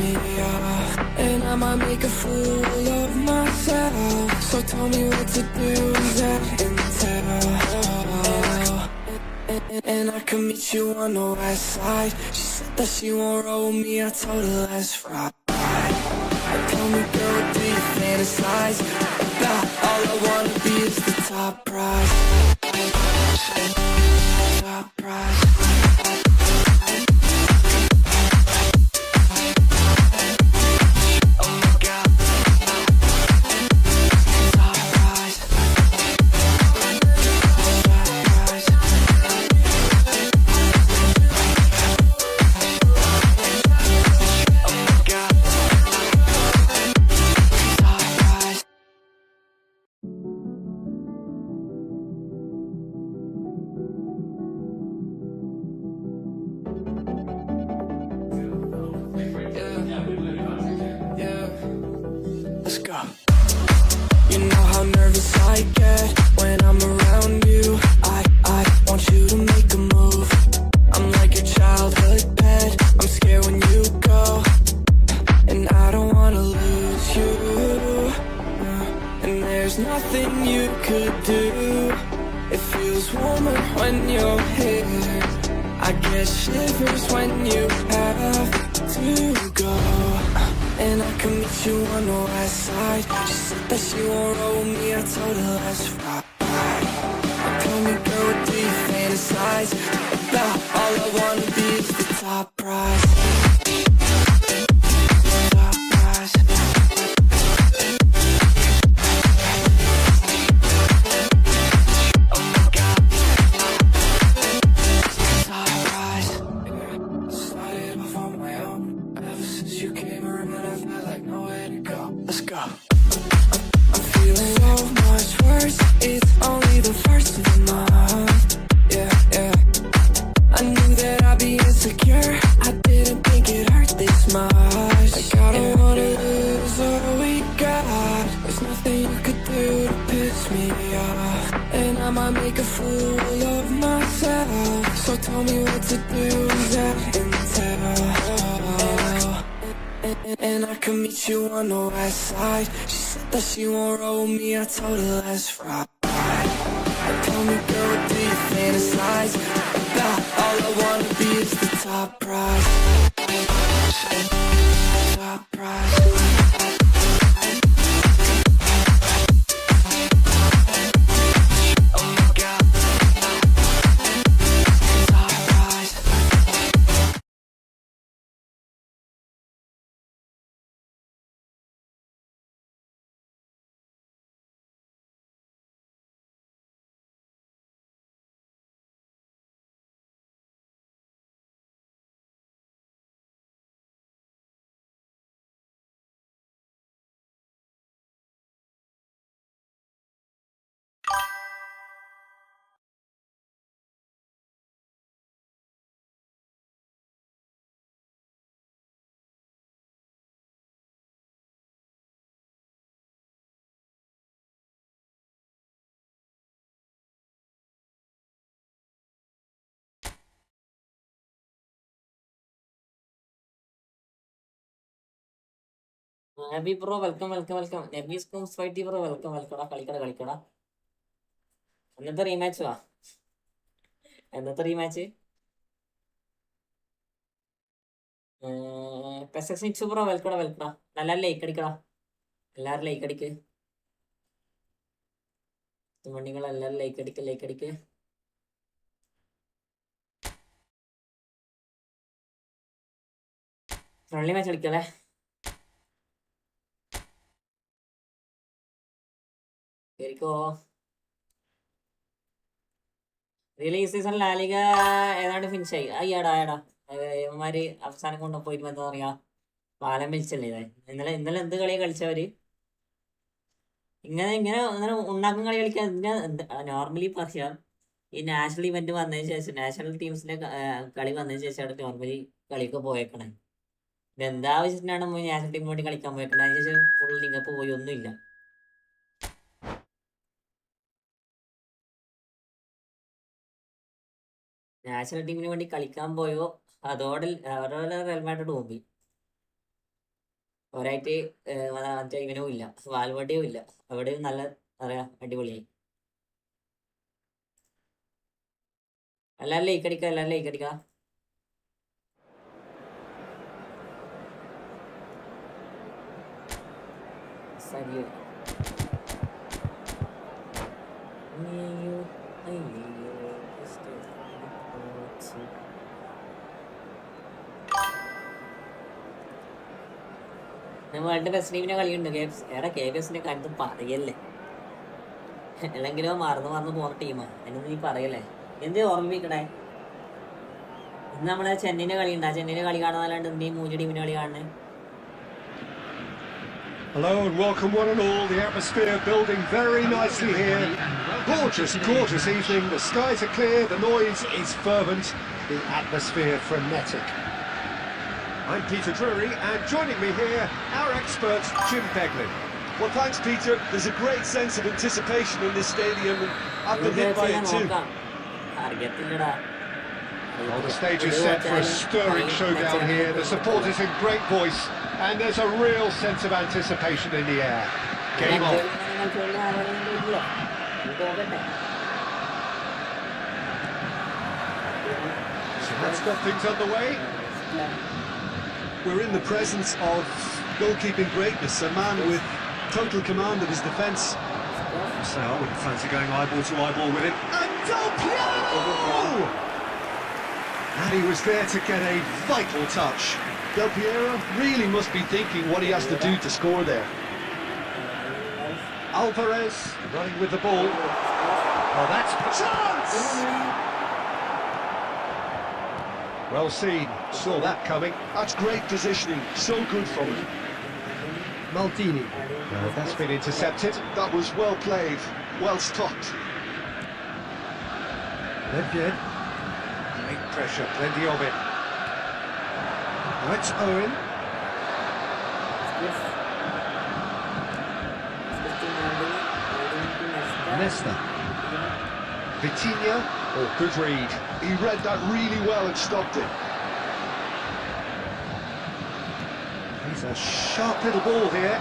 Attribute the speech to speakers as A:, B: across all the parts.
A: me off, and I might make a fool of myself. So tell me what to do, that and tell. And I can meet you on the west side. She said that she won't roll me, I told her let's ride. Tell me, girl, do you fantasize about all I wanna be is the top prize? Top prize. You know how nervous I get when I'm around you. I want you to make a move. I'm like your childhood pet. I'm scared when you go, and I don't wanna lose you. And there's nothing you could do. It feels warmer when you're here. I get shivers when you have to go. And I can meet you on the west side. She said that she won't roll me, I told her let's ride. Tell me, girl, do you fantasize about all I wanna be is the top prize? Top prize. Oh my God. Top prize. Started off on my own. Ever since you came around, I felt like nowhere to go. Let's go. I'm feeling so much worse. It's only the first of the month. Yeah, yeah. I knew that I'd be insecure. I didn't think it hurt this much. Like I don't wanna lose all we got. There's nothing you could do to piss me off, and I might make a fool of myself. So tell me what to do, that and tell. And I can meet you on the west side. She said that she won't roll me, I told her let's ride. Tell me, girl, do you fantasize about all I wanna be is the top prize? Top prize.
B: Happy bro, welcome. Nebby's comes fighty bro, welcome. Kalikada. Another rematch va. Another rematch. Pesexing super welcome. Nalla like kadikada. Ellar like kadike. Tumanningal ellar like kadike. Friendly match kadikala. Eriko. Release season La Liga ഏതാണ്ട് finish ആയി. അയ്യടാ ഇവന്മാര് അവസാനം കൊണ്ടുപോയിട്ട് എന്താ പറയാ പാലം വലിച്ചല്ലേ ഇന്നലെ എന്ത് കളിയാ കളിച്ചവര് ഇങ്ങനെ ഉണ്ടാക്കും കളി കളിക്കാൻ നോർമലി പറയാം. ഈ നാഷണൽ ഇവന്റ് വന്നതിന് ശേഷം നാഷണൽ ടീംസിന്റെ കളി വന്നതിന് ശേഷമാണ് നോർമലി കളിയൊക്കെ പോയേക്കണേ. ഇതെന്താ ആവശ്യത്തിനാണ് നാഷണൽ ടീമിന് വേണ്ടി കളിക്കാൻ പോയേക്കണേ. അതിനുശേഷം ഫുൾ ലിങ്കപ്പ് പോയി ഒന്നുമില്ല. നാഷണൽ ടീമിന് വേണ്ടി കളിക്കാൻ പോയോ അതോടെ റയൽ മാഡ്രിഡ് പോയി. ഒരായിട്ട് മറ്റേ ഇവനും ഇല്ല, വാൽവടിയും ഇല്ല. അവിടെയും നല്ല പറയാ അടിപൊളിയായി. എല്ലാവരും ലൈക്ക് അടിക്കുക, എല്ലാവരും ലൈക്ക് അടിക്കുക. സരിയോ അയ്യോ അയ്യോ വേൾഡ് ബെസ്റ്റ് ടീമിനെ കളിയുണ്ട്. KBSന്റെ കാര്യത്തിൽ പറയല്ലേ, അല്ലെങ്കിലോ മറന്നു പോകുന്ന ടീമാണ്. അതിനൊന്നും നീ പറയല്ലേ, എന്ത് ഓർമ്മിപ്പിക്കണേ. ഇന്ന് നമ്മളെ ചെന്നൈന്റെ കളി ഉണ്ട്, ആ ചെന്നൈന്റെ കളി കാണാനല്ലാണ്ട് നീ മൂന്ന് ടീമിന്റെ കളി കാണണേ.
C: Hello and welcome one and all. The atmosphere building very nicely here. Gorgeous evening. The skies are clear, the noise is fervent, the atmosphere frenetic. I'm Peter Drury, and joining me here, our expert, Jim Beglin.
D: Well, thanks, Peter. There's a great sense of anticipation in this stadium, and I've been hit by it too.
C: Well, the stage is set for a stirring showdown here. The supporters in great voice, and there's a real sense of anticipation in the air. Game on. So let's get things underway.
D: We're in the presence of goalkeeping greatness, a man with total command of his defence.
C: So I wouldn't fancy going eyeball to eyeball with him. And Del Piero! And he was there to get a vital touch.
D: Del Piero really must be thinking what he has to do to score there.
C: Alvarez running with the ball. Oh, that's a chance! Well seen, saw that coming.
D: That's great positioning, so good from him.
C: Maldini. No, that's been intercepted.
D: That was well played, well stopped.
C: Ledged. Great pressure, plenty of it. Now it's Owen. Nesta. Vitinha.
D: Oh, good read. He read that really well and stopped it.
C: He's a sharp little ball here.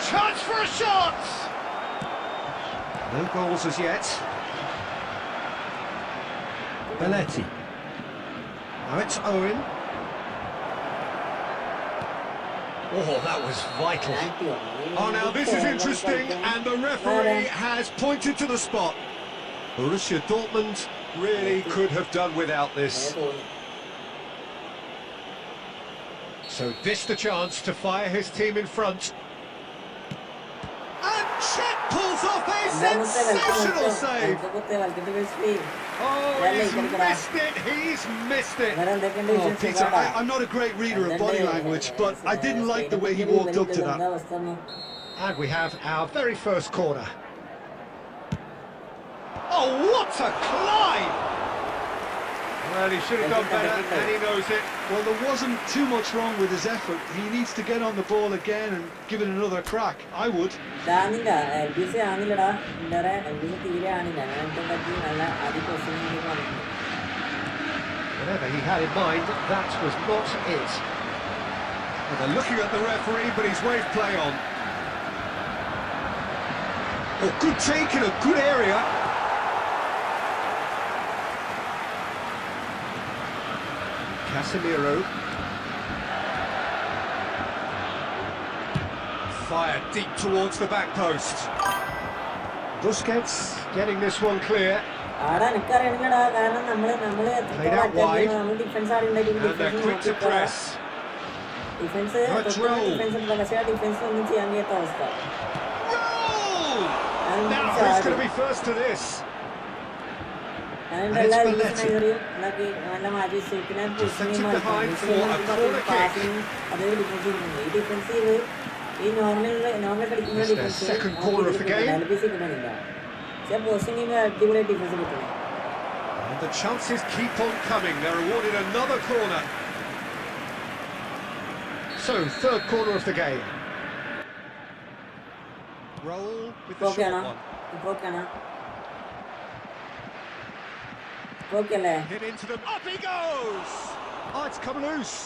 C: Chance for a shot! No goals as yet. Belletti. Now it's Owen. Oh, that was vital. Oh, now this is interesting, and the referee has pointed to the spot. Borussia Dortmund really could have done without this. So this the chance to fire his team in front. And Chet pulls off a sensational save. Oh, he's missed it, he's missed it.
D: Oh, Peter, I'm not a great reader of body language, but I didn't like the way he walked up to that.
C: And we have our very first corner. Oh, what a climb! Well, he should have done better, and he knows it.
D: Well, there wasn't too much wrong with his effort. He needs to get on the ball again and give it another crack. I would.
C: Whatever he had in mind, that was not it. Well, they're looking at the referee, but he's waved play on.
D: Oh, good take in a good area.
C: Casemiro. Fired deep towards the back post. Busquets getting this one clear. Played out wide. And they're quick to press. Roll! Now who's going to be first to this? And it's Belletti. Deflected behind for a corner kick. It's their second corner of the game. And the chances keep on coming. They're awarded another corner. So, third corner of the game. Roll with the short one. Hit into them. Up he goes! Oh, it's come loose.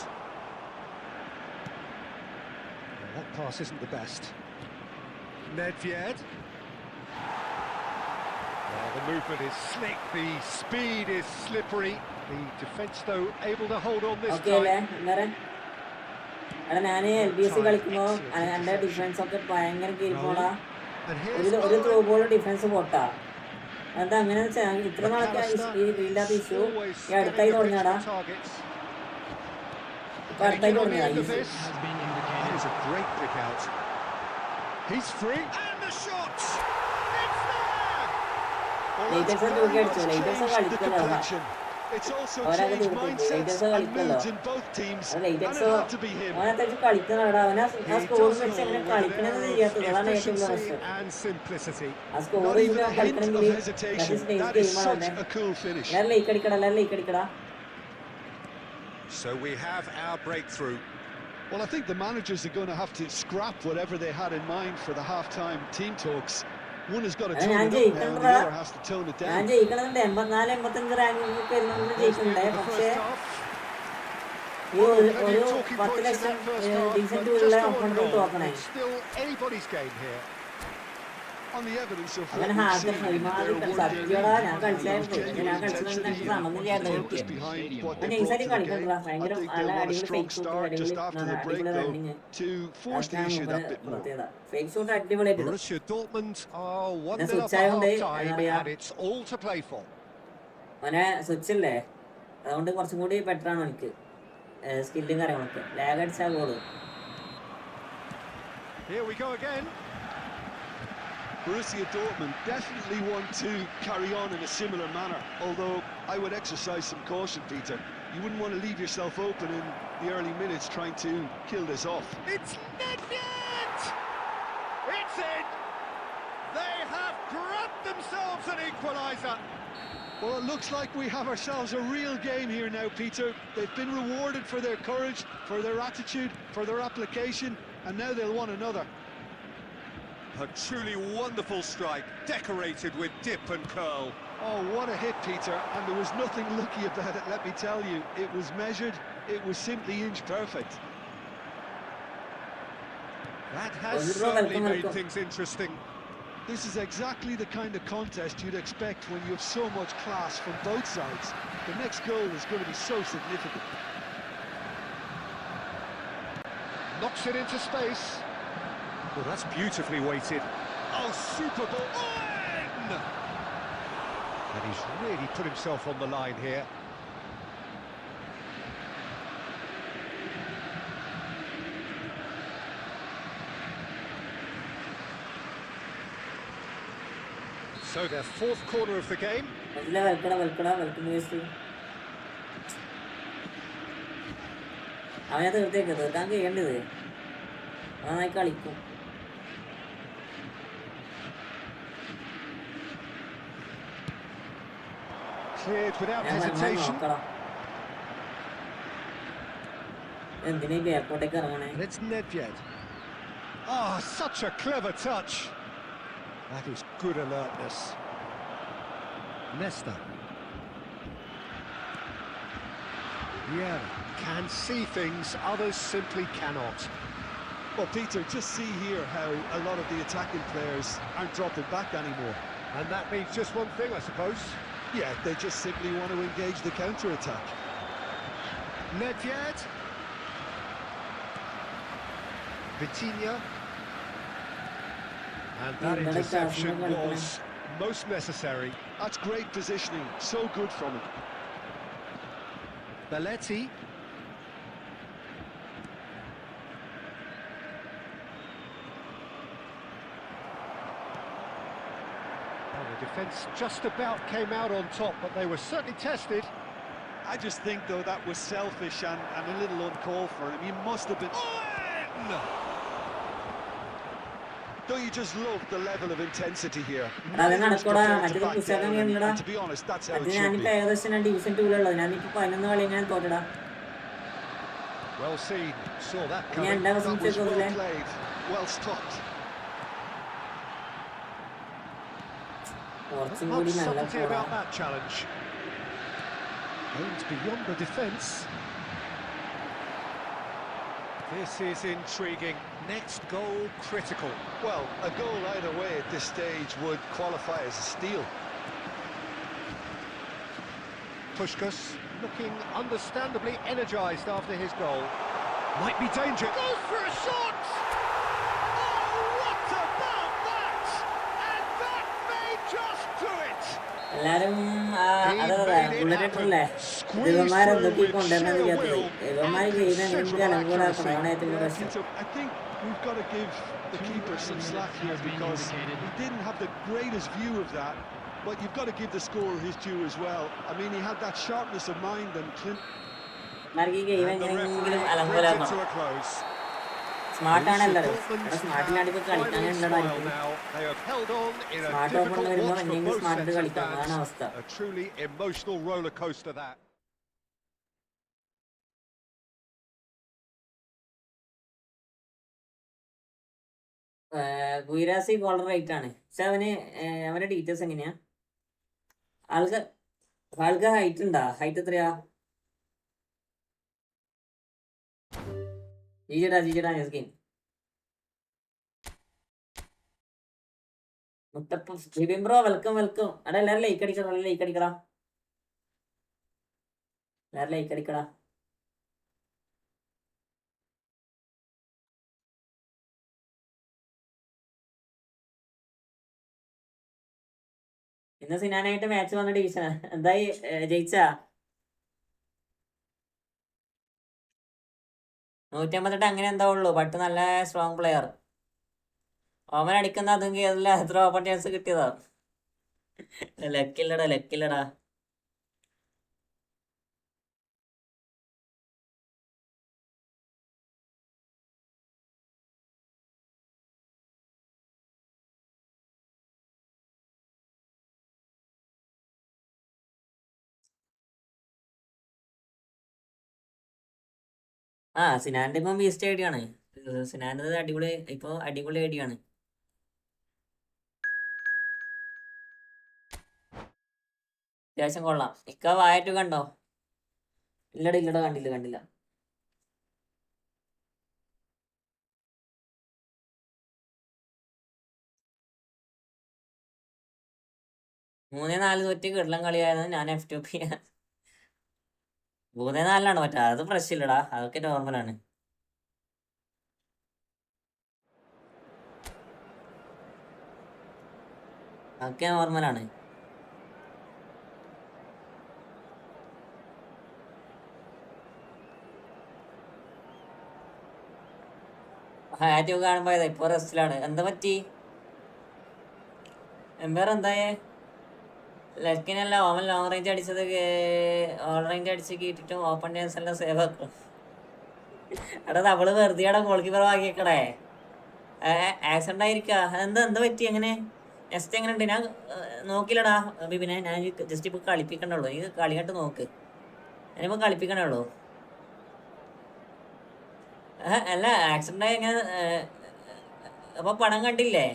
C: That pass isn't the best. Nedved. The movement is slick, the speed is slippery. The defence, though, able to hold on this
B: Okay,
C: time.
B: എടാ ഞാൻ LBS കളിക്കുമ്പോൾ എൻ്റെ defence ഒക്കെ ഭയങ്കര കീഴ്പോടാ. ഒരു through ball defence പൊട്ടാ. എന്താ അങ്ങനെ ഇത്ര നാളൊക്കെ ഇല്ലാത്ത ഇഷ്യൂ ഈ അടുത്തായി തുടങ്ങിയാടാ. ഇപ്പൊ അടുത്തായി തുടങ്ങിയതാ ലേറ്റേഴ്സ് തൂക്കി അടിച്ചു. ലേറ്റേഴ്സ് കളിക്കല്ലോ അവരൊക്കെ ലേറ്റേഴ്സ് കളിക്കല്ലോ. ലേറ്റേഴ്സ് അവനത്യാവശ്യം കളിക്കുന്നടാ. അവൻ ആ സ്കോർ വെച്ച് എങ്ങനെ കളിക്കണമെന്ന് ചെയ്യാത്തത്. അതാണ് ഏറ്റവും പ്രശ്നം. ആ സ്കോർ കളിക്കണമെങ്കിൽ എല്ലാവരും ലൈക്ക് അടിക്കടാ. എല്ലാവരും ലൈക്ക് അടിക്കടാ.
C: So we have our breakthrough.
D: Well, I think the managers are going to have to scrap whatever they had in mind for the half-time team talks. One has got to tone it up now, and the other has to tone it down.
B: ഞാൻ ജയിക്കണമെന്നുണ്ട്. 84-85 റാങ്കിലൊക്കെ ജയിക്കുന്നുണ്ട്. പക്ഷേ ഈ ഒരു 10 ലക്ഷം decent ഉള്ള ഒപ്പണത്തിൽ തോക്കണേ. അങ്ങനെ hard സത്യോടാ ഞാൻ കളിച്ചായിരുന്നു. ഞാൻ കളിച്ചത് എനിക്ക് സമനിലയായിട്ട് കിട്ടിയത്. നൈസായിട്ട് കളിക്കണ്ടാ. ഭയങ്കര നല്ല അടിപൊളി ഫേക്ക് ഷൂട്ട്, അടിപൊളി റണ്ണിങ്. പ്രത്യേകത ഫേക്ക് ഷൂട്ട് അടിപൊളിയായിട്ട് സ്വിച്ച് ആയതുകൊണ്ട് അറിയാം. അവനെ സ്വിച്ച് അല്ലേ, അതുകൊണ്ട് കുറച്ചും കൂടി ബെറ്റർ ആണ് എനിക്ക് സ്കില്ലും കാര്യങ്ങളൊക്കെ. ലാഗ് അടിച്ചാൽ goal.
D: Borussia Dortmund definitely want to carry on in a similar manner, although I would exercise some caution, Peter. You wouldn't want to leave yourself open in the early minutes trying to kill this off.
C: It's Nedved! It's in! They have grabbed themselves an equaliser!
D: Well, it looks like we have ourselves a real game here now, Peter. They've been rewarded for their courage, for their attitude, for their application, and now they'll want another.
C: A truly wonderful strike, decorated with dip and curl.
D: Oh, what a hit, Peter, and there was nothing lucky about it, let me tell you. It was measured, it was simply inch perfect.
C: That has certainly made things interesting.
D: This is exactly the kind of contest you'd expect when you have so much class from both sides. The next goal is going to be so significant.
C: Knocks it into space. Well, that's beautifully weighted. Oh, super ball. And he's really put himself on the line here. So their fourth corner of the game.
B: അവനെ തീർക്കാൻ കഴിയേണ്ടത് നന്നായി കളിക്കും.
C: Cleared without hesitation.
B: എന്തിനാ എയർപോർട്ടേക്ക് ഇറങ്ങണേ?
C: And it's Nedved. Oh, such a clever touch. That is good alertness. Nesta. Yeah, can see things others simply cannot.
D: Well, Peter, just see here how a lot of the attacking players aren't dropping back anymore.
C: And that means just one thing, I suppose.
D: Yeah, they just simply want to engage the counter-attack.
C: Nedved. Vitinha. And that interception was most necessary.
D: That's great positioning, so good from him.
C: Belletti. The defence just about came out on top, but they were certainly tested.
D: I just think, though, that was selfish and a little uncalled for him. He must have been... Don't you just love the level of intensity here?
B: And to
D: be honest, that's how it
B: should
D: be.
C: Well seen, saw that coming.
D: That was well played, well stopped.
C: Not subtlety about that challenge. Aims beyond the defence. This is intriguing. next goal critical?
D: Well, a goal either way at this stage would qualify as a steal.
C: Puskás looking understandably energised after his goal. Might be danger. Goes for a shot! Oh, what about that? And that may just do it!
B: എല്ലാരും ബുള്ളറ്റില്ലേ ഇവന്മാരെ എന്തൊക്കെ കൊണ്ടുവരണമെന്ന് വിചാരിച്ചത് ഇവന്മാര് game എങ്ങനെ അലങ്കോലാക്കണം അതാണ് ഏറ്റവും വലിയ പ്രശ്നം.
D: I think we've got to give the keeper some slack here because he didn't have the greatest view of that, but you've got to give the scorer his due as well. I mean, he had that sharpness of mind and
B: ഈ game എങ്ങനെയെങ്കിലും അലങ്കോലാക്കണം. സ്മാർട്ടാണ് എല്ലാവരും. സ്മാർട്ടിലാണ് ഇപ്പൊ കളിക്കാനുള്ളതാണ്. Smart open വരുമ്പോ എന്തെങ്കിലും smart കളിക്കാം, അതാണ് അവസ്ഥ. ഗുയിരാസി collar right ആണ്. പക്ഷെ അവന്റെ ഡീറ്റെയിൽസ് എങ്ങനെയാ? ആൾക്ക് ഹൈറ്റ് ഉണ്ടാ? ഹൈറ്റ് എത്രയാ? ജിജടാ ഗെയിം മുത്തപ്പൻ ബ്രോ വെൽക്കം. അവിടെ എല്ലാരും ലൈക്ക് അടിക്കടാ. എല്ലാരും ലൈക്ക് അടിക്കടാ. ഇന്ന് സിനാനായിട്ട് മാച്ച് വന്ന ഡിവിഷനാ. എന്തായി, ജയിച്ചാ? 158 അങ്ങനെ എന്താ ഉള്ളു. ബട്ട് നല്ല സ്ട്രോങ് പ്ലെയർ. ഓമൻ അടിക്കുന്ന അതെങ്കിൽ അതല്ല എത്ര ഓപ്പൺ ചാൻസ് കിട്ടിയതാ. ലക്കില്ലടാ. സിനാന്റെ ഇപ്പം ബീസ്റ്റ് ഐഡിയ ആണ്. സിനാന്റെ അടിപൊളി ഐഡിയ ആണ്. അത്യാവശ്യം കൊള്ളാം. ഇക്ക വായിട്ട് കണ്ടോ? ഇല്ലടാ കണ്ടില്ല. മൂന്നേ 4 തോറ്റ് കിടലം കളിയായിരുന്നു. ഞാൻ F2P 3-4 പറ്റാ. അത് പ്രശ്നമില്ലടാ, അതൊക്കെ നോർമലാണ്. അതൊക്കെ നോർമലാണ്. ഹാറ്റ് കാണുമ്പോ ഇപ്പൊ റെസ്റ്റിലാണ്. എന്താ പറ്റി? എംപയർ എന്തായേ? ലക്കിനല്ല, ഓമൻ ലോങ് റേഞ്ച് അടിച്ചത് ഓൾ റേഞ്ച് അടിച്ച് കീട്ടിട്ടും ഓപ്പൺ ചാൻസ് എല്ലാം സേവ് ആക്കും. എടാ അവള് വെറുതെ ഗോൾ കീപ്പർ ആക്കിയേക്കടേ. ആക്സിഡന്റ് ആയിരിക്ക. എന്താ പറ്റി? അങ്ങനെ നെക്സ്റ്റ് എങ്ങനെ ഉണ്ട്? ഞാൻ നോക്കില്ലടാ ബിബിനെ. ഞാൻ ജസ്റ്റ് ഇപ്പൊ കളിപ്പിക്കണ്ടുള്ളൂ. ഈ കളിയായിട്ട് നോക്ക്. ഞാനിപ്പോ കളിപ്പിക്കണുള്ളൂ. അല്ല, ആക്സിഡന്റ് ആയി എങ്ങനെ? അപ്പൊ പടം കണ്ടില്ലേ?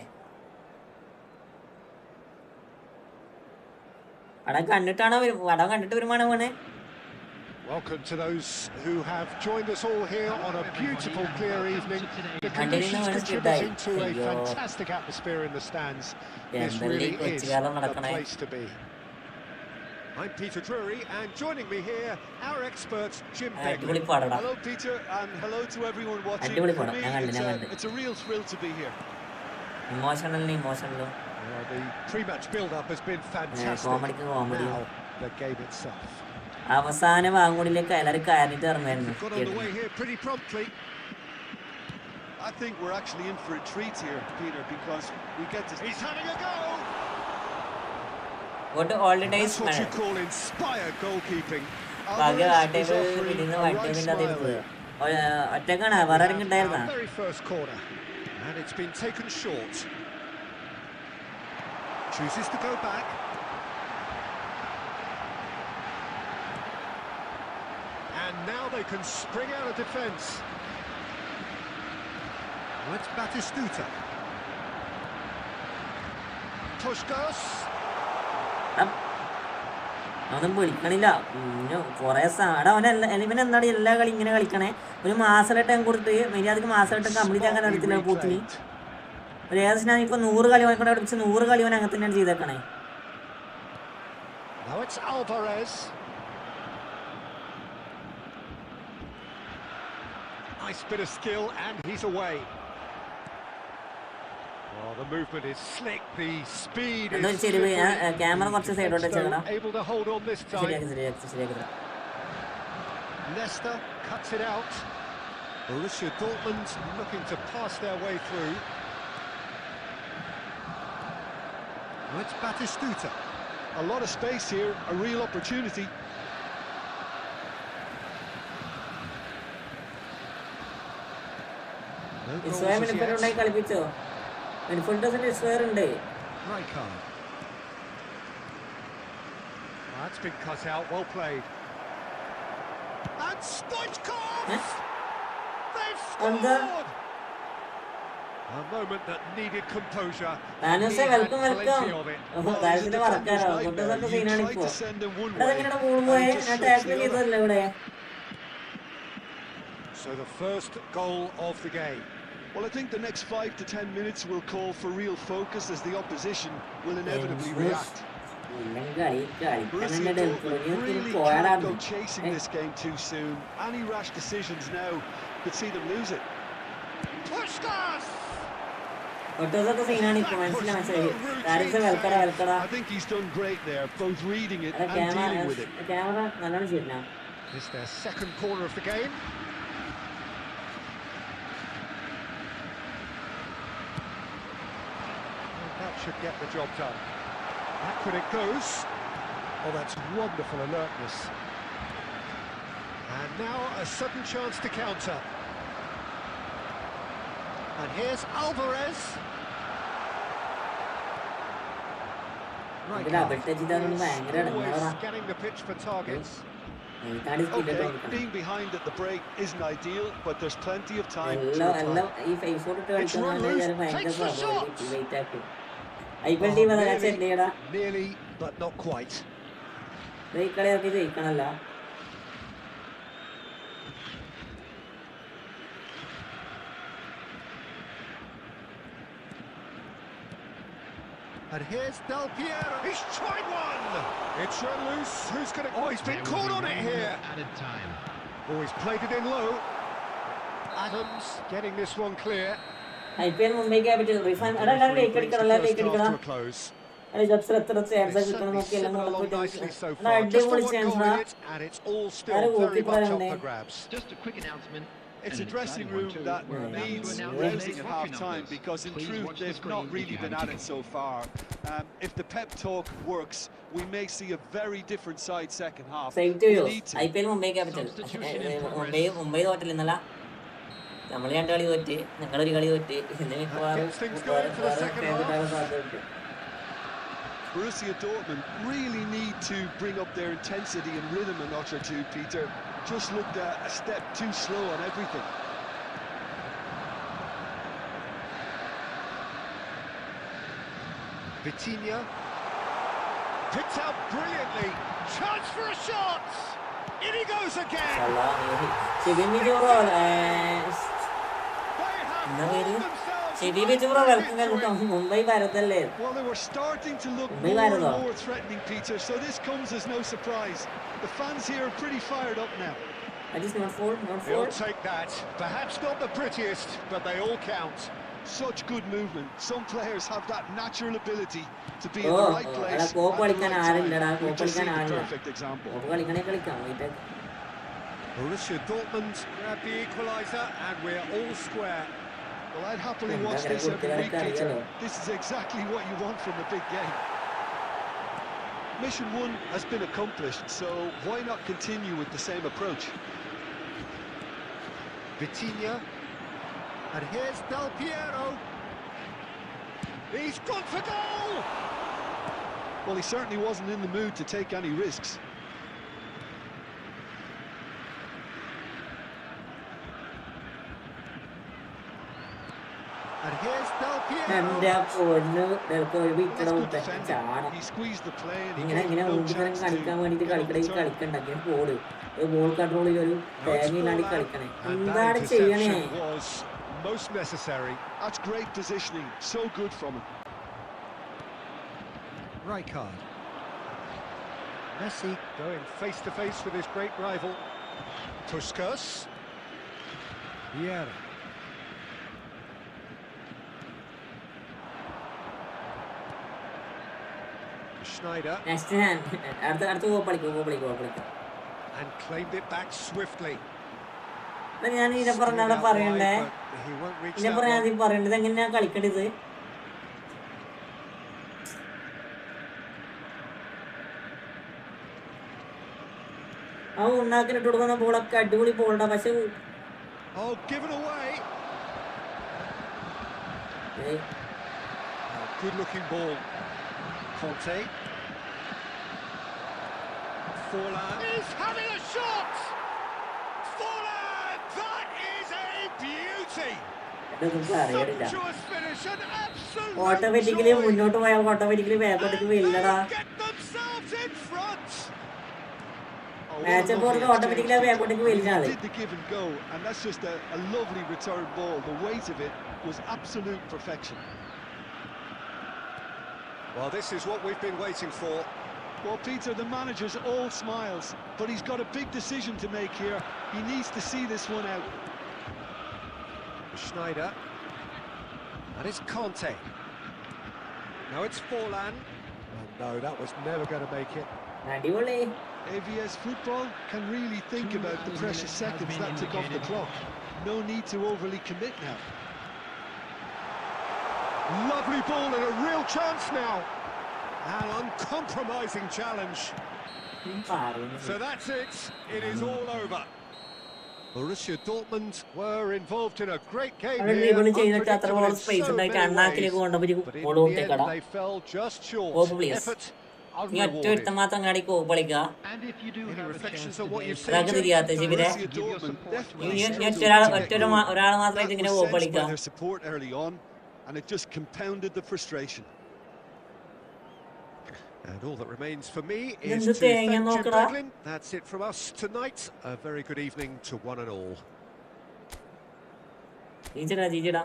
B: പടം കണ്ടിട്ട് വരുമാനം വേണേ.
C: Welcome to those who have joined us all here on a beautiful clear evening. The conditions contributing to a fantastic atmosphere in the stands. This really is a place to be. I'm Peter Drury, and joining me here, our expert Jim Begley.
D: Hello Peter, and hello to everyone watching. For me, it's a real thrill to be here.
B: Emotional.
C: The pre-match build-up has been fantastic. Now the game itself.
B: അവസാനം വാങ്ങൂടിലേക്ക് എല്ലാവരും കയറിയിട്ട് ഇറങ്ങായിരുന്നു.
C: Got on the way here pretty promptly.
D: I think we're actually in for a treat here, Peter, because we get to.
C: He's having a go.
B: What to all the days,
C: That's what you call inspired goalkeeping.
B: ഭാഗ്യ വാട്ടേബിൾ ഇതിന്ന് വാട്ടേബിളിന്റെ അതിൽ ഒറ്റക്കാണ് വേറെണ്ടായിരുന്ന.
C: Very first corner, and it's been taken short. Chooses to go back. And now they can spring out of defence. That's Batistuta. Puskás.
B: അവനൊന്നും വിളിക്കണില്ല. കുറേ എടാ ഇവൻ എന്താണ് എല്ലാ കളി ഇങ്ങനെ കളിക്കണേ? ഒരു മാസമായിട്ട് കൊടുത്ത് മര്യാദക്ക് മാസമായിട്ട് കംപ്ലീറ്റ് ആക്കാൻ അറിയത്തില്ല പൂത്തിന്. ഒരു ഏകദേശം ഇപ്പൊ 100 കളി അവനെ പഠിപ്പിച്ച് 100 കളി അവൻ അങ്ങനെ തന്നെയാണ് ചെയ്തേക്കണേ.
C: Now it's Alvarez. Nice bit of skill and he's away. Oh, the movement is slick, the speed is
B: camera
C: able to hold on this time. Leicester cuts it out. Borussia Dortmund looking to pass their way through. Well, it's Batistuta.
D: A lot of space here, a real opportunity.
C: That's been cut out, well played. And Stoichkov! They've scored! A moment that needed composure.
B: Welcome.
C: So the first goal of the game.
D: Well, I think the next 5 to 10 minutes will call for real focus as the opposition will inevitably react. Borussia Dortmund really can't go chasing this game too soon. Any rash decisions now could see them lose it.
C: Pushkas!
D: I think he's done great there, both reading it and dealing with it.
C: It's their second corner of the game. That should get the job done. Back when it goes. Oh, that's wonderful alertness. And now a sudden chance to counter. And here's Alvarez. Right, scanning the pitch for targets.
D: Okay, being behind at the break isn't ideal, but there's plenty of time to reply.
C: It's run loose, takes the shot! Nearly, but not quite. And here's Del Piero. He's tried one. It's run loose. Who's going to... Oh, he's been caught on it here.
E: Added time.
C: Oh, he's played it in low. Adams getting this one clear.
B: IPL Mumbai Capital refund.
C: To a close. It's along nicely so far. Just a 1 goal in it, and it's all still very much up for grabs.
E: Just a quick announcement.
D: It's a dressing room that needs rousing at half-time because in truth they've not really been at it so far. If the pep talk works, we may see a very different side second half.
B: Same to you. IPL Mumbai Capital. Mumbai hotel innala. നമ്മള് രണ്ട് കളി തോറ്റ്, ഞങ്ങളൊരു കളി തോറ്റ്.
D: Borussia Dortmund really need to bring up their intensity and rhythm a notch or two, Peter. Just looked a step too slow on everything.
C: Vitinha picked out brilliantly. Chance for a shot. In he goes again.
B: Mumbai Bharatale.
D: Well, they were starting to look more and more threatening, Peter, so this comes as no surprise. The fans here are pretty fired up now.
B: That is not four.
C: They'll take that. Perhaps not the prettiest, but they all count.
D: Such good movement. Some players have that natural ability to be in the right place at the right time. We've just seen a perfect example.
C: Borussia Dortmund grab the equaliser, and we're all square.
D: Well, I'd happily watch this every week, Peter. This is exactly what you want from a big game. Mission 1 has been accomplished, so why not continue with the same approach?
C: Vitinha. And here's Del Piero. He's gone for goal!
D: Well, he certainly wasn't in the mood to take any risks.
C: And here's Del
B: എന്റെ
C: Piero.
B: പൊന്ന്
D: Well, that's good
B: വിക്കട
D: defending.
B: ചാടാം.
D: He squeezed the play and he
B: ഇങ്ങനെ
D: gave
B: ഇങ്ങനെ
D: him no
B: ഊണ്ടിത്തരം
D: chance
B: കളിക്കാൻ
D: to
B: വേണ്ടിട്ട്
D: get on the
B: കളിക്കണേ
D: turn.
B: കളിക്കണ്ട ഇങ്ങനെ ball കൺട്രോളിൽ ഒരു
C: Now it's
B: തേങ്ങയില്ലാണ്ട്
C: Forlan,
B: കളിക്കണേ.
C: and that
B: എന്താണ് ചെയ്യണേ?
C: interception was most necessary.
D: That's great positioning. So good from him.
C: Rijkaard. Messi going face to face with his great rival. Puskas. Vieira. Schneider.
B: Next ഞാൻ അടുത്ത goal
C: And claimed it back swiftly.
B: ഞാൻ ഇതിനെ പറഞ്ഞാൽ പറയണ്ടേ,
C: But he won't reach
B: ഇതിനെ
C: that
B: പറഞ്ഞാൽ
C: one.
B: ആദ്യം പറയേണ്ടത് എങ്ങനെയാ കളിക്കേണ്ടത്. ആ ഉണ്ടാക്കിനിട്ട് കൊടുക്കുന്ന ബോളൊക്കെ അടിപൊളി ബോളുണ്ടാ, പക്ഷെ
C: Oh, given away. Good looking ball. Conte. Forlan is having a shot. Forlan, that is a beauty.
B: ഇതൊന്നും അറിയണില്ല.
C: Sumptuous finish and absolute
B: automatically
C: joy.
B: മുന്നോട്ട് പോയാൽ ഓട്ടോമാറ്റിക്കലി ബാക്കോട്ടേക്ക് വരില്ലടാ.
C: They get themselves in front.
D: Oh, what a
B: match
D: lovely
B: അപ്പോൾ automatically
D: exchange.
B: ബാക്കോട്ടേക്ക് വരില്ല ആള്.
D: Did the give and go, and that's just a lovely return ball. The weight of it was absolute perfection.
C: Well, this is what we've been waiting for.
D: Well, Peter, the manager's all smiles, but he's got a big decision to make here. He needs to see this one out.
C: Schneider. And it's Conte. Now it's Forlan. Oh, no, that was never going to make it.
B: അടിപൊളി.
D: AVS Football can really think about the precious seconds that took off the clock. No need to overly commit now.
C: Lovely ball and a real chance now. An uncompromising challenge. So that's it. It is all over. Borussia Dortmund were involved in a great game
B: അവര്
C: here.
B: ഇവള് ചെയ്തിട്ട് അത്ര
C: Unpredictable
B: ball
C: in
B: space
C: so
B: ഉണ്ടായിട്ട്
C: many
B: അണ്ണാക്കിലേക്ക്
C: ways.
B: കൊണ്ടുപോയി
C: But
B: ball
C: in the
B: കൊണ്ടേക്കട.
C: end, they fell just short.
B: Hope please.
C: Effort
B: നീ ഒറ്റ
C: unrewarded.
B: ഒരുത്തം മാത്രം കാടി കളിക്കുക.
C: Any reflections on what you've seen?
B: അതൊക്കെ തിരിയാത്ത ശിബിരെ.
D: Borussia Dortmund definitely
B: നീ
D: struggled
B: ഒറ്റ
D: to get going.
B: ഒരാൾ മാത്രമായിട്ട്
D: That
B: ഇങ്ങനെ
D: was sensed by
B: കളിക്കുക.
D: their support early on, and it just compounded the frustration.
C: And all that remains for me is
B: എന്ത്
C: to
B: തേങ്ങ
C: thank Jim
B: നോക്കടാ.
C: Beglin. That's it from us tonight. A very good evening to one and all.
B: ജീജടാ.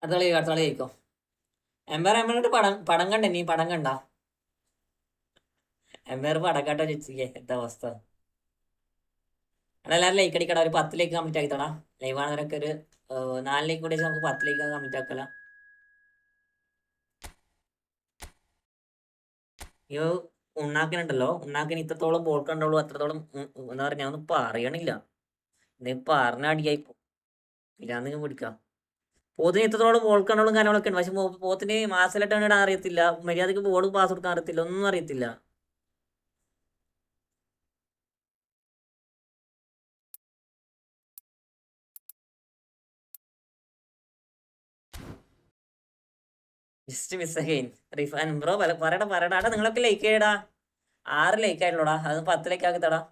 B: അടുത്ത കളി ജയിക്കോ. Empire പടം കണ്ട, നീ പടം കണ്ട? എംപയർ പടക്കാട്ടോ ചോദിച്ചേ, എന്താ അവസ്ഥ? എടാ എല്ലാവരും ലൈക്ക് അടിക്കടാ. ഒരു 10 ലൈക്ക് കംപ്ലീറ്റ് ആക്കിത്തടാ. ലൈവ് ആണെന്നൊക്കെ ഒരു 4 ലൈക്ക് കൂടി നമുക്ക് 10 ലൈക്ക് കംപ്ലീറ്റ് ആക്കല. ഈ ഉണ്ണാക്കിനുണ്ടല്ലോ, ഉണ്ണാക്കിന് ഇത്രത്തോളം ബോൾ കണ്ടോളൂ, അത്രത്തോളം എന്താ പറയുക, ഞാൻ ഒന്നും പറയണില്ല. എന്തെങ്കിലും പറഞ്ഞ അടിയായിപ്പോ ഇല്ലാന്ന് പിടിക്കാം. പോത്തിന് ഇത്രത്തോളം ബോൾ കണ്ടോളും കാര്യങ്ങളൊക്കെ ഉണ്ട്, പക്ഷെ പോത്തിന് മാസലായിട്ട് ഇടാൻ അറിയത്തില്ല, മര്യാദക്ക് ബോൾ പാസ് കൊടുക്കാൻ അറിയത്തില്ല, ഒന്നും അറിയത്തില്ല. Just miss again. Rifan bro പറയടാ. നിങ്ങളൊക്കെ ലൈക്ക് ചെയ്യടാ. 6 ലൈക്ക് ആയിട്ടുള്ളൂടാ, അത് 10 ലൈക്ക് ആക്കി തടാ.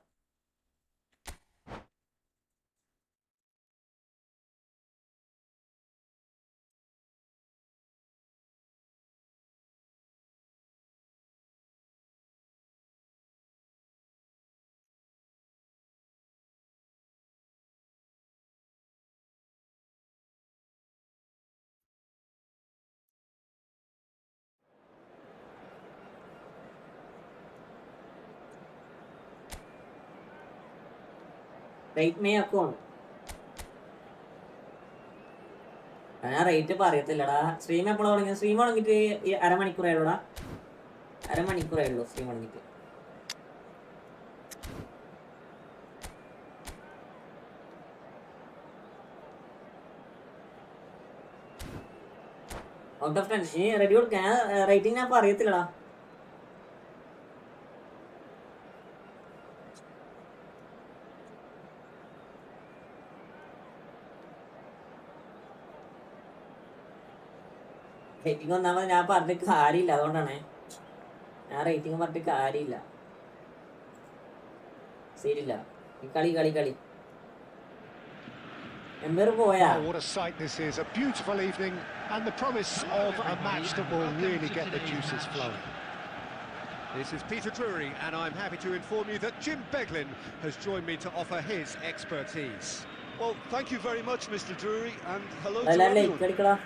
B: Rate may ആക്കുവാണ്. ഞാൻ റേറ്റ് പറയത്തില്ലടാ. സ്ട്രീം എപ്പോഴാണ് തുടങ്ങിയത്? സ്ട്രീം തുടങ്ങിയിട്ട് അരമണിക്കൂറായുള്ളൂടാ. അരമണിക്കൂറായുള്ളൂ സ്ട്രീം തുടങ്ങിയിട്ട്. ഔട്ട് ഓഫ് 10 നീ റെഡി കൊടുക്കാൻ റേറ്റിംഗ് ഞാൻ പറയത്തില്ലടാ. റേറ്റിംഗ് ഒന്നാമത് ഞാൻ പറഞ്ഞിട്ട് കാര്യമില്ല, അതുകൊണ്ടാണ് ഞാൻ റേറ്റിംഗ് പറഞ്ഞിട്ട് കാര്യമില്ല. ശരിയില്ല. കളി എംബർ പോയാ.
C: What a sight this is, a beautiful evening and the promise of a match that will really get the juices flowing. This is Peter Drury and I'm happy to inform you that Jim Beglin has joined me to offer his expertise.
D: Well, thank you very much, Mr. Drury, and hello to everyone.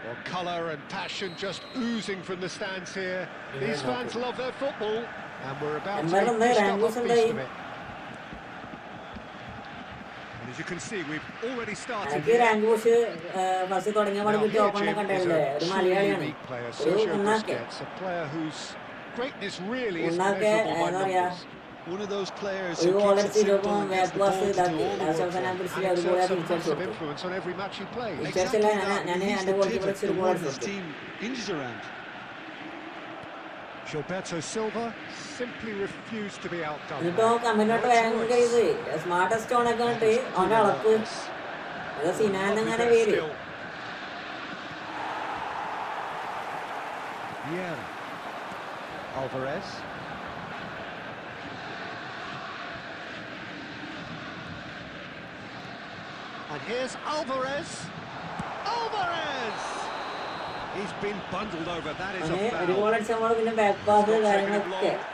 C: Well, colour and passion just oozing from the stands here. These fans love their football and we're about to dish up a feast of it. And as you can see, we've already started here. He's a truly unique player, Sergio Busquets, a player whose greatness really is measurable by numbers.
D: One of those players who keeps it simple and gets the ball to do all the work for him.
C: And exerts a massive influence on every match he plays.
D: Exactly that. He's the pivot, the one this team hinges around.
C: Gilberto Silva simply refused to be outdone.
B: Smartest on a country on a
C: Alvarez. And here's Alvarez. He's been bundled over. That is a foul.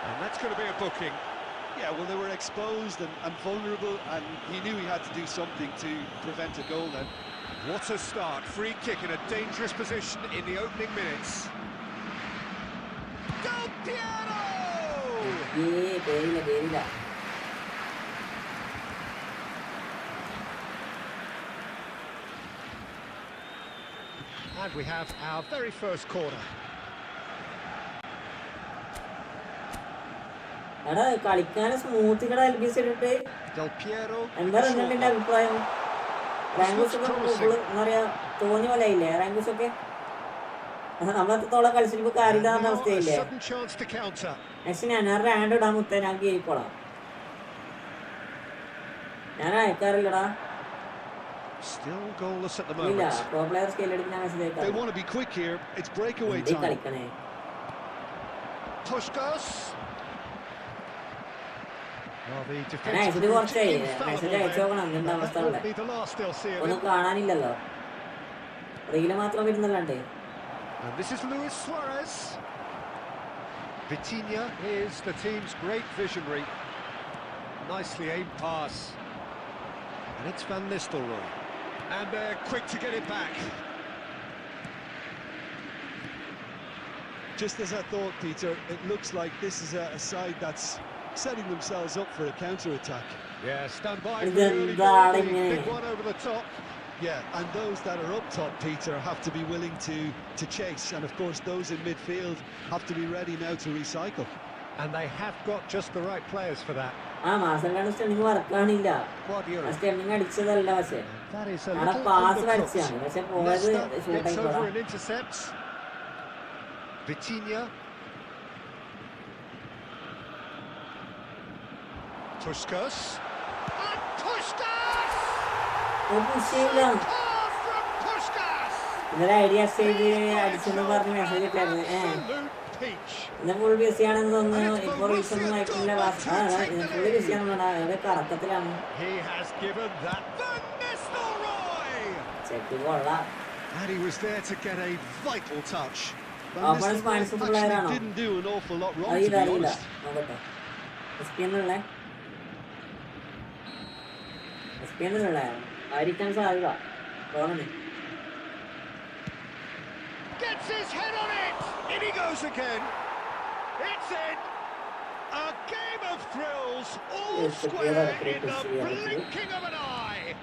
C: And that's going to be a booking.
D: Yeah, well, they were exposed and vulnerable, and he knew he had to do something to prevent a goal then.
C: What a start. Free kick in a dangerous position in the opening minutes. Del Piero! And we have our very first corner.
B: Del
C: Piero. Sudden chance to counter. Still goalless at the moment.
D: They want to be quick here. It's breakaway time.
C: Puskas. Well, the defense will be the last they'll see of it. And this is Luis Suarez. Vitinha is the team's great visionary. Nicely aimed pass. And it's Van Nistelrooy. And they're quick to get it back.
D: Just as I thought, Peter, it looks like this is a side that's setting themselves up for a counter-attack.
C: Yeah, stand by for the early goal, the big one over the top.
D: Yeah, and those that are up top, Peter, have to be willing to chase. And of course, those in midfield have to be ready now to recycle.
C: And they have got just the right players for that.
B: That
C: is a little undercooked. Leicester gets over and intercepts. Vitinha. Puskas. And Puskas! From Puskas! Absolute peach.
B: He has given
C: that Van Nistelrooy! And he was there to get a vital touch.
D: Van Nistelrooy actually didn't do an awful lot wrong, to be honest.
C: Gets his head on it! In he goes again! It's in! A game of thrills, all square in the blinking of an eye.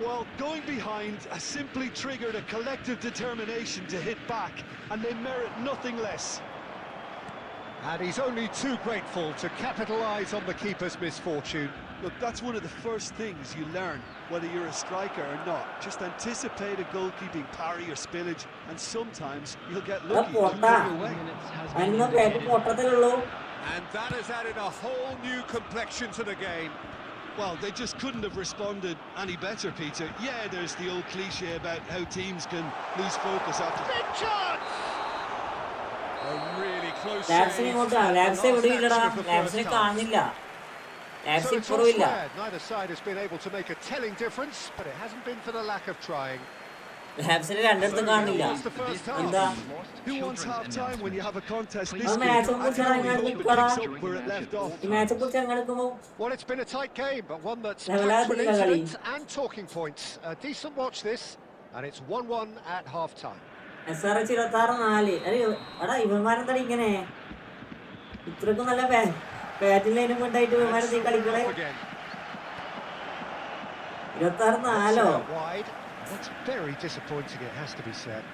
D: Well, going behind has simply triggered a collective determination to hit back, and they merit nothing less.
C: And he's only too grateful to capitalise on the keeper's misfortune.
D: Look, that's one of the first things you learn, whether you're a striker or not. Just anticipate a goalkeeping parry or spillage, and sometimes you'll get lucky to go your way.
C: And that has added a whole new complexion to the game.
D: Well, they just couldn't have responded any better, Peter. Yeah, there's the old cliche about how teams can lose focus after...
C: Big chance! A really close
B: Labs
C: save.
B: ingota, Labs evideyilla, Labs ne kaanilla. Labs
C: So it's all
B: ipporu illa.
C: square. Neither side has been able to make a telling difference, but it hasn't been for the lack of trying.
B: Labs ne രണ്ടിടത്തും കാണില്ല.
C: That's the first half.
B: എന്താ?
D: Who wants half-time when you have a contest this
B: ആ
D: big?
B: match
D: I
B: ഒന്നും
D: can only
B: ചങ്ങായി
D: hope it
B: നിൽക്കടാ.
D: picks up where it left off.
B: ഈ match കുറിച്ച് എങ്ങനെ എടുക്കുമോ?
C: Well, it's been a tight game, but one that's
B: Level
C: packed with
B: out the
C: incident and talking points. A decent watch this, and it's 1-1 at half-time.
B: SRH 26-4. എടാ ഇവന്മാരെന്താ ഇങ്ങനെ? ഇത്രക്കും നല്ല batting ലൈനും കൊണ്ടായിട്ട് ഇവന്മാരെന്താ ഈ കളിക്കണേ?
C: Again.
B: 26-4.
C: Wide. That's very disappointing, it has to be said.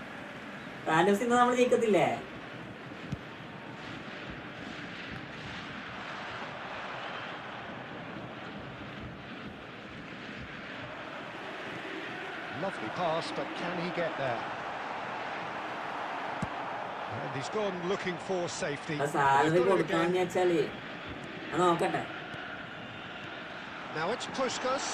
B: റാൻഡംസ് ഇന്ന് നമ്മൾ ജയിക്കത്തില്ലേ?
C: Lovely pass, but can he get there? And he's gone looking for safety.
B: Salary
C: He's got it
B: കൊടുക്കാന്ന്
C: again.
B: വെച്ചാല് നോക്കട്ടെ.
C: Now it's Puskas.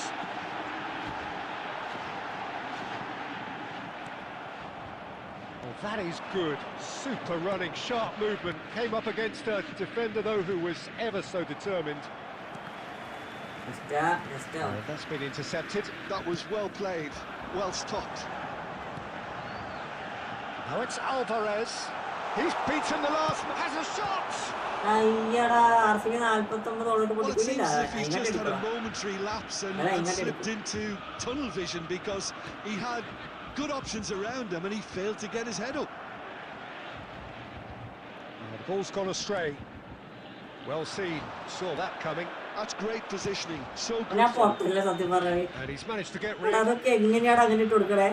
C: Well, that is good. Super running, sharp movement. Came up against a defender, though, who was ever so determined. That's been intercepted.
D: That was well played, well stopped.
C: Now it's Alvarez. He's beaten the last, has a shot!
B: അയ്യടാ RCB 49 already
D: Well, it seems
B: പൊട്ടിക്കില്ല.
D: as if he's just had a momentary lapse and slipped into tunnel vision because he had good options around him and he failed to get his head up.
C: The ball's gone astray. Well seen, saw that coming.
D: That's great positioning, so good.
B: ഞാൻ പൊട്ടില്ല സത്യം പറഞ്ഞത്.
C: And he's managed to get rid.
B: അതൊക്കെ എങ്ങനെയാണ് അങ്ങനെ ഇട്ട് കൊടുക്കണേ?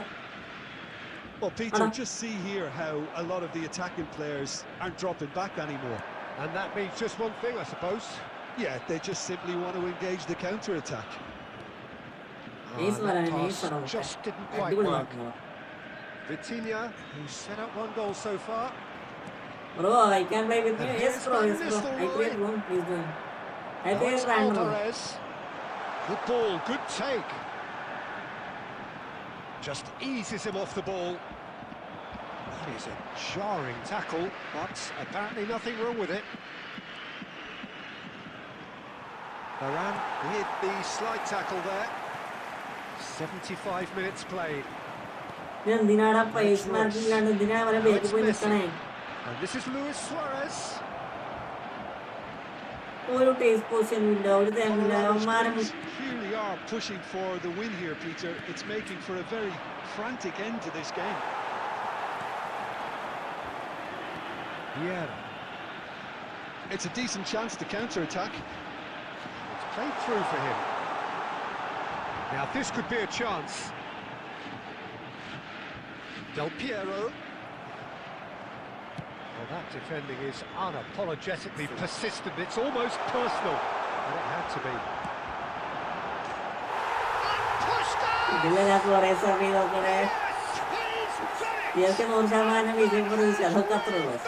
D: Well, Peter, just see here how a lot of the attacking players aren't dropping back anymore.
C: And that means just one thing, I suppose.
D: Yeah, they just simply want to engage the counter-attack.
C: That pass just didn't quite work.
B: അടിപൊളി.
C: Vitinha, who's set up one goal so far.
B: Bro, I can play with you. Yes, bro. Yes, bro. I play alone. Please do. I
C: Now
B: play
C: it's
B: random.
C: Alvarez. Good ball, good take. Just eases him off the ball. That is a jarring tackle, but apparently nothing wrong with it. Varane with the slight tackle there. 75 minutes played.
B: എന്തിനാടാ പൈസ മാർക്കില്ലാണ്ട് എന്തിനാ അവരെ bake പോയി നിൽക്കണേ?
C: And this is Luis Suarez.
B: ഒരു taste position ഇല്ല, ഒരു തേമില്ല. അവന്മാരെ
D: Clearly are pushing for the win here, Peter. It's making for a very frantic end to this game.
C: Yeah,
D: It's a decent chance to counter-attack.
C: it's played through for him. Now this could be a chance. Del Piero. Well, that defending is unapologetically persistent. It's almost personal, but it had to be.
B: ഇതിലെ ഞാൻ കുറെ സമയം നോക്കണേ. ഇതൊക്കെ 100% വിജയം പ്രതീക്ഷ. അതൊക്കെ അത്രേ ഉള്ളൂ.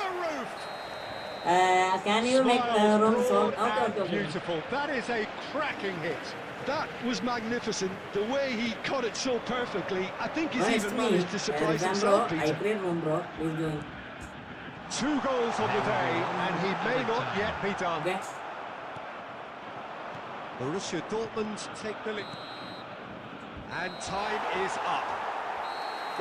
B: Can you make room so? Okay.
C: Beautiful. That is a cracking hit.
D: That was magnificent. The way he cut it so perfectly. I think he's
B: Nice
D: even
B: to
D: managed to
B: meet.
D: surprise
B: Bro,
D: himself,
B: I
D: Peter.
B: played room, bro. Please do.
C: 2 goals on the day, and he may not yet be done.
B: Okay.
C: Borussia Dortmund take the lead. And time is up.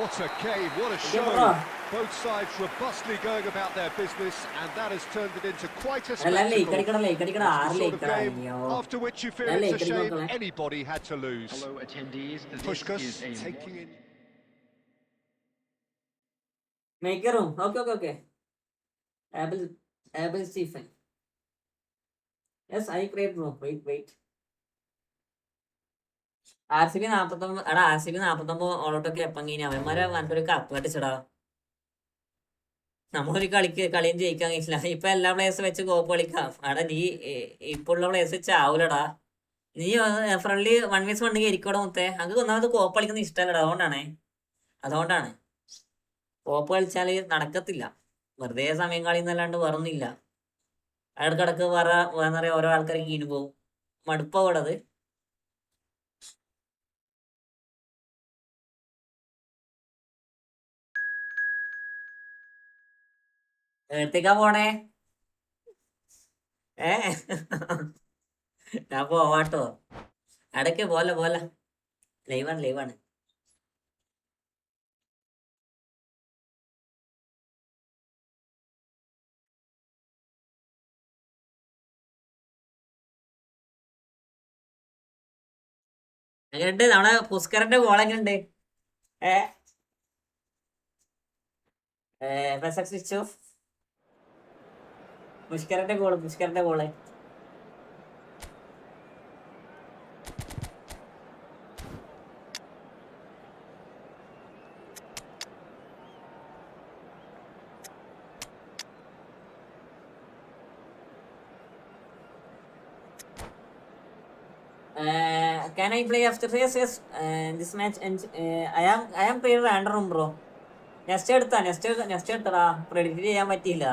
C: What a game, what a show.
B: bro.
C: Both sides robustly going about their business, and that has turned it into quite a
B: അല്ല
C: spectacle.
B: ഇക്കടിക്കട
C: It's the sort of
B: 6
C: game
B: അയ്യോ.
C: after which you feel
B: Dale,
C: it's a
B: ikkadi
C: shame
B: nokkale.
C: anybody had to lose.
E: Hello attendees, this
C: Pushkas
E: is a
C: taking in.
B: Make a room. Okay. Able Stephen. Yes, I create bro. Wait. RCB 49 എടാ RCB 49 ഓളോട്ടൊക്കെ എപ്പം കഴിഞ്ഞ അവന്മാരെ ഒരു cup അടിച്ചടാ. നമ്മളൊരു കളിയും ജയിക്കാൻ കഴിച്ചില്ല. ഇപ്പൊ എല്ലാ പ്ലേയേഴ്സും വെച്ച് കോപ്പ് കളിക്കാം. എടാ നീ ഇപ്പൊ ഉള്ള പ്ലേയേഴ്സ് വെച്ച് ആവൂലടാ. നീ ഫ്രണ്ട്ലി 1v1 ഇരിക്കോടെ മുത്തേ. അങ്ങ് ഒന്നാമത് കോപ്പ് കളിക്കുന്ന ഇഷ്ടമല്ലടാ. അതുകൊണ്ടാണ് കോപ്പ് കളിച്ചാല് നടക്കത്തില്ല. വെറുതെ സമയം കളിന്നല്ലാണ്ട് വേറൊന്നുമില്ല. ഇടക്കിടക്ക് വേറെ പറയാ ഓരോ ആൾക്കാർ കീഞ്ഞു പോകും. മടുപ്പാവൂടത്. എടുത്തേക്കാ പോണേ? ഏ ഞാൻ പോവാട്ടോ. ഇടയ്ക്ക് പോലെ ലൈവാണ്. എങ്ങനെയുണ്ട് നമ്മളെ പുസ്കരന്റെ ഗോൾ എങ്ങനെയുണ്ട്? Switch off. പുഷ്കരന്റെ goal. Can I play after this? Yes. This match ends. I am playing random room, bro. Next എടുത്തടാ. പ്രെഡിക്റ്റ് ചെയ്യാൻ പറ്റിയില്ല.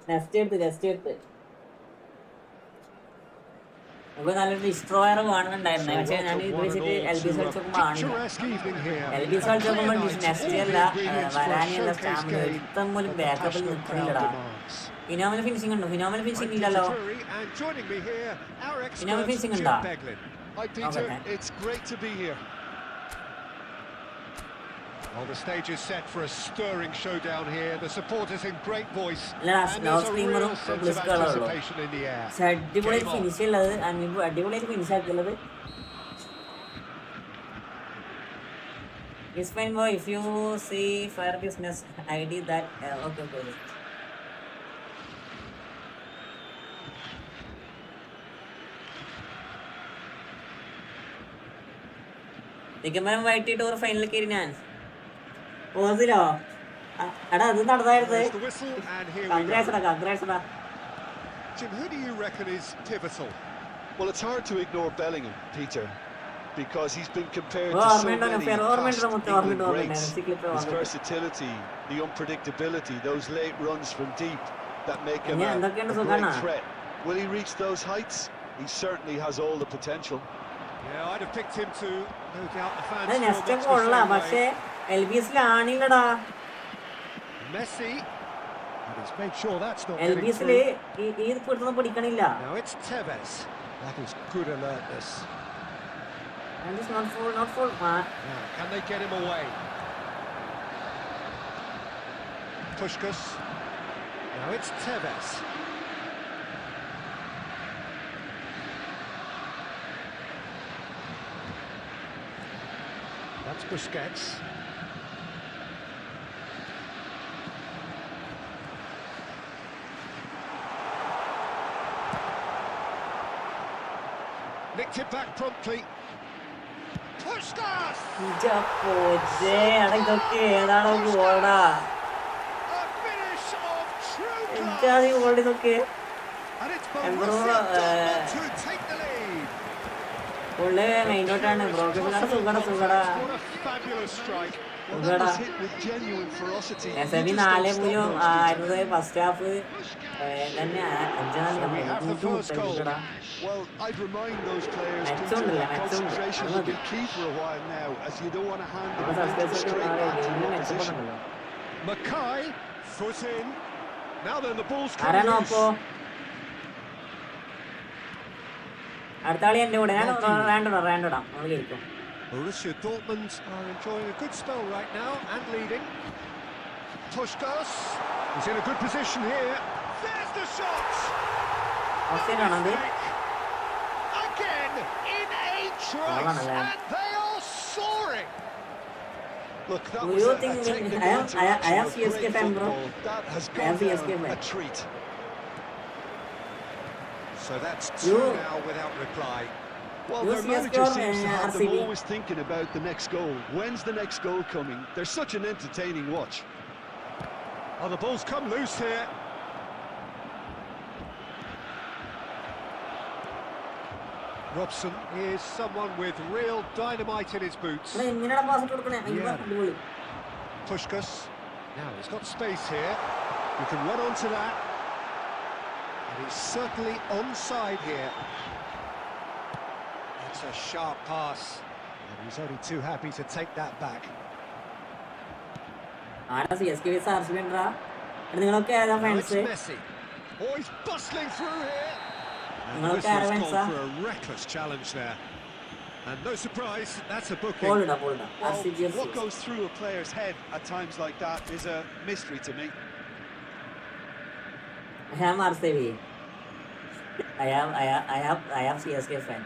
B: നെക്സ്റ്റ് എടുത്ത് നമുക്ക് നല്ലൊരു ഡിസ്ട്രോയർ കാണുന്നുണ്ടായിരുന്നേ. പക്ഷെ ഞാൻ ഇത് വെച്ചിട്ട് LBS കളിച്ചോക്കുമ്പോ നെക്സ്റ്റ് അല്ല വരാനിയല്ല സ്റ്റാമിന ഒരുത്തം പോലും ബാക്കപ്പിൽ നിൽക്കുന്നില്ലടാ. ഫിനോമിനൽ ഫിനിഷിംഗ് ഉണ്ടോ? ഫിനോമിനൽ ഫിനിഷിംഗ് ഇല്ലല്ലോ. ഫിനോമിനൽ ഫിനിഷിംഗ് ഉണ്ടോ?
C: Well, the stage is set for a stirring showdown here. The supporters in great voice. And there's a real sense of anticipation in the air.
B: അടിപൊളി finish ഉള്ളത്. അടിപൊളിയായിട്ട് finish ആക്കിയുള്ളത്. It's fine boy. If you see fire business ID that okay. നിഗമനം വൈകിട്ട് ഒരു ഫൈനലിൽ കയറി ഞാൻ പോസിലോ. എടാ അത് നടന്നായിരുന്നു. Congrats.
C: Jim, who do you reckon is pivotal?
D: Well, it's hard to ignore Bellingham, Peter, because he's been compared to so many past England greats. His versatility, the unpredictability, those late runs from deep that make him a great threat. Will he reach those heights? He certainly has all the potential.
C: Yeah, I'd have picked him to no doubt the fans.
B: Next കൊള്ളാം. പക്ഷേ LBSലാണില്ലടാ.
C: Messi. He's made sure that's not
B: LBSല് ഈ പൊടുത്തൊന്നും പിടിക്കണില്ല.
C: Now it's Tevez. That is good alertness.
B: And it's not full.
C: Now, can they get him away? Puskás. Now it's Tevez. That's Busquets. Nicked it back promptly. Puskás!
B: ഇതൊക്കെ ഏതാണോ ഗോളാ?
C: A finish of true class.
B: ഇതൊക്കെ
C: And it's Borussia to take the lead.
B: പുള്ളി മെയിനോട്ടാണ്. Broker സുഖടാ.
C: What a fabulous strike.
D: Well, that was hit with genuine ferocity.
B: SME 4-0 ആയിരുന്നത് first half. തന്നെ 5-4
D: Well, I'd remind those players that concentration will be key for a while now, as you don't want to hand the momentum straight back to your opposition.
C: Mackay, foot in. Now then, the ball's coming loose.
B: അടുത്ത കളി എന്റെ കൂടെ. ഞാൻ റാൻഡിടാം. നമ്മളിരിക്കും.
C: Borussia Dortmund are enjoying a good spell right now and leading. Puskás is in a good position here. There's the shot.
B: Again
C: in a trice, and they are soaring.
D: Look, that
B: Do
D: was
B: you
D: a
B: think
D: technical
B: I am
D: interaction of
B: CSK
D: great
B: fan, bro?
D: football. That has
B: I am
D: gone
B: CSK
D: down
B: fan.
D: a treat.
C: So that's two now without reply.
D: Well,
B: You
D: their
B: see a
D: manager
B: score,
D: seems to have them
B: RCB.
D: always thinking about the next goal. When's the next goal coming? They're such an entertaining watch.
C: Oh, the ball's come loose here. Robson is someone with real dynamite in his boots.
B: എങ്ങനെയാണ് pass ഇട്ട് കൊടുക്കണേ അയ്യോ
C: Yeah.
B: അടിപൊളി
C: Pushkas. Now he's got space here. You can run onto that. And he's certainly onside here. That's a sharp pass. And he's only too happy to take that back.
B: ആരാ C S K V sir സിലിണ്ടറാ നിങ്ങളൊക്കെ ഏതാ
C: Now it's
B: fans
C: Messi. Oh, he's bustling through here. And
B: Well,
C: the whistle's
B: Karen,
C: called
B: sir.
C: for a reckless challenge there. And no surprise, that's a booking.
B: ബോളിടാ ബോളിടാ R
D: Well,
B: C B
D: what goes through a player's head at times like that is a mystery to me.
B: I am RCB. I am CSK fan.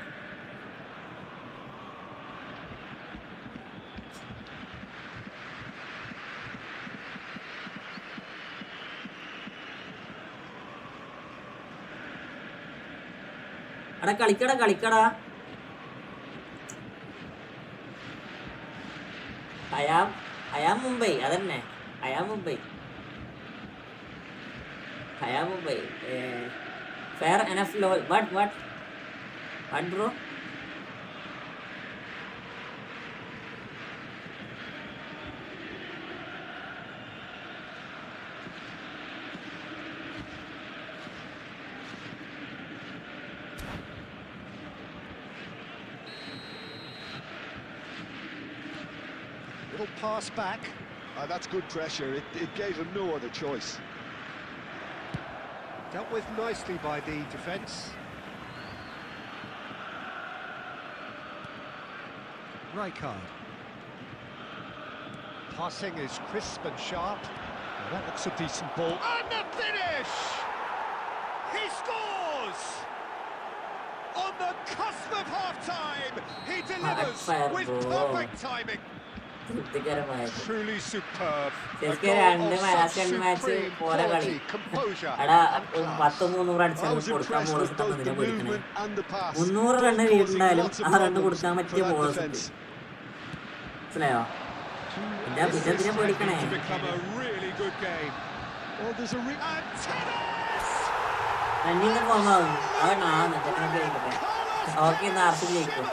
B: എടാ കളിക്കടാ I am Mumbai അതന്നെ I am Mumbai fair enough low what bro
C: Little pass back.
D: That's good pressure. It gave him no other choice.
C: Dealt with nicely by the defence. Rijkaard. Passing is crisp and sharp. Well, that looks a decent ball. And the finish! He scores! On the cusp of half-time, he delivers
B: fair,
C: with
B: bro.
C: perfect timing.
B: തൃപ്തികരമായത്
C: Truly superb. A
B: CSK
C: goal
B: രണ്ട്
C: of
B: match
C: such
B: match
C: supreme
B: പോലെ കളി
C: quality, composure
B: എടാ
C: and class.
B: 100-300
D: I
B: അടിച്ചാൽ
D: was
B: കൊടുക്കാൻ
D: impressed
B: ball
D: with both the
B: കിട്ടുന്നതിനെ
D: movement
B: പേടിക്കണേ
D: and the pass.
B: 300 run
D: Both causing
B: വീടുണ്ടായാലും
D: lots of
B: ആ run
D: problems
B: കൊടുക്കാൻ
D: for
B: പറ്റിയ
D: that
B: ball
D: defence.
B: മനസ്സിലായോ പിന്നെ
C: This is
B: ഇതിനെ പേടിക്കണേ
C: to become a really good game.
D: Well, there's a
C: And tennis!
B: റണ്ണിന്ന് ഫോമാകും അതാണ് ചെക്കനൊക്കെ ജയിക്കട്ടെ okay ഇന്ന് ആർക്കും ജയിക്കും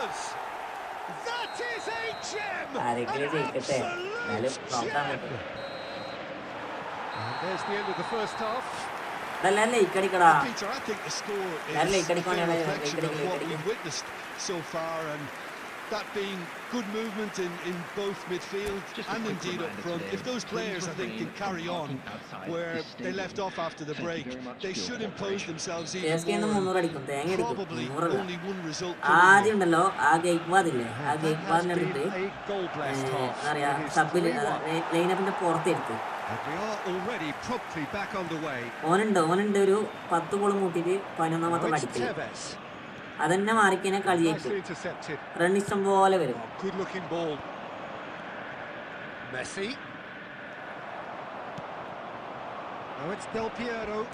C: That is a gem!
B: ആരെങ്കിലും ജയിക്കട്ടെ എന്നാലും നോക്കാൻ പറ്റും
C: And there's the end of the first half.
B: ഇതെല്ലാം ലൈക്ക് അടിക്കടാ
D: Peter, I think the score
B: That
D: is
B: late
D: a
B: addicon,
D: fair
B: late
D: reflection of
B: addicon,
D: what
B: late
D: we've witnessed so far, and that being good movement in both midfield and indeed up front. If those players, I think, can carry on where they left off after the break, they should impose themselves
B: CSK
D: even
B: ന്ന്
D: more.
B: 300 അടിക്കും തേങ്ങ അടിക്കും
D: Probably
B: 300
D: only one result.
B: ആദ്യം ഉണ്ടല്ലോ ആ ഗെയ്ക്വാദില്ലേ ആ
C: That has
B: ഗെയ്ക്വാദിനെടുത്ത്
C: been a goal-blessed half.
B: എന്താ പറയാ
C: It is
B: സബിൽ
C: 3-1.
B: ലൈനപ്പിന്റെ പുറത്തെടുത്ത്
C: And we are already promptly back underway.
B: ഓനുണ്ട് ഒരു 10 ഗോൾ കൂട്ടിയിട്ട് 11ാമത്തെ
C: Now it's
B: അടിക്കല്
C: Tevez.
B: അതന്നെ മാറിക്കനെ കളി ജയിക്കും
C: Nicely intercepted.
B: റൺ ഇഷ്ടം പോലെ വരും
C: Oh, good-looking ball. Messi. Now it's Del Piero.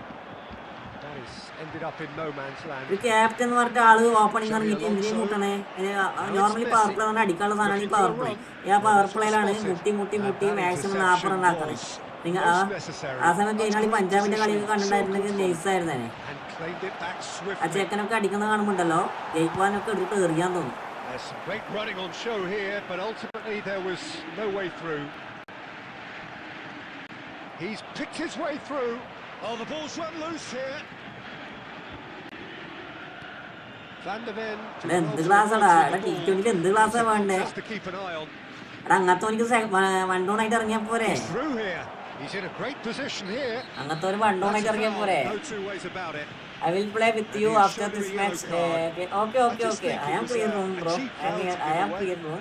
C: That is ended up in no man's land.
B: ഒരു ക്യാപ്റ്റൻ എന്ന് പറഞ്ഞിട്ട് ആള് ഓപ്പണിംഗ് ഇറങ്ങിയിട്ട് എന്തിനേം കൂട്ടണേ നോർമലി പവർ പ്ലേ കൊണ്ട് അടിക്കാനുള്ള സാധനമാണ് ഈ പവർ പ്ലേ ആ പവർ പ്ലേയിലാണ് മുട്ടി മാക്സിമം 40 റൺ ആക്കണേ നിങ്ങൾ ആ സമയത്ത് കഴിഞ്ഞാൽ ഈ പഞ്ചാബിന്റെ കളിയൊക്കെ കണ്ടിട്ടുണ്ടായിരുന്നെങ്കിൽ നൈസായിരുന്നു തന്നെ
C: And claimed it back
B: ആ
C: swiftly.
B: ചെക്കനൊക്കെ അടിക്കുന്ന കാണുമ്പോണ്ടല്ലോ ജയിക്കുവാനൊക്കെ എടുത്തിട്ട് എറിയാൻ തോന്നും
C: There's some great running on show here, but ultimately there was no way through. He's picked his way through. Oh, the ball's run loose here. Van der Ven.
B: എടാ എന്ത് ക്ലാസ്സാടാ എടാ T20 എന്ത് ക്ലാസ്സാ വേണ്ടേ
C: Just to keep an eye on.
B: എടാ അങ്ങനത്തെ എനിക്ക് വണ്ടോണായിട്ട് ഇറങ്ങിയാ പോരെ
C: He's through here. He's in a great position here.
B: അങ്ങനത്തെ ഒരു വണ്ടോണായിട്ട് ഇറങ്ങിയാ പോരെ
C: No two ways about it.
B: I will play with you after this match. Okay. I am clear room, bro. I am clear room.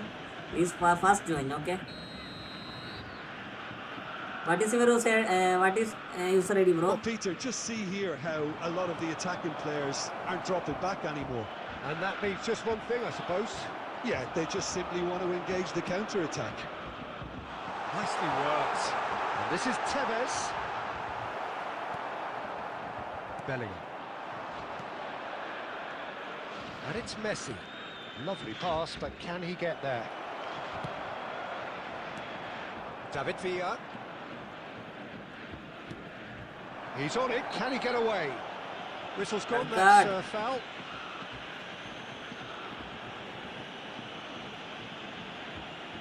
B: Please fast join, okay? What is your user ID, bro?
D: Well, Peter, just see here how a lot of the attacking players aren't dropping back anymore.
C: And that means just one thing, I suppose.
D: Yeah, they just simply want to engage the counter-attack.
C: Nicely worked. And this is Tevez. Bellingham. And it's Messi. Lovely pass, but can he get there? David Villa. He's on it, can he get away? Whistle's gone, that's foul.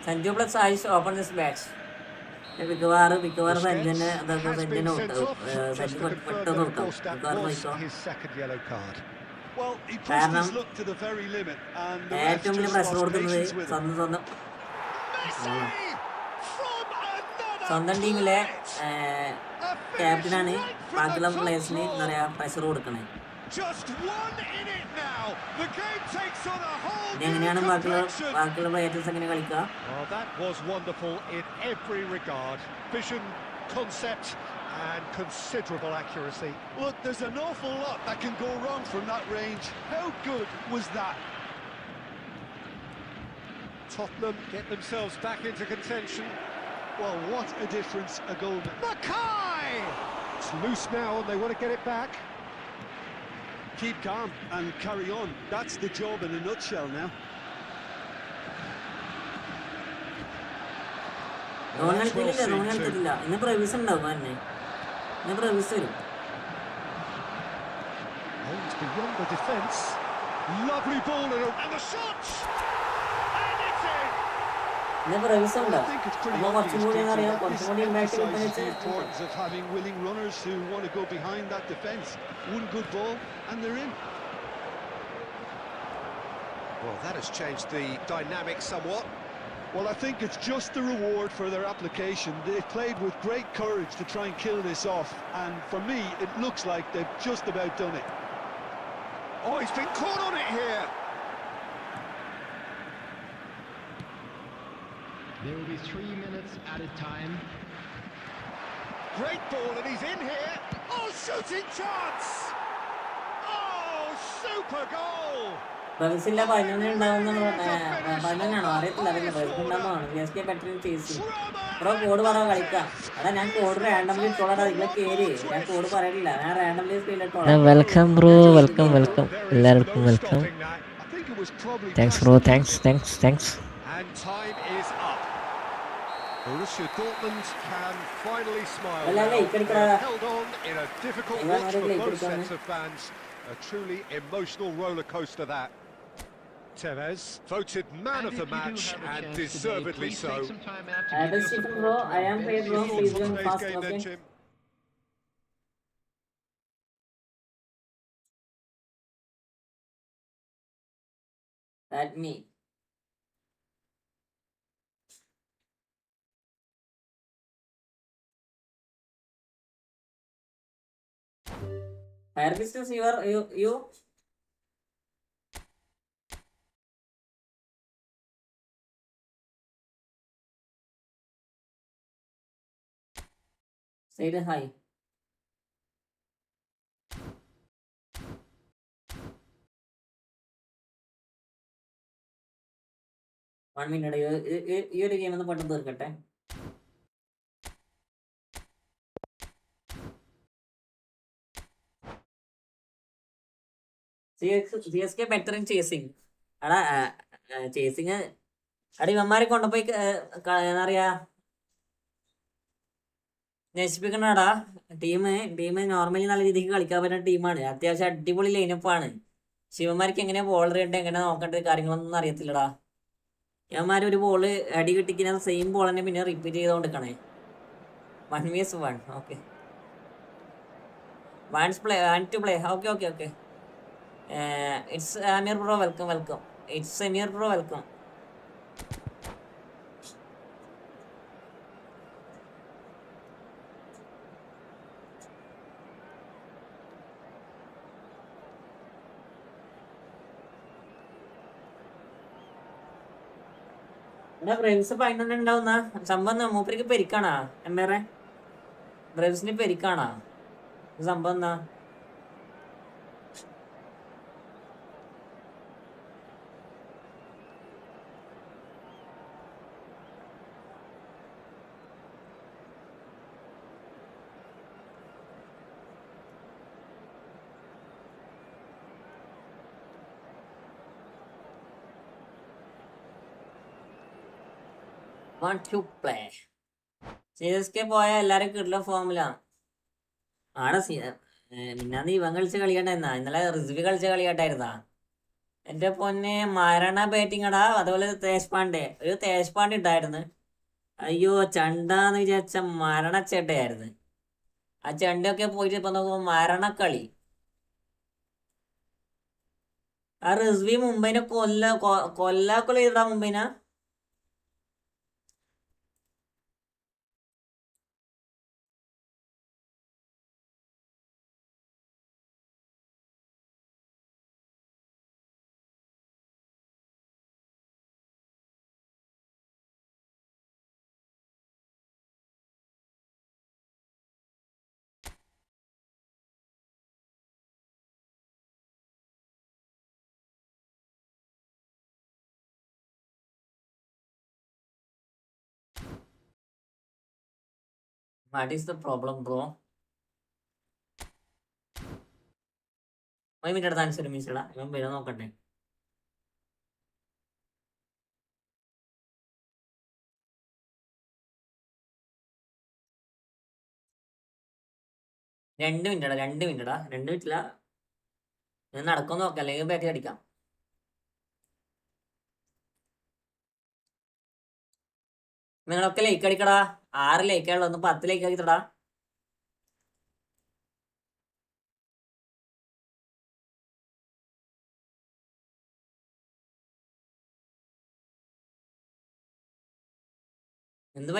B: Sanju plus eyes open this match.
C: Busquets has been sent off, just to confirm that, of course, that was his second yellow card.
D: Well, he pushed his luck to the very limit, and the ref just lost patience with him.
B: സ്വന്തം ടീമിലെ ക്യാപ്റ്റനാണ് ബാക്കിയുള്ള പ്ലേയേഴ്സിന് എന്താ പറയുക pressure കൊടുക്കണേ. എങ്ങനെയാണ് ബാക്കിയുള്ള players എങ്ങനെ കളിക്കുക?
C: That was wonderful in every regard. Vision, concept and considerable accuracy.
D: Look, there's an awful lot that can go wrong from that range. How good was that?
C: Tottenham get themselves back into contention.
D: Well, what a difference a goal makes.
C: Mackay! It's loose now and they want to get it back.
D: Keep calm and carry on. That's the job in a nutshell now.
B: ഇന്ന് പ്രവിസ് ഉണ്ടാവും തന്നെ. ഇന്ന് പ്രവിസ് വരും.
C: Beyond the defence. Lovely ball and the shot!
B: ഇന്ന് പ്രവിസ് ഉണ്ടോ?
D: I think it's pretty
B: അപ്പോൾ കുറച്ചും കൂടി അറിയാം, കുറച്ചും കൂടി impact
D: emphasises the importance of having willing runners who want to go behind that defence. One good ball and they're in.
C: Well, that has changed the dynamic somewhat.
D: Well, I think it's just the reward for their application. They've played with great courage to try and kill this off, and for me, it looks like they've just about done it.
C: Oh, he's been caught on it here.
E: There will be 3 minutes added time.
C: Great ball, and he's in here. Oh, shooting chance! Oh, super goal!
B: പ്രവിസില്ല 11 ഉണ്ടാവുന്നാണോ അറിയത്തില്ല. പ്രവിസ് ഉണ്ടാവുന്നതാണ് CSK better chase. Bro code പറയാൻ കളിക്കാം. എടാ ഞാൻ code randomly ഇട്ടോളാം. നിങ്ങൾ കേറി, ഞാൻ code പറയണില്ല, ഞാൻ റാൻഡംലി സ്ക്രീൻ ഇട്ടോളാം.
F: വെൽക്കം ബ്രോ, വെൽക്കം എല്ലാവർക്കും welcome. Thanks bro, thanks.
C: And time is up. Borussia Dortmund can finally smile now. Held on in a difficult watch for both sets of fans. A truly emotional roller coaster that. Tevez voted man of the match and deservedly so.
B: Bro, I am played bro. Please join fast, okay? That me. Fire business, you. Say the hi. One minute. You game on the button തീർക്കട്ടെ. CSK better in chasing. അടാ chasing അടി ഇവന്മാരെ കൊണ്ടുപോയി എന്താ പറയാ നശിപ്പിക്കണടാ. Team normally നല്ല രീതിക്ക് കളിക്കാൻ പറ്റുന്ന ടീമാണ്. അത്യാവശ്യം അടിപൊളി ലൈനപ്പാണ്. ശിവന്മാർക്ക് എങ്ങനെ ബോൾ എറിയണ്ടേ, എങ്ങനെ നോക്കേണ്ട കാര്യങ്ങളൊന്നും അറിയത്തില്ലടാ. ഇവന്മാർ ഒരു ബോള് അടി കിട്ടിക്കുന്ന സെയിം ബോൾ തന്നെ പിന്നെ റിപ്പീറ്റ് ചെയ്തോണ്ടിരിക്കണേ. 1v1. Okay, 1 to play. Okay. It's Amir bro, welcome. It's Amir bro, welcome. Braves final ഉണ്ടാവുന്ന സംഭവം മൂപ്പർക്ക് പെരിക്കാണാ? എമ്മേറെ ബ്രേവ്സിന് പെരിക്കാണാ സംഭവം എന്നാ? want to play. CSK പോയ എല്ലാരും കിട്ടുന്ന ഫോമിലാണ്. ആടെ മിന്നാന്ന് ഇവൻ കളിച്ച കളിയാണ്ടായിരുന്നാ, ഇന്നലെ റിസ്വി കളിച്ച കളിയാട്ടായിരുന്നാ. എന്റെ പൊന്നെ മരണ ബാറ്റിംഗ് അടാ. അതുപോലെ ഒരു തേജ് പാണ്ഡെ ഉണ്ടായിരുന്നു. അയ്യോ ചണ്ടാന്ന് വിചാരിച്ച മരണച്ചേട്ടയായിരുന്നു. ആ ചെണ്ടയൊക്കെ പോയിട്ട് ഇപ്പൊ നോക്കുമ്പോ മരണക്കളി. ആ റിസ്വി മുംബൈനെ കൊല്ലാക്കൊല ചെയ്താ മുംബൈന. What is the problem, bro? ഒരു മിനിറ്റ് ആൻസർ മീൻസിടാ. ഇവൻ വരാൻ നോക്കട്ടെ. രണ്ട് മിനിറ്റില്ല. ഇത് നടക്കും നോക്കാം, അല്ലെങ്കിൽ ബാറ്റ് അടിക്കാം. നിങ്ങളൊക്കെ ലൈക്ക് അടിക്കടാ. 6 ലൈക്കുള്ള ഒന്ന് 10 ലൈക്ക് ആക്കിത്തടാ. ഒന്നും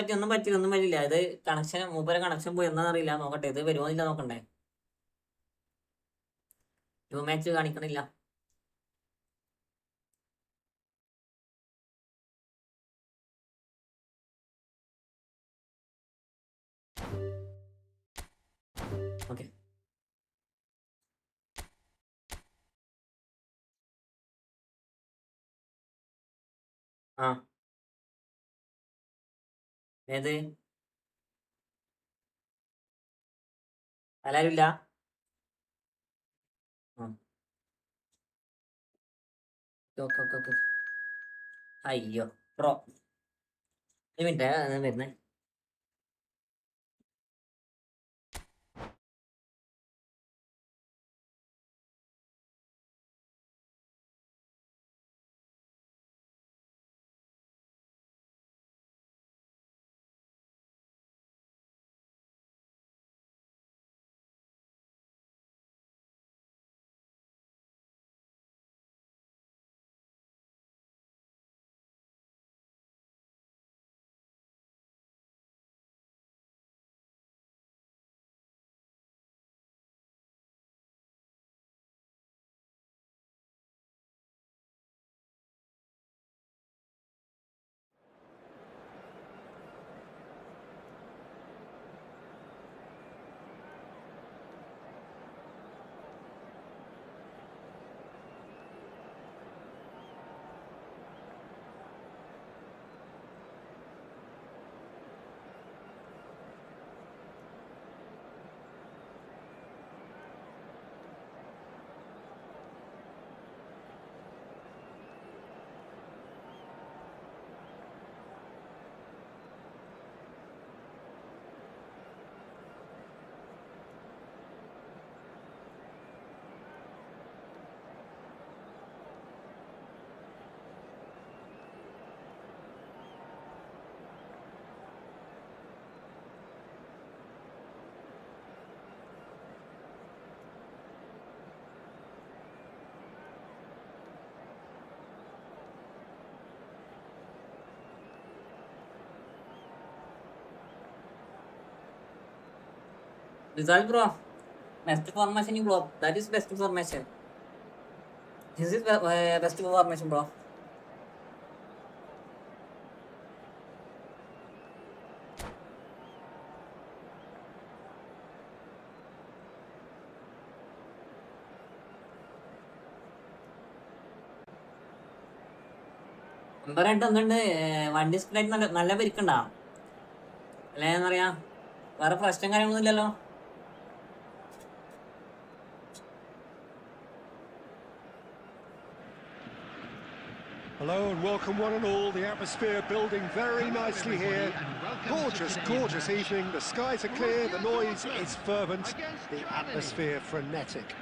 B: പറ്റില്ല. ഇത് കണക്ഷൻ പോയി എന്നാന്നറിയില്ല. നോക്കട്ടെ, ഇത് വരുമോന്നില്ല നോക്കണ്ടേ. 2 മാച്ച് കാണിക്കണില്ല. ഓക്കെ, ആ ഏത് എല്ലാരും ഇല്ല. അയ്യോ ബ്രോ, ഒരു മിനിറ്റ് വരുന്നേ. Result, bro. Best formation, bro. That is best formation. This is best formation, bro. നമ്പറായിട്ട് ഒന്നുണ്ട്. വണ്ടി സ്പ്ലൈറ്റ് നല്ല പരിക്കണ്ടാ അല്ലേ എന്നറിയാം. വേറെ പ്രശ്നം കാര്യങ്ങളൊന്നും ഇല്ലല്ലോ.
C: Hello and welcome one and all. The atmosphere building very nicely here. Gorgeous, gorgeous evening. The skies are clear, the noise is fervent, the atmosphere frenetic.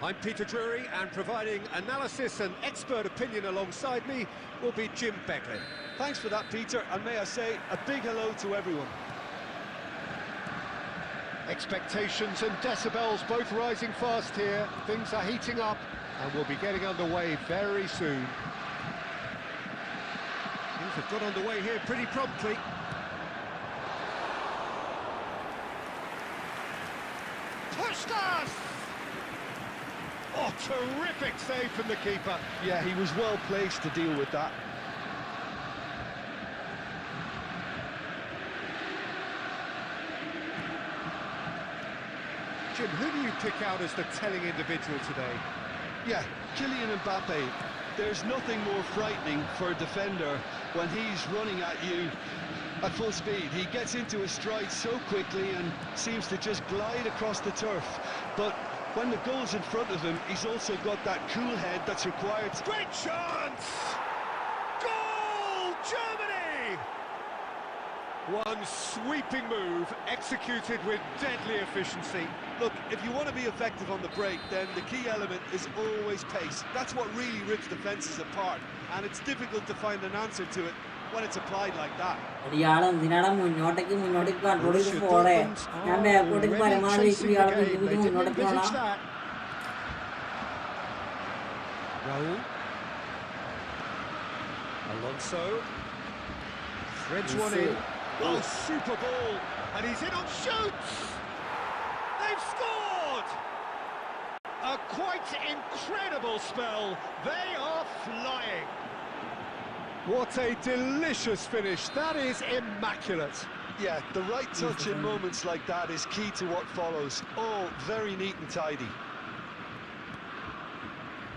C: I'm Peter Drury, and providing analysis and expert opinion alongside me will be Jim Beckley.
D: Thanks for that, Peter, and may I say a big hello to everyone.
C: Expectations and decibels both rising fast here. Things are heating up and we'll be getting underway very soon. Things have got underway here pretty promptly. Puskas! Oh, terrific save from the keeper.
D: Yeah, he was well placed to deal with that.
C: Jim, who do you pick out as the telling individual today?
D: Yeah, Kylian Mbappe. There's nothing more frightening for a defender when he's running at you at full speed. He gets into his stride so quickly and seems to just glide across the turf. But when the goal's in front of him, he's also got that cool head that's required.
C: Great chance! Goal! Germany! One sweeping move, executed with deadly efficiency.
D: Look, if you want to be effective on the break, then the key element is always pace. That's what really rips defences apart, and it's difficult to find an answer to it when it's applied like that.
B: ഇയാള് എന്തിനാണ് മുന്നോട്ടേക്ക് control ചെയ്ത് പോണേ? ഞാൻ ബാക്കോട്ടേക്ക് പരമാവധി ഇയാളെ മുന്നോട്ടേക്ക് പോകണം.
C: Raul. Alonso. Threads one in. Oh, super ball. And he's in on shoots. They've scored! A quite incredible spell. They are flying. What a delicious finish. That is immaculate.
D: Yeah, the right touch in moments like that is key to what follows. All very neat and tidy.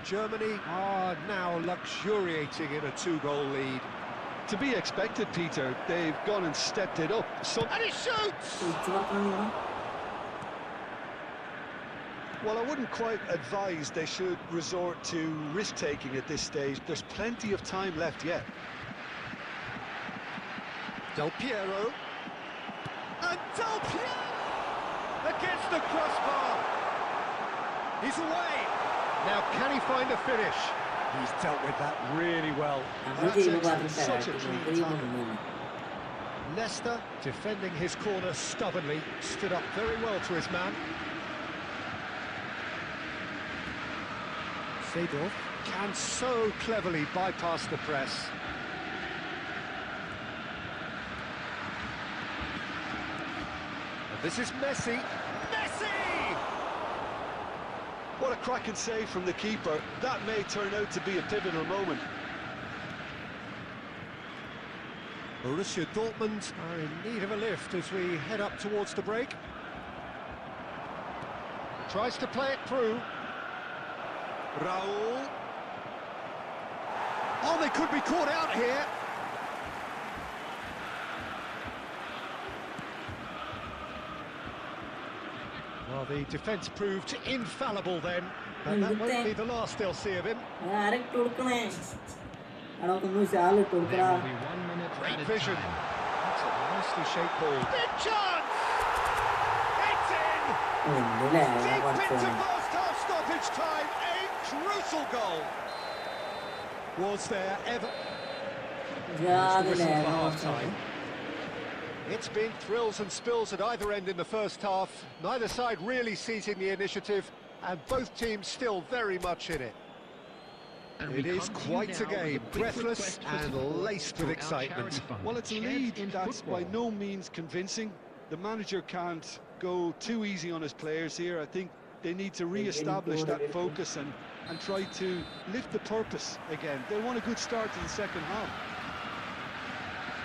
C: Germany are now luxuriating in a 2-goal lead.
D: To be expected, Peter. They've gone and stepped it up.
C: And he shoots!
D: Well, I wouldn't quite advise they should resort to risk-taking at this stage. There's plenty of time left yet.
C: Del Piero. And Del Piero! Against the crossbar! He's away! Now, can he find a finish? He's dealt with that really well.
D: Such a clean time.
C: Leicester, defending his corner stubbornly, stood up very well to his man. Seedorf can so cleverly bypass the press. And this is Messi. Messi!
D: What a cracking save from the keeper. That may turn out to be a pivotal moment.
C: Borussia Dortmund are in need of a lift as we head up towards the break. Tries to play it through. Raul. Oh, they could be caught out here. Well, the defence proved infallible then, and that won't be the last they'll see of him.
B: ആരൊക്കെ കൊടുക്കണേ?
C: Great vision. That's a nicely shaped ball. Big chance! It's in! Deep into first half stoppage time. A crucial goal. Was there ever... Whistle for half-time. It's been thrills and spills at either end in the first half. Neither side really seizing the initiative, and both teams still very much in it. It is quite a game, breathless and laced with excitement.
D: Well, it's a lead that's by no means convincing. The manager can't go too easy on his players here. I think they need to re-establish that focus and try to lift the purpose again. They want a good start to the second half.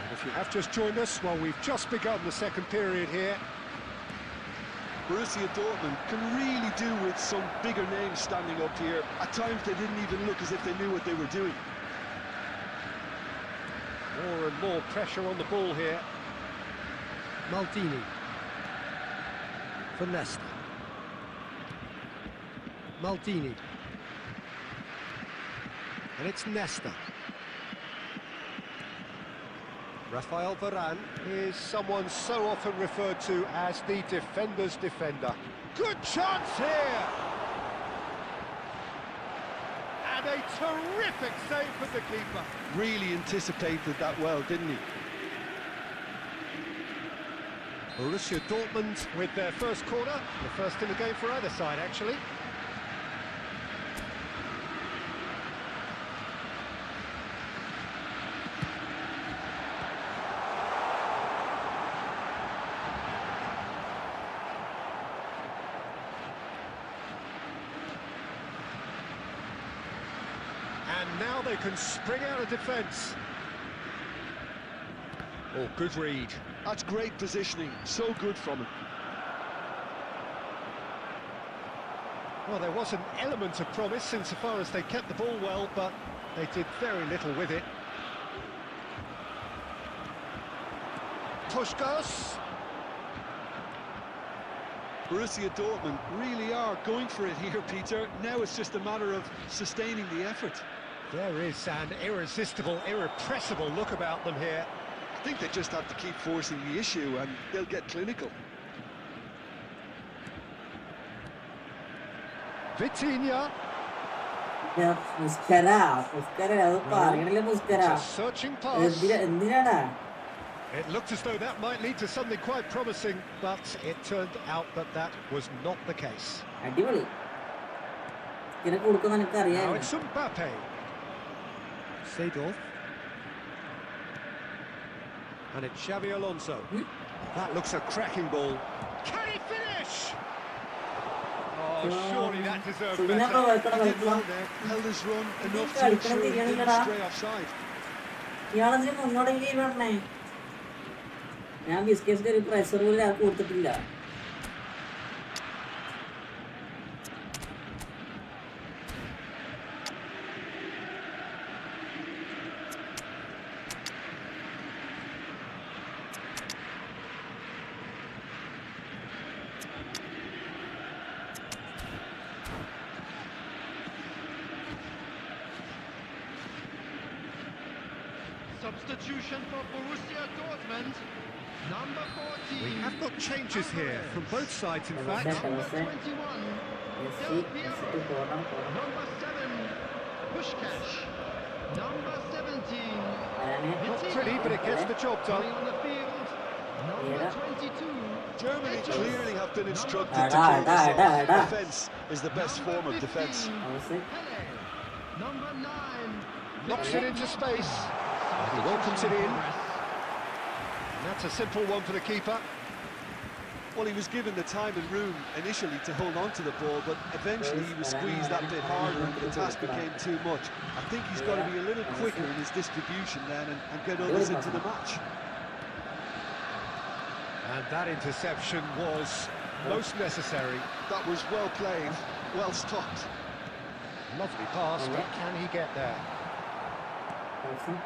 C: And if you have just joined us, well, we've just begun the second period here.
D: Borussia Dortmund can really do with some bigger names standing up here. At times they didn't even look as if they knew what they were doing.
C: More and more pressure on the ball here. Maldini for Leicester. Maldini. And it's Nesta. Rafael Varane is someone so often referred to as the defender's defender. Good chance here! And a terrific save from the keeper.
D: Really anticipated that well, didn't he?
C: Borussia Dortmund with their first corner, the first in the game for either side, actually. And now they can spring out of defence. Oh, good read.
D: That's great positioning, so good from him.
C: Well, there was an element of promise insofar as they kept the ball well, but they did very little with it. Puskás.
D: Borussia Dortmund really are going for it here, Peter. Now it's just a matter of sustaining the effort.
C: There is an irresistible, irrepressible look about them here.
D: I think they just have to keep forcing the issue and they'll get clinical.
C: Vitinha. A searching pass. It looked as though that might lead to something quite promising, but it turned out that that was not the case. Now it's Mbappe. Seedorf. And it's Xabi Alonso. That looks a cracking ball. Can he finish? Oh, surely that deserved better.
D: He did well there, held his run enough to ensure he didn't stray offside.
B: ഞാൻ ബിസ്ക്കറ്റ്സിന്റെ ഒരു pressure പോലും കൊടുത്തിട്ടില്ല.
E: Substitution for Borussia Dortmund. Number 14.
C: We have got changes here from both sides, in fact.
E: Number 21. Del Piero. Number 7. Puskás. Number 17.
C: Not pretty, but it gets the job done.
E: On the field. Number 22.
D: Germany clearly have been instructed to kill this off. Defence is the best form of defence.
E: Number 9.
C: Knocks it into space. He welcomes it in. And that's a simple one for the keeper.
D: Well, he was given the time and room initially to hold on to the ball, but eventually he was squeezed that bit harder and the task became too much. I think he's got to be a little quicker in his distribution then and get others into the match.
C: And that interception was most necessary.
D: That was well played, well stopped.
C: Lovely pass, but can he get there?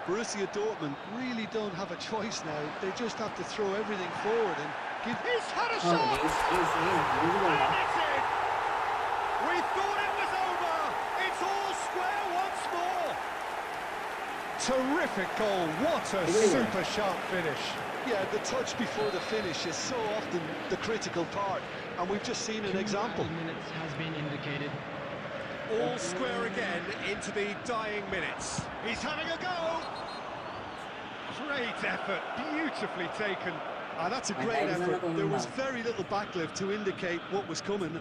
D: Borussia Dortmund really don't have a choice now. They just have to throw everything forward and give...
C: He's had a shot! And it's in! We thought it was over! It's all square once more! Terrific goal, what a super sharp finish.
D: Yeah, the touch before the finish is so often the critical part, and we've just seen an example.
E: 2 minutes has been indicated.
C: All square again into the dying minutes. He's having a go! Great effort, beautifully taken.
D: That's a great effort. There was very little backlift to indicate what was coming.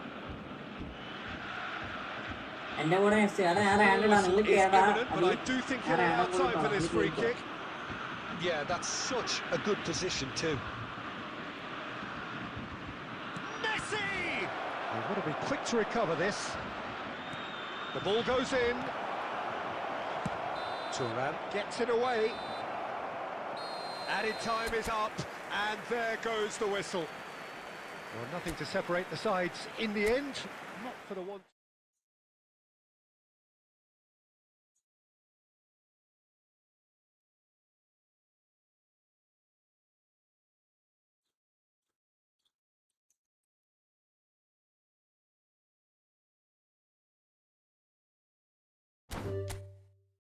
B: എന്റെ കൂടെ
C: It's imminent, but I do think he'll allow time for this free kick.
D: Yeah, that's such a good position too.
C: Messi! They've got to be quick to recover this. The ball goes in. Turan gets it away. Added time is up, and there goes the whistle. Well, nothing to separate the sides in the end, not for the one.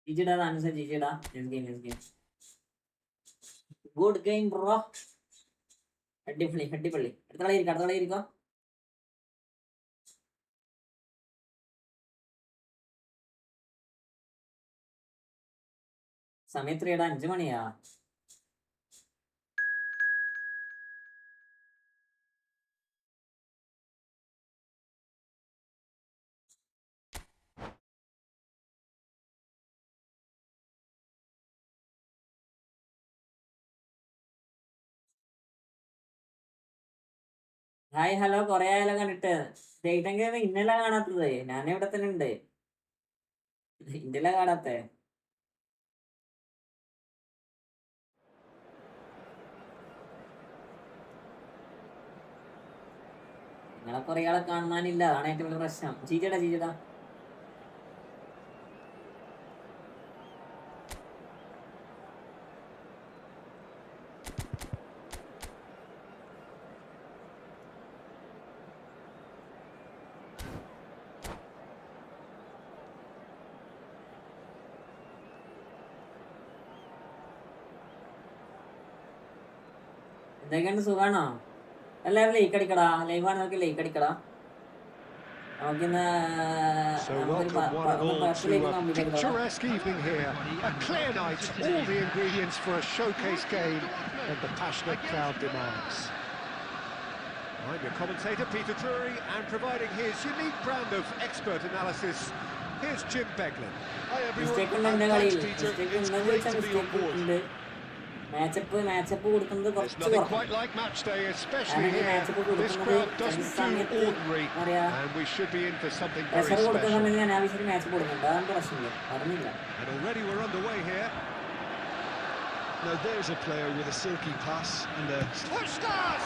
B: ജിജിടാ answer ജിജിടാ. Good game bro. അടിപൊളി അടിപൊളി. അടുത്ത കളി ഇരിക്കോ. സമയത്രേടാ 5 മണിയാ. Hi hello, കൊറേ ആയാലും കണ്ടിട്ട്. ഇതെങ്കിലും ഇന്നലെ കാണാത്തത്. ഞാൻ ഇവിടെ തന്നെ ഉണ്ട്. ഇന്നലെ കാണാത്തേ. നിങ്ങളെ കൊറേ ആളെ കാണാനില്ല, അതാണ് ഏറ്റവും വലിയ പ്രശ്നം. ചീച്ചടാ. എന്തൊക്കെയുണ്ട്, സുഖാണോ? എല്ലാവരും ലൈക്ക് അടിക്കടാ. ലൈവാണ് നോക്കി ലൈക്ക് അടിക്കടാ.
C: So welcome one and all to a picturesque evening here. A clear night, all the ingredients for a showcase game that the passionate crowd demands. I'm your commentator, Peter Drury, and providing his unique brand of expert analysis, here's Jim Beglin.
D: Hi everyone, and thanks Peter, it's great to be on board.
B: Matchup കൊടുക്കുന്നത്
C: There's
B: കുറച്ച്
C: nothing
B: കുറവ്.
C: quite like match day, especially here. This crowd doesn't feel ordinary, and we should be in for something very
B: pressure കൊടുക്കുന്ന
C: special.
B: സമയത്ത് ഞാൻ ആവശ്യത്തിന് match കൊടുക്കുന്നുണ്ട്. അതാണ് പ്രശ്നമില്ല, പറഞ്ഞില്ല.
C: And already we're underway here.
D: Now there's a player with a silky pass and a...
C: Puskas!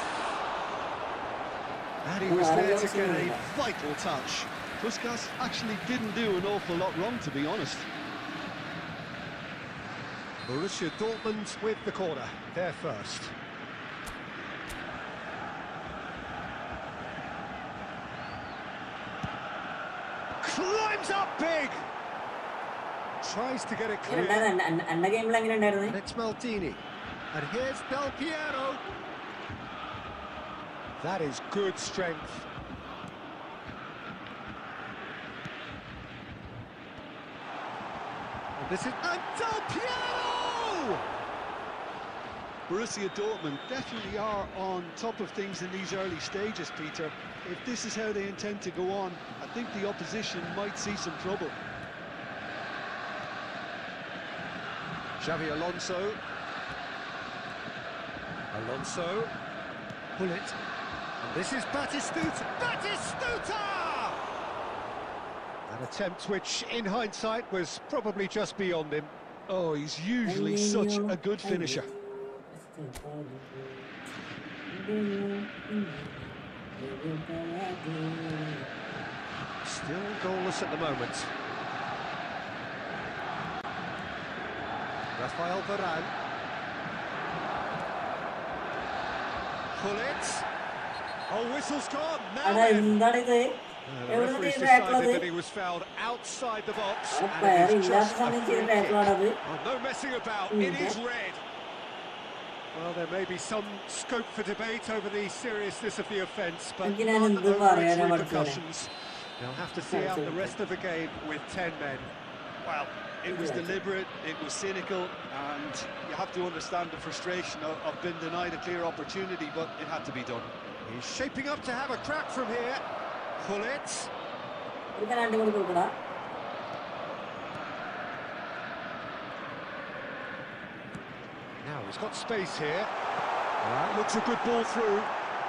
C: And he was there to get a vital touch.
D: Puskas actually didn't do an awful lot wrong, to be honest.
C: Borussia Dortmund with the corner, they're first. Climbs up big! Tries to get it clear.
B: എന്റെ ഗെയിമിൽ എങ്ങനെ ഉണ്ടായിരുന്നു?
C: And it's Maldini. And here's Del Piero. That is good strength. And this is Del Piero!
D: Borussia Dortmund definitely are on top of things in these early stages, Peter. If this is how they intend to go on, I think the opposition might see some trouble.
C: Xavi Alonso. Pull it. And this is Batistuta! An attempt which, in hindsight, was probably just beyond him.
D: Oh, he's usually such a good finisher.
C: Still goalless at the moment. Rafael Varane. Pull it. Oh, whistle's gone. Now
B: എന്താണിത്?
C: the referee's decided that he was fouled outside the box. And it is just a free kick. Oh, no messing about. It is red. Well, there may be some scope for debate over the seriousness of the offence, but none over its repercussions. They'll have to see out the rest of the game with 10 men.
D: Well, it was deliberate, it was cynical, and you have to understand the frustration of being denied a clear opportunity, but it had to be done.
C: He's shaping up to have a crack from here. Pull it. Now he's got space here. That looks a good ball through.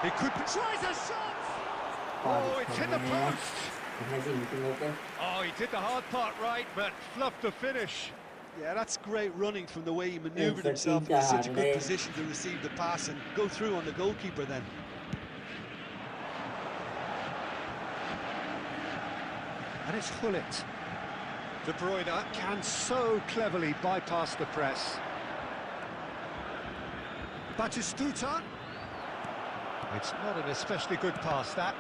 C: He could tries a shot. Oh, it's hit the post. Oh, he did the hard part right, but fluffed the finish.
D: Yeah, that's great running from the way he manoeuvred himself into such a good position to receive the pass and go through on the goalkeeper then.
C: And it's Gullit. De Bruyne can so cleverly bypass the press. Batistuta. It's not an especially good pass, that.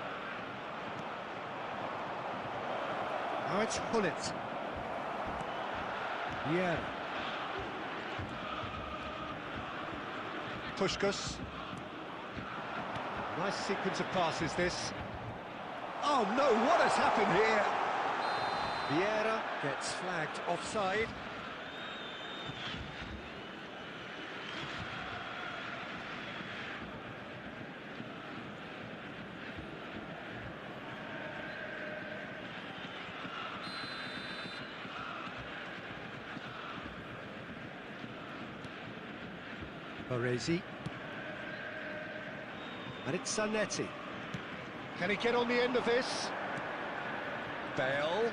C: Now it's Gullit. Vieira. Puskás. Nice sequence of passes, this. Oh no, what has happened here? Vieira gets flagged offside. Baresi. And it's Zanetti. Can he get on the end of this? Bale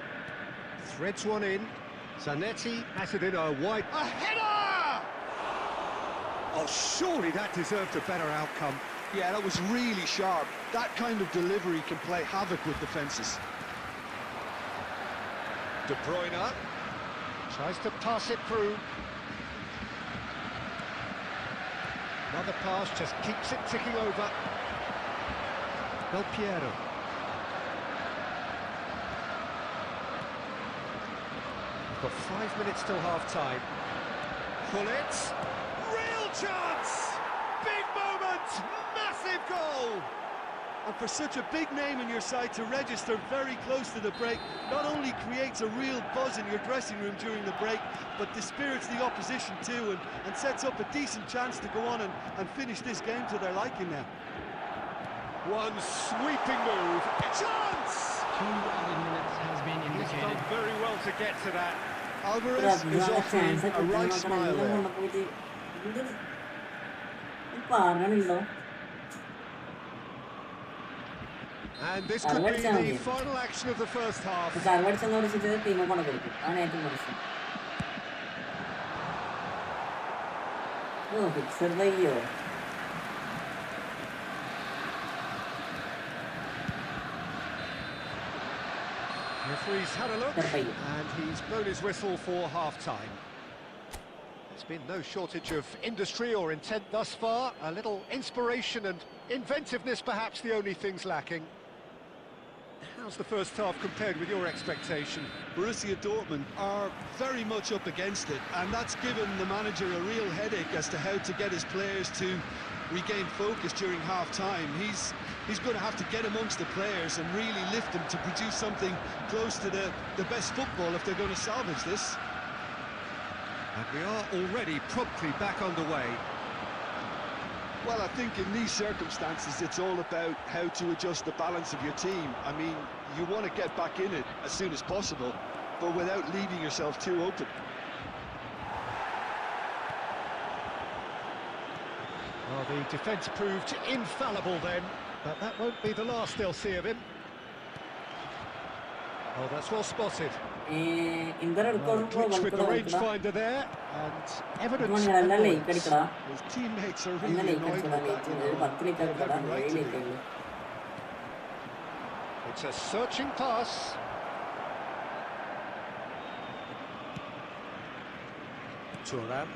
C: threads one in. Zanetti has it in a wide... A header! Oh, surely that deserved a better outcome.
D: Yeah, that was really sharp. That kind of delivery can play havoc with defences.
C: De Bruyne tries to pass it through. Another pass just keeps it ticking over. Del Piero. We've got 5 minutes till half-time. Gullit. Real chance! Big moment! Massive goal!
D: And for such a big name in your side to register very close to the break, not only creates a real buzz in your dressing room during the break, but dispirits the opposition too, and sets up a decent chance to go on and finish this game to their liking now.
C: One sweeping move. Chance!
E: 2 added minutes has been
C: He's
E: indicated.
C: done very well to get to that.
D: Alvarez is offering a right smile there.
B: പറഞ്ഞോ.
C: And this could be the final action of the first half.
B: സർവടിച്ചെന്ന് വിളിച്ചിട്ട് ടീമെ കൊണ്ട് കൊടുക്കും. അതാണ് ഏറ്റവും പ്രശ്നം. ഓ fixer വയ്യോ.
C: Referee's had a look, and he's blown his whistle for half-time. There's been no shortage of industry or intent thus far. A little inspiration and inventiveness, perhaps the only things lacking. How's the first half compared with your expectation?
D: Borussia Dortmund are very much up against it, and that's given the manager a real headache as to how to get his players to regain focus during half-time. He's going to have to get amongst the players and really lift them to produce something close to the best football if they're going to salvage this.
C: And we are already promptly back underway.
D: Well, I think in these circumstances, it's all about how to adjust the balance of your team. I mean, you want to get back in it as soon as possible, but without leaving yourself too open.
C: Well, the defence proved infallible then, but that won't be the last they'll see of him. Oh, that's well spotted. Twitch with the rangefinder there, and evidence.
D: His teammates are really annoyed with that.
C: It's a searching pass. Thuram.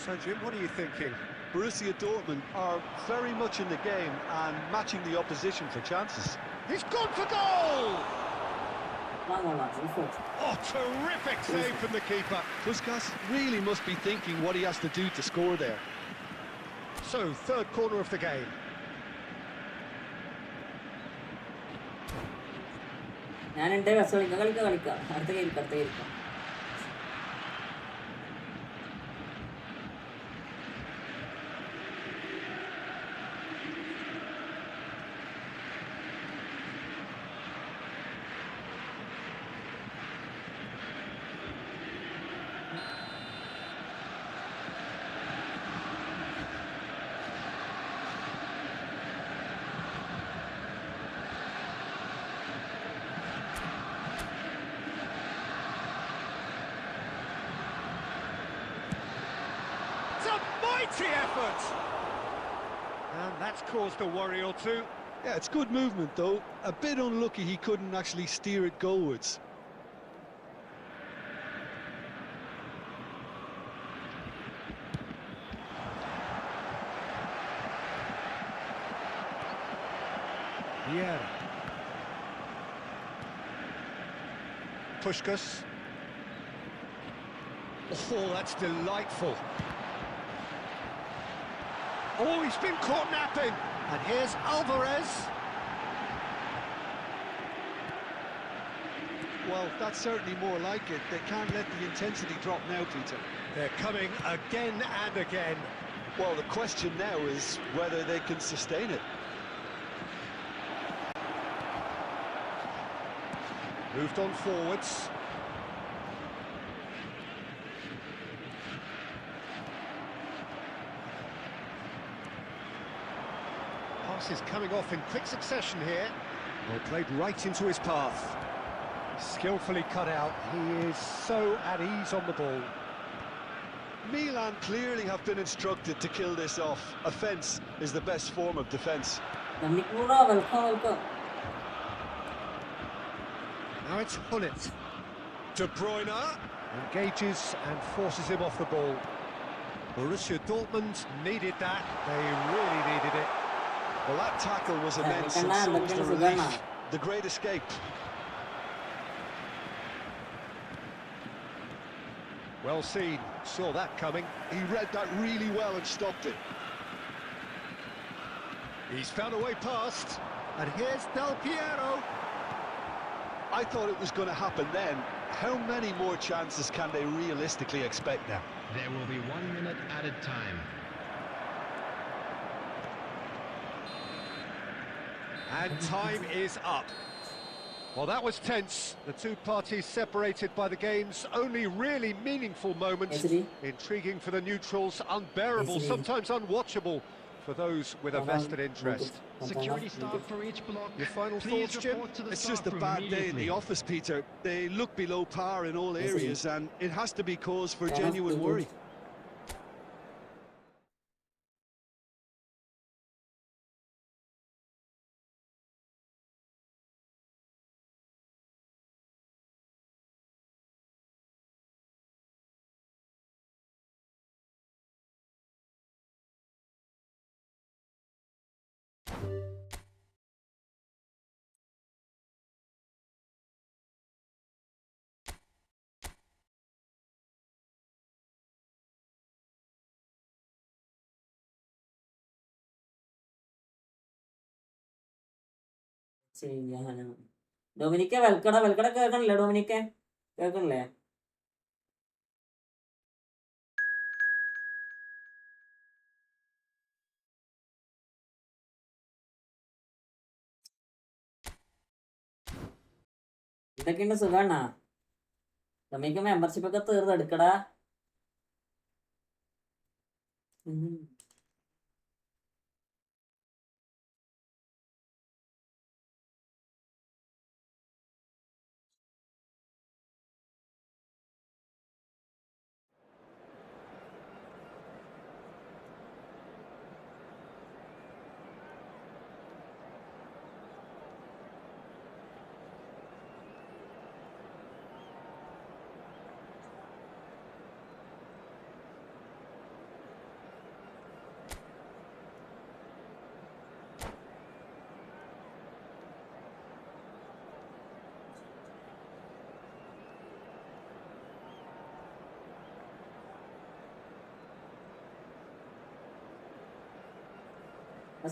C: So, Jim, what are you thinking?
D: Borussia Dortmund are very much in the game and matching the opposition for chances.
C: He's gone for goal! Oh, terrific save from the keeper.
D: Puskás really must be thinking what he has to do to score there.
C: So, third corner of the game.
B: ഞാനെന്റെ bus കളിക്കാം അടുത്ത കേൾക്കാം.
C: Mighty effort! And that's caused a worry or two.
D: Yeah, it's good movement though. A bit unlucky he couldn't actually steer it goalwards.
C: Vieira. Puskás. Oh, that's delightful. Oh, he's been caught napping. And here's Alvarez.
D: Well, that's certainly more like it. They can't let the intensity drop now, Peter.
C: They're coming again and again.
D: Well, the question now is whether they can sustain it.
C: Moved on forwards. Pass is coming off in quick succession here. Well, played right into his path. Skillfully cut out. He is so at ease on the ball.
D: Milan clearly have been instructed to kill this off. Offence is the best form of defence.
B: welcome.
C: Now it's Hullet. De Bruyne engages and forces him off the ball. Borussia Dortmund needed that. They really needed it.
D: Well, that tackle was immense, and so was the relief. The great escape.
C: Well seen, saw that coming.
D: He read that really well and stopped it.
C: He's found a way past, and here's Del Piero.
D: I thought it was going to happen then. How many more chances can they realistically expect now?
E: There will be 1 minute added time.
C: And time is up. Well, that was tense. The two parties separated by the game's only really meaningful moment. Intriguing for the neutrals, unbearable, sometimes unwatchable for those with a vested interest.
E: Security staff for each block.
C: Your final
E: Please
C: thoughts, Jim?
E: report to the
D: It's
E: staff
D: just a
E: room
D: bad day in the
E: immediately.
D: office, Peter. They look below par in all areas, and it has to be cause for genuine worry.
B: ഡൊമിനിക്ക വെൽക്കട കേൾക്കണില്ലേ? ഡൊമിനിക്ക കേൾക്കണില്ലേ? ഇതൊക്കെയുണ്ട്, സുഖാണോ? ഡൊമിനിക്ക membership ഒക്കെ തീർന്ന് എടുക്കടാ.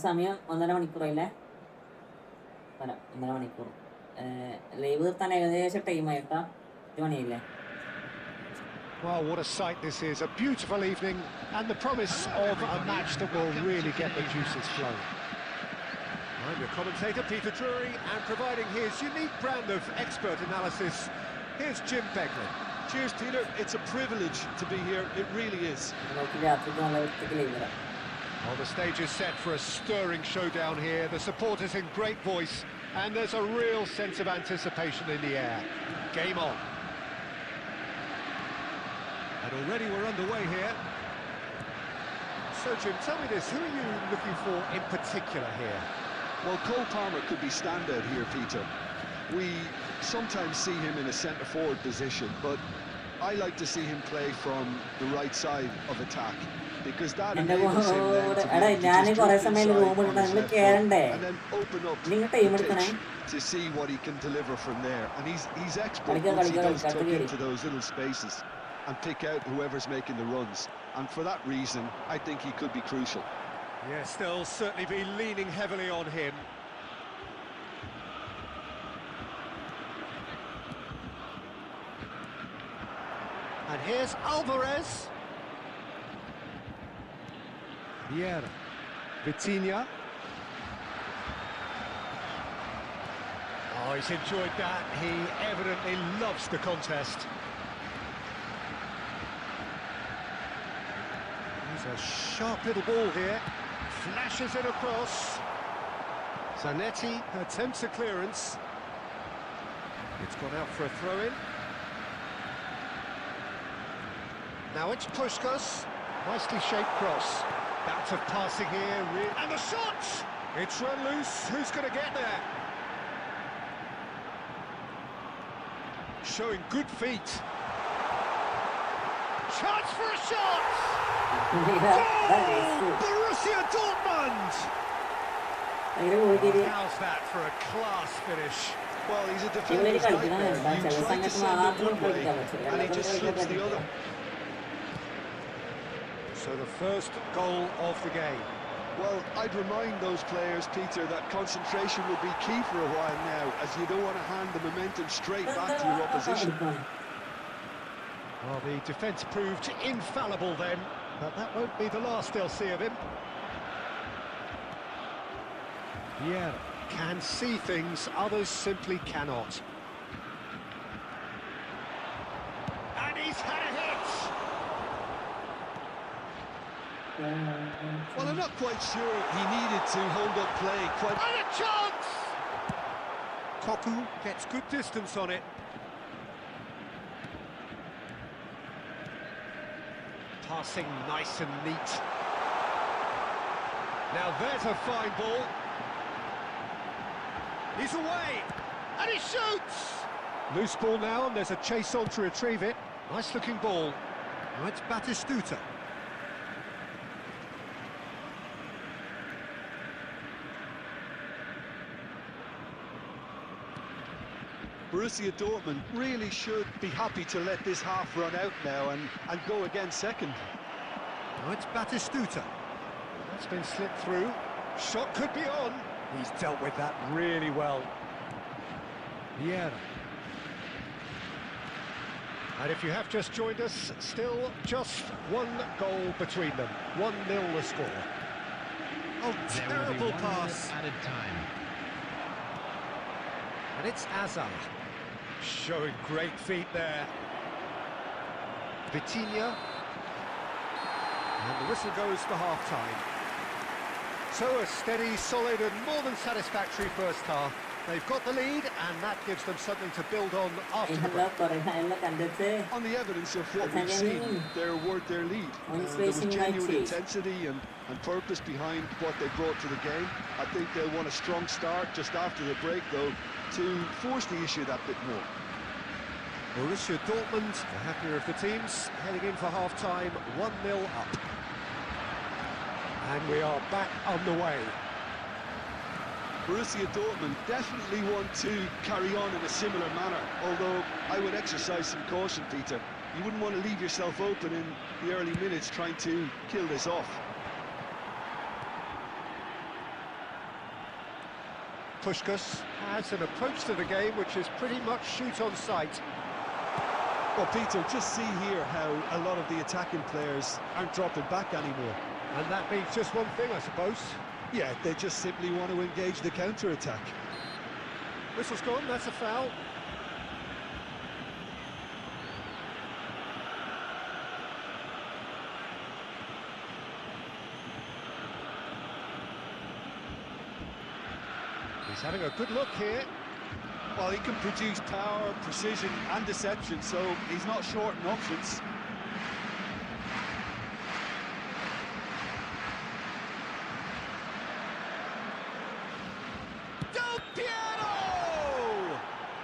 B: സമയം 1.5 മണിക്കൂറായില്ലേ? 1.5 മണിക്കൂർ. Live നിർത്താൻ ഏകദേശം ടൈമായിട്ടാ. 1 മണിയായില്ലേ?
C: Well, what a sight this is. A beautiful evening and the promise of a match that will really get the juices flowing. I'm your commentator, Peter Drury, and providing his unique brand of expert analysis, here's Jim Beglin.
D: Cheers, Peter. It's a privilege to be here. It really is.
C: Well, the stage is set for a stirring showdown here. The supporters in great voice, and there's a real sense of anticipation in the air. Game on. And already we're underway here. So, Jim, tell me this, who are you looking for in particular here?
D: Well, Cole Palmer could be standout here, Peter. We sometimes see him in a centre-forward position, but I like to see him play from the right side of attack, because that enables him then to be able to just drift inside on his left foot and then open up the pitch to see what he can deliver from there. And he's expert once he does tuck into those little spaces. and pick out whoever's making the runs. And for that reason, I think he could be crucial.
C: Yes, they'll certainly be leaning heavily on him. And here's Alvarez. Vieira. Vitinha. Oh, he's enjoyed that. He evidently loves the contest. There's a sharp little ball here. Flashes it across. Zanetti attempts a clearance. It's gone out for a throw-in. Now it's Puskas. Nicely shaped cross. Bout of passing here. And the shot! It's run loose. Who's going to get there? Showing good feet. Chance for a shot! Goal! Borussia Dortmund! Oh, how's that for a class finish?
D: Well, he's a defender's nightmare. You try to send him one way, and he just slips the other.
C: So the first goal of the game.
D: Well, I'd remind those players, Peter, that concentration will be key for a while now, as you don't want to hand the momentum straight back to your opposition.
C: Well, the defence proved infallible then, but that won't be the last they'll see of him. Vieira can see things others simply cannot. And he's had a hit!
D: Well, I'm not quite sure he needed to hold up play quite...
C: And a chance! Koku gets good distance on it. Passing nice and neat. Now there's a fine ball. He's away! And he shoots! Loose ball now, and there's a chase on to retrieve it. Nice looking ball. Now it's Batistuta.
D: Borussia Dortmund really should be happy to let this half run out now and go again second.
C: Now it's Batistuta. That's been slipped through. Shot could be on. He's dealt with that really well. Vieira. And if you have just joined us, still just one goal between them. 1-0 the score. Oh, terrible pass.
E: Added time.
C: And it's Azar. Showing great feet there. Vitinha. And the whistle goes for half-time. So a steady, solid and more than satisfactory first half. They've got the lead and that gives them something to build on after the break.
D: On the evidence of what we've seen, they're worth their lead. There was genuine intensity and purpose behind what they brought to the game. I think they'll want a strong start just after the break, though, to force the issue that bit more.
C: Borussia Dortmund, the happier of the teams, heading in for half-time, 1-0 up. And we are back underway.
D: Borussia Dortmund definitely want to carry on in a similar manner, although I would exercise some caution, Peter. You wouldn't want to leave yourself open in the early minutes trying to kill this off.
C: Puskas has an approach to the game which is pretty much shoot on sight.
D: Well, Peter, just see here how a lot of the attacking players aren't dropping back anymore.
C: And that means just one thing, I suppose.
D: Yeah, they just simply want to engage the counter-attack.
C: Whistle's gone, that's a foul. He's having a good look here.
D: Well, he can produce power, precision and deception, so he's not short in options.
C: Del Piero!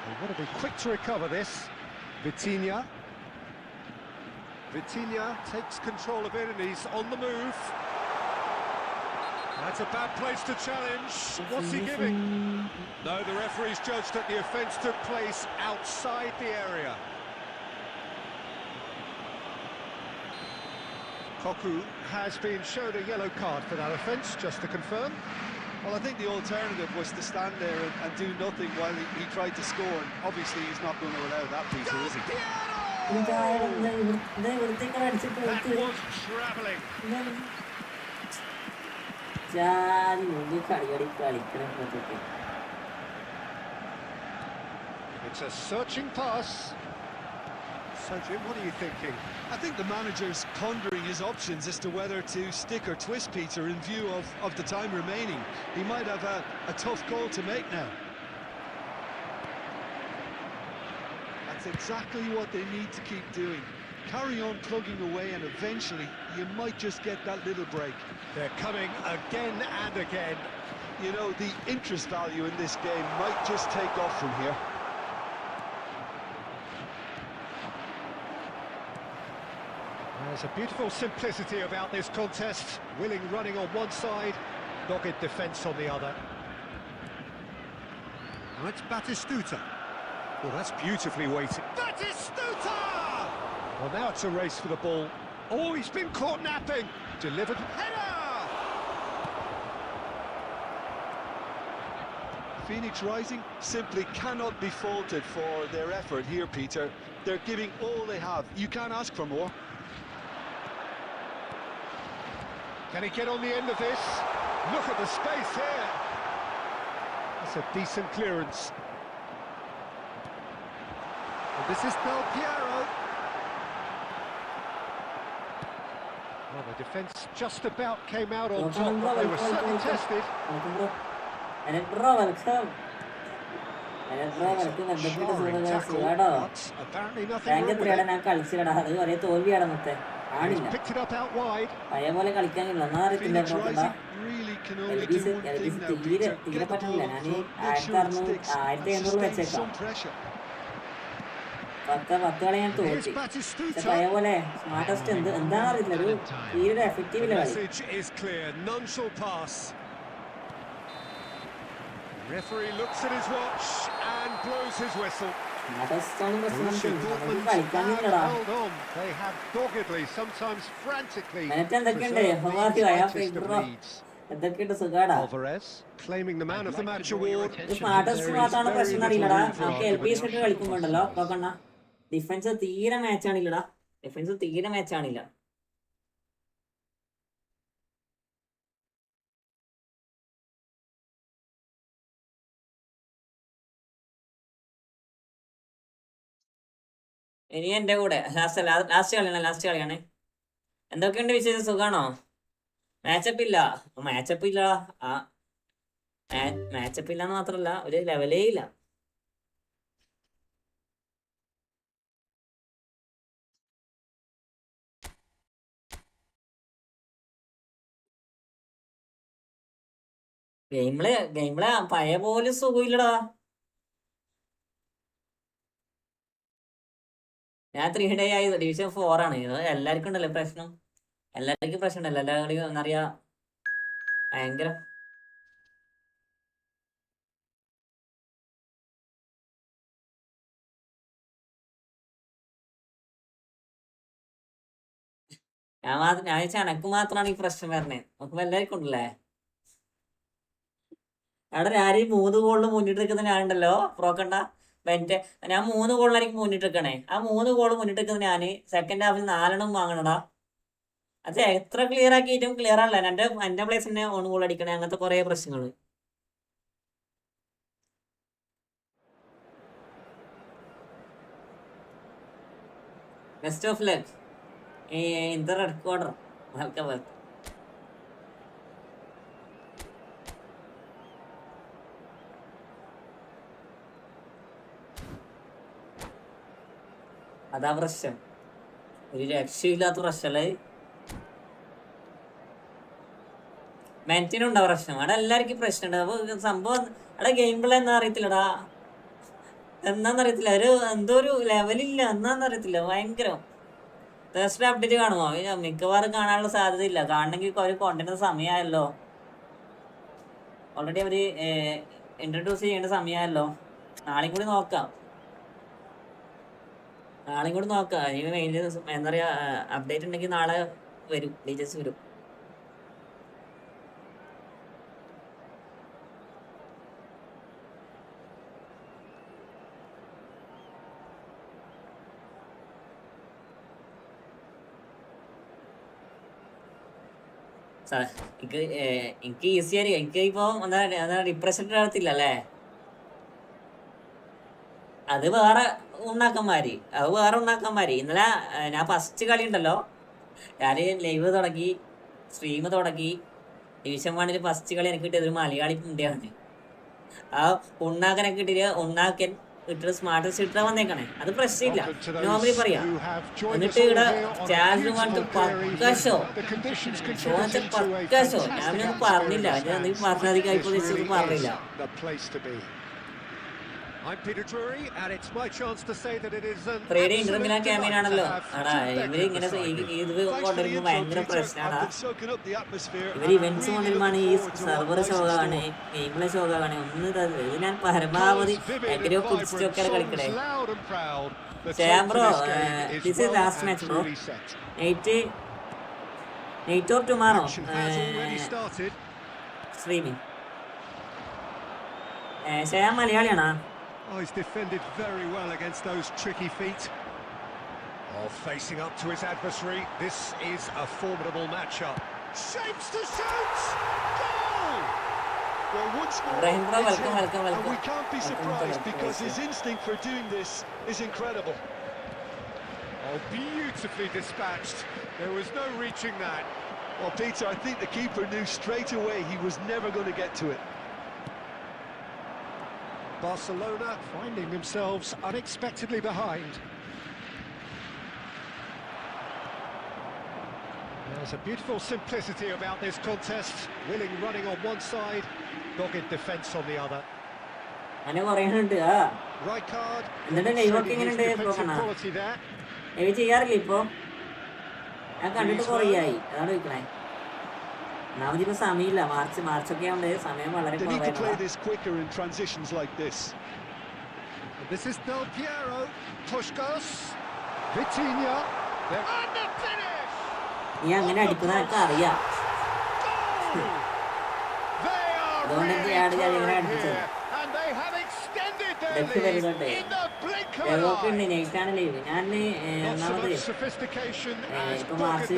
C: They want to be quick to recover this. Vitinha. Vitinha takes control of it and he's on the move. That's a bad place to challenge. What's he giving? No, the referee's judged that the offence took place outside the area. Koku has been shown a yellow card for that offence, just to confirm.
D: Well, I think the alternative was to stand there and do nothing while he tried to score. And obviously, he's not going to allow that, Peter, is he?
C: That was travelling. It's a searching pass. So, Jim, what are you thinking?
D: I think the manager's pondering his options as to whether to stick or twist, Peter, in view of the time remaining. He might have a tough call to make now. That's exactly what they need to keep doing. Carry on plugging away, and eventually you might just get that little break.
C: They're coming again and again.
D: You know, the interest value in this game might just take off from here.
C: There's a beautiful simplicity about this contest. Willing running on one side, dogged defence on the other. Now it's Batistuta. Well, that's beautifully weighted. Batistuta! Well, now it's a race for the ball. Oh, he's been caught napping. Delivered header!
D: Phoenix Rising simply cannot be faulted for their effort here, Peter. They're giving all they have. You can't ask for more.
C: Can he get on the end of this? Look at the space here. That's a decent clearance. And this is Del Piero. Well, the defence just about came out on top, but they were certainly tested. Apparently nothing wrong with it. He's picked it up out wide.
D: Phoenix Rising really can only do one thing now, Peter. Get the ball up front, make sure it sticks, and sustain some pressure.
C: Here's Batistuta. The message is clear. None shall pass. The referee looks at his watch and blows his whistle. Borussia Dortmund have held on. They have doggedly, sometimes frantically, preserved the tightest of leads. Alvarez claiming the man of the match award.
B: Defence തീരെ മാച്ചാണില്ലടാ. Defence തീരെ മാച്ചാണില്ല. ഇനി എൻ്റെ കൂടെ last കളിയാണ്. എന്തൊക്കെയുണ്ട് വിശേഷം? സുഖാണോ? Matchup ഇല്ല മാച്ചപ്പ് ഇല്ലാന്ന് മാത്രല്ല, ഒരു ലെവലേ ഇല്ല. ഗെയിമിലെ പഴയ പോലെ സുഖമില്ലടാ. ഞാൻ 3 ഡേ ആയി ഡിവിഷൻ 4 ആണ്. എല്ലാവർക്കും ഉണ്ടല്ലോ പ്രശ്നം. എല്ലാവർക്കും പ്രശ്നം ഉണ്ടല്ലോ. എല്ലാ കളിയും എന്നറിയാ ഭയങ്കര. ഞാൻ എനക്ക് മാത്രമാണ് ഈ പ്രശ്നം വരണേ. നോക്കുമ്പോ എല്ലാവർക്കും ഉണ്ടല്ലേ. അവിടെ ആരെയും 3 ഗോളിൽ മുന്നിട്ട് നിൽക്കുന്ന ഞാനുണ്ടല്ലോ. പ്രോക്കണ്ട മറ്റേ ഞാൻ 3 ഗോളിലായിരിക്കും മുന്നിട്ട് നിൽക്കണേ. ആ 3 ഗോൾ മുന്നിട്ട് നിൽക്കുന്ന ഞാന് സെക്കൻഡ് ഹാഫിൽ 4 വാങ്ങണടാ. അത് എത്ര ക്ലിയർ ആക്കിയിട്ടും ക്ലിയർ ആണല്ല. എന്റെ പ്ലേസിനെ 1 ഗോൾ അടിക്കണേ. അങ്ങനത്തെ കുറെ പ്രശ്നങ്ങള്. Best of luck in the red quarter. Welcome. അതാ പ്രശ്നം. ഒരു രക്ഷയില്ലാത്ത പ്രശ്നല്ലേ. മെൻറ്റിനുണ്ടാ പ്രശ്നം. അവിടെ എല്ലാവർക്കും പ്രശ്നമുണ്ട്. അപ്പൊ സംഭവം അവിടെ ഗെയിം പ്ലേ എന്നാ അറിയത്തില്ലടാ. എന്നാന്നറിയത്തില്ല. എന്തോ ഒരു ലെവലില്ല. എന്നാന്നറിയത്തില്ല. ഭയങ്കരം. തേഴ്സ്ഡേ അപ്ഡേറ്റ് കാണുമോ? മിക്കവാറും കാണാനുള്ള സാധ്യതയില്ല. കാണണമെങ്കിൽ ഒരു കോണ്ടന്റ് സമയമായല്ലോ. ഓൾറെഡി അവര് ഇൻട്രൊഡ്യൂസ് ചെയ്യേണ്ട സമയമായല്ലോ. നാളെയും കൂടി നോക്കാം. ഇനി മെയിൻ എന്താ പറയാ, അപ്ഡേറ്റ് ഉണ്ടെങ്കിൽ നാളെ വരും, ലീജൻസ് വരും. എനിക്ക് ഈസി ആയിരിക്കും. എനിക്ക് ഇപ്പൊ ഡിപ്രഷൻ ആകത്തില്ല അല്ലേ? അത് വേറെ ഉണ്ടാക്കന്മാര്. ഇന്നലെ ഞാൻ ഫസ്റ്റ് കളി ഉണ്ടല്ലോ, ഞാൻ ലൈവ് തുടങ്ങി, സ്ട്രീം തുടങ്ങി. ഡിവിഷൻ 1 ഫസ്റ്റ് കളി എനിക്ക് കിട്ടിയത് ഒരു മലയാളി ഇന്ത്യയാണ്. ആ ഉണ്ണാക്കനൊക്കെ കിട്ടിയിട്ട് ഉണ്ണാക്കൻ ഇട്ടിട്ട് സ്മാർട്ട് ഇട്ടാ വന്നേക്കണേ. അത് പ്രശ്നമില്ല, നോർമലി പറയാം. എന്നിട്ട് ഇവിടെ ചാർജ് പക്കാശോ ഞാനൊന്നും പറഞ്ഞില്ല. ഞാൻ പറഞ്ഞധികം പറഞ്ഞില്ല. ഫ്രൈഡേ ഇന്റർമിലാൻ ക്യാമ്പയിനാണല്ലോ. ഇവര് ഇങ്ങനെ ഇത് കൊണ്ടുവരുമ്പോ ഭയങ്കര പ്രശ്നമാണ്. ഇവര് ഇവന്റ്സ് കൊണ്ടുവരുമ്പോണ് ഈ സെർവർ ഷോകാണ്, ഗെയിമിലെ ഷോകാണ്. ഇത് ഞാൻ പരമാവധി എങ്ങനെയോ പിടിച്ചിട്ടൊക്കെയാണ് കളിക്കണേ. Bro, this is last match bro. Night or tomorrow streaming. Shyam മലയാളിയാണോ?
C: Oh, he's defended very well against those tricky feet. Oh, facing up to his adversary. This is a formidable matchup. Shapes to shoot! Goal!
D: Well, once more,
B: welcome.
D: And we can't be surprised because his instinct for doing this is incredible.
C: Oh, beautifully dispatched. There was no reaching that.
D: Well, Peter, I think the keeper knew straight away he was never going to get to it.
C: Barcelona finding themselves unexpectedly behind. There's a beautiful simplicity about this contest. Willing running on one side, dogged defence on the other. Right card. Defensive quality there.
B: ചെയ്യാറില്ല ഇപ്പൊ. ഞാൻ കണ്ടിട്ട് കുറേയായി, അതാണ് ചോദിക്കണേ. ഒന്നാമതിപ്പോ സമയമില്ല. മാർച്ചൊക്കെ ആവുമ്പോ സമയം വളരെ നീ അങ്ങനെ അടിക്കുന്നതൊക്കെ അറിയാം. അതുകൊണ്ട് ഇങ്ങനെ അടിച്ചത്. നൈറ്റാണ് ലീവ്. ഞാൻ ഒന്നാമത് ഇപ്പൊ മാർച്ച്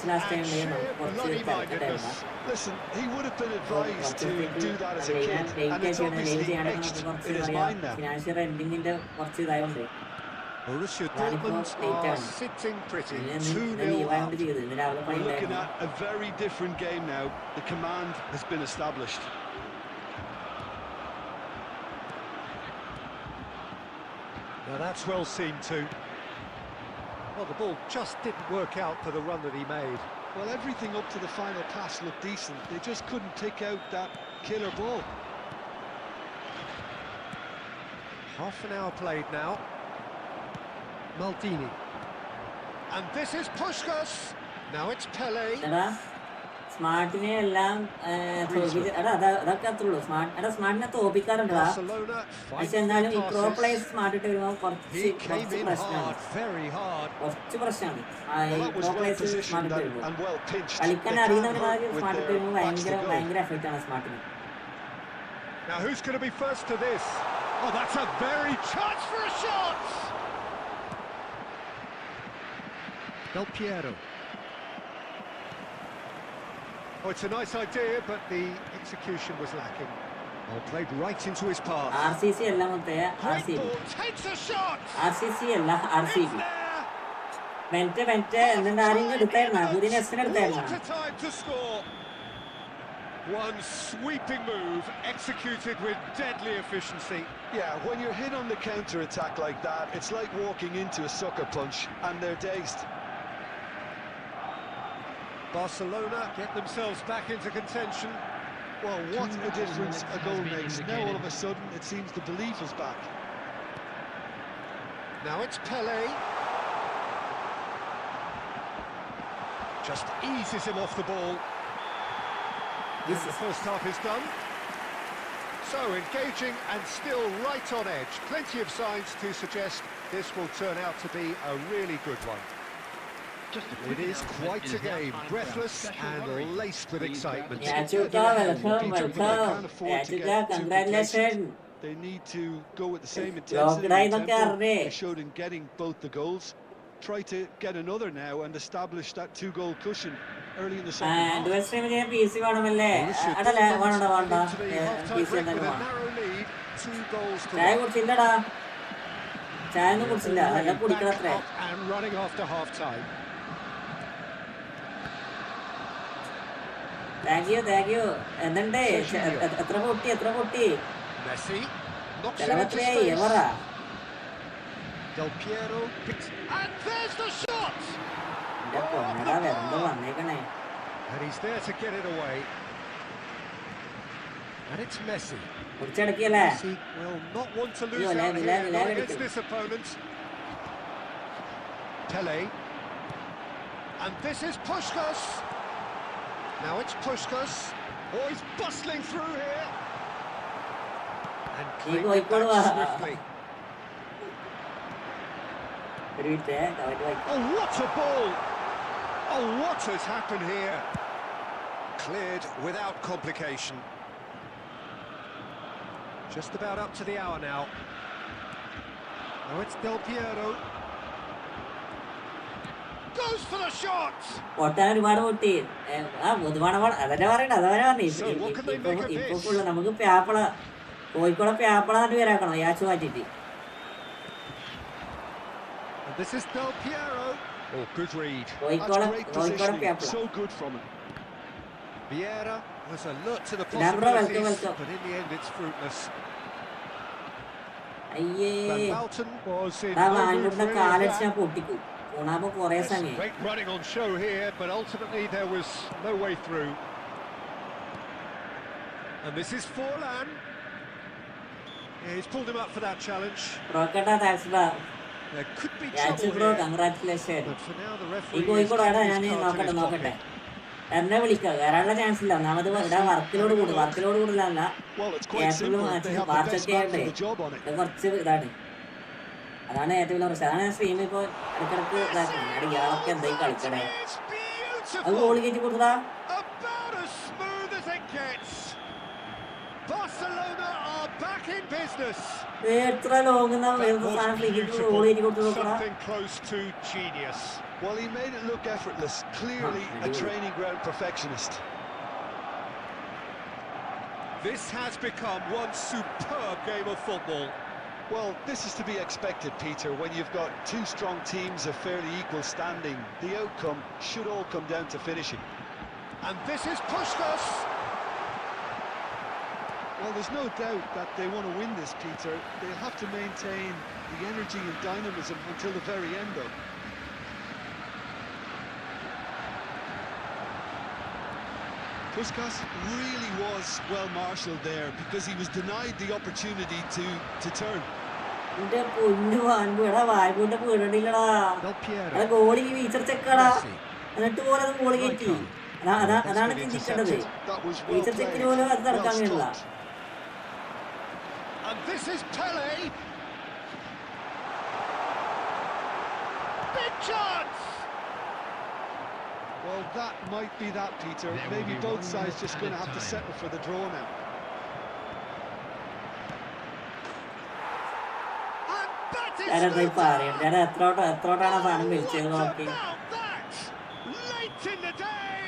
B: ലാസ്റ്റ് ടൈം കുറച്ച് തിരക്കുണ്ടായിരുന്നു. ഫിനാൻഷ്യൽ റെന്റിങ്ങിന്റെ കുറച്ച് ഇതായോണ്ട് ലീവായോണ്ട് ചെയ്തത്. ഇന്ന് രാവിലെ പണിണ്ടായിരുന്നു.
C: Now that's well seen too. Well, the ball just didn't work out for the run that he made.
D: Well, everything up to the final pass looked decent. They just couldn't pick out that killer ball.
C: Half an hour played now. Maldini. And this is Puskás. Now it's Pele.
B: സ്മാർട്ടിനെ എല്ലാം അതൊക്കെ അത്രയുള്ളൂ. സ്മാർട്ടിനെ തോപ്പിക്കാറുണ്ട്. പക്ഷെ എന്നാലും ഈ pro players smart ഇട്ട് വരുമ്പോൾ കുറച്ച് പ്രശ്നമാണ്. Pro players smart ഇട്ട് വരുമ്പോൾ കളിക്കാൻ അറിയുന്നവര് സ്മാർട്ട് ഇട്ട് വരുമ്പോൾ ഭയങ്കര എഫക്റ്റ് ആണ് സ്മാർട്ടിന്.
C: Now who's going to be first to this? Oh, that's a very chance for a shot. Del Piero. Oh, it's a nice idea, but the execution was lacking. Oh, played right into his path.
B: RCC അല്ല മുത്തേ, RCB.
C: Takes a shot.
B: RCC അല്ല, RCB. Meant എന്നിട്ട് ആരെങ്കിലും എടുത്തായിരുന്ന പുതിയ നെസ്റ്റിന് എടുത്തായിരുന്ന.
C: What a time to score. One sweeping move executed with deadly efficiency.
D: Yeah, when you're hit on the counter-attack like that, it's like walking into a sucker punch and they're dazed.
C: Barcelona get themselves back into contention.
D: Well, what a difference a goal makes. Now all of a sudden it seems the belief is back.
C: Now it's Pele. Just eases him off the ball. And the first half is done. So engaging and still right on edge. Plenty of signs to suggest this will turn out to be a really good one. It is quite a game, breathless and laced with excitement.
B: Yachuka, welcome. Congratulations.
D: They need to go with the same
B: Locked
D: intensity and
B: eye
D: tempo
B: nokke
D: they showed in getting both the goals. Try to get another now and establish that 2-goal cushion early in the second half.
B: Dual stream ചെയ്യാൻ PC വേണമല്ലേ? അതല്ല, വേണ്ട. PC എന്തായാലും വേണം. ചായ കുടിച്ചില്ലടാ. ചായ ഒന്നും കുടിച്ചില്ല. അതെല്ലാം കുടിക്കണത്രേ.
C: And running after half time.
B: Thank you. എന്തുണ്ട്? എത്ര പൊട്ടി?
C: Messi knocks it into
B: ചെലവത്രയായി
C: space.
B: പറ.
C: Del Piero picks, and there's the shot.
B: എന്റെ പൊന്നടാ, വെറുതെ വന്നേക്കണേ.
C: And he's there to get it away. And it's Messi.
B: കുടിച്ചടക്കിയല്ലേ?
C: Messi will not want to lose
B: Yo,
C: out
B: lag,
C: here,
B: lag,
C: not
B: lag
C: against
B: അടിക്കും.
C: this opponent. Pele. And this is Puskás. Now it's Puskás. Oh, he's bustling through here. And claimed it back swiftly.
B: ഒരു minute, covet വായിക്കാം.
C: Oh, what a ball! Oh, what has happened here? Cleared without complication. Just about up to the hour now. Now it's Del Piero. Goes for the shot!
B: പൊട്ടാൻ ഒരുപാട് പൊട്ടി. അതല്ലേ പറയണ്ട, അതവരെ പറഞ്ഞു. ഇപ്പൊ full നമുക്ക് പ്യാപ്പള, കോഴിക്കോടെ പ്യാപ്പളാണ്ട് പേരാക്കണം യാച്ചു മാറ്റിട്ട്.
C: And this is Del Piero. Oh, good read.
B: കോഴിക്കോടെ പ്യാപ്പള.
D: So good from him.
C: Vieira was alert to the
B: welcome.
C: possibilities, but in the end it's fruitless.
B: അയ്യേ,
C: Van Houten was in
B: ആ
C: no mood
B: വാൻകുട്ടിനെ
C: for any of
B: കാലടിച്ച് ഞാൻ
C: that.
B: പൊട്ടിക്കും. ഊണാപ്പോ കൊറേ സമയം.
C: Great running on show here, but ultimately there was no way through. And this is Forlan. Yeah, he's pulled him up for that challenge.
B: റോക്കട്ടാ, thanks bro.
C: There could be
B: യാച്ചു
C: trouble
B: bro,
C: here,
B: congratulation.
C: but for now the
B: ഈ
C: referee is
B: Kozhikode
C: keeping
B: ഞാൻ
C: his cards in his
B: നോക്കട്ടെ.
C: pocket.
B: എന്നെ വിളിക്കുക, വരാനുള്ള chance ഇല്ല. ഒന്നാമത് ഇവിടെ വർക്കിലോട് കൂടുതലല്ല.
D: Well, it's quite simple. They have the best man for the job on it.
B: കുറച്ച് ഇതാണ്, അതാണ് ഏറ്റവും വലിയ പ്രശ്നം. അതാണ് സ്ട്രീം ഇപ്പൊ ഇടക്കിടക്ക് ഇതാക്കുന്നത്. ഇയാളൊക്കെ എന്തായി കളിക്കണേ?
C: It's
B: അത് ഗോളി
C: beautiful.
B: കയറ്റി കൊടുത്തതാ.
C: About as smooth as it gets. Barcelona are back in business.
B: എത്ര ലോങ് സാധനം ഫ്രീ കിട്ടി ഗോളി കയറ്റി കൊടുത്തു നോക്കടാ.
C: Something close to genius.
D: Well, he made it look effortless. Clearly a training ground perfectionist.
C: This has become one superb game of football.
D: Well, this is to be expected, Peter. When you've got two strong teams of fairly equal standing, the outcome should all come down to finishing.
C: And this is Puskás.
D: Well, there's no doubt that they want to win this, Peter. They'll have to maintain the energy and dynamism until the very end, though. Puskás really was well marshalled there because he was denied the opportunity to turn.
B: എന്റെ പൊന്നു വാൻപു, എടാ വായ്പൂന്റെ വീടടില്ലടാ.
C: Del Piero.
B: എടാ goalie വീച്ചർ ചെക്കടാ.
C: Messi.
B: എന്നിട്ട് പോലെ അത് goalie കയറ്റി. അതാണ് ചിന്തിക്കേണ്ടത്.
D: That was well
B: വീച്ചർ ചെക്കിന് പോലും അത്
D: played, well
B: തടുക്കാൻ കഴിയില്ല.
D: stopped.
C: And this is Pele. Big chance.
D: Well, that might be that, Peter.
E: There will
D: Maybe
E: be
D: both
E: one
D: sides
E: minute
D: just
E: at
D: going
E: a
D: to have to
E: time.
D: settle for the draw now.
C: And that is
B: ഞാനെന്താ ഈ പറയണ്ട, ഞാൻ എത്രോട്ടാണ് ആ സാധനം
C: What
B: വിളിച്ചത് നോക്കി.
C: about that? Late in the day,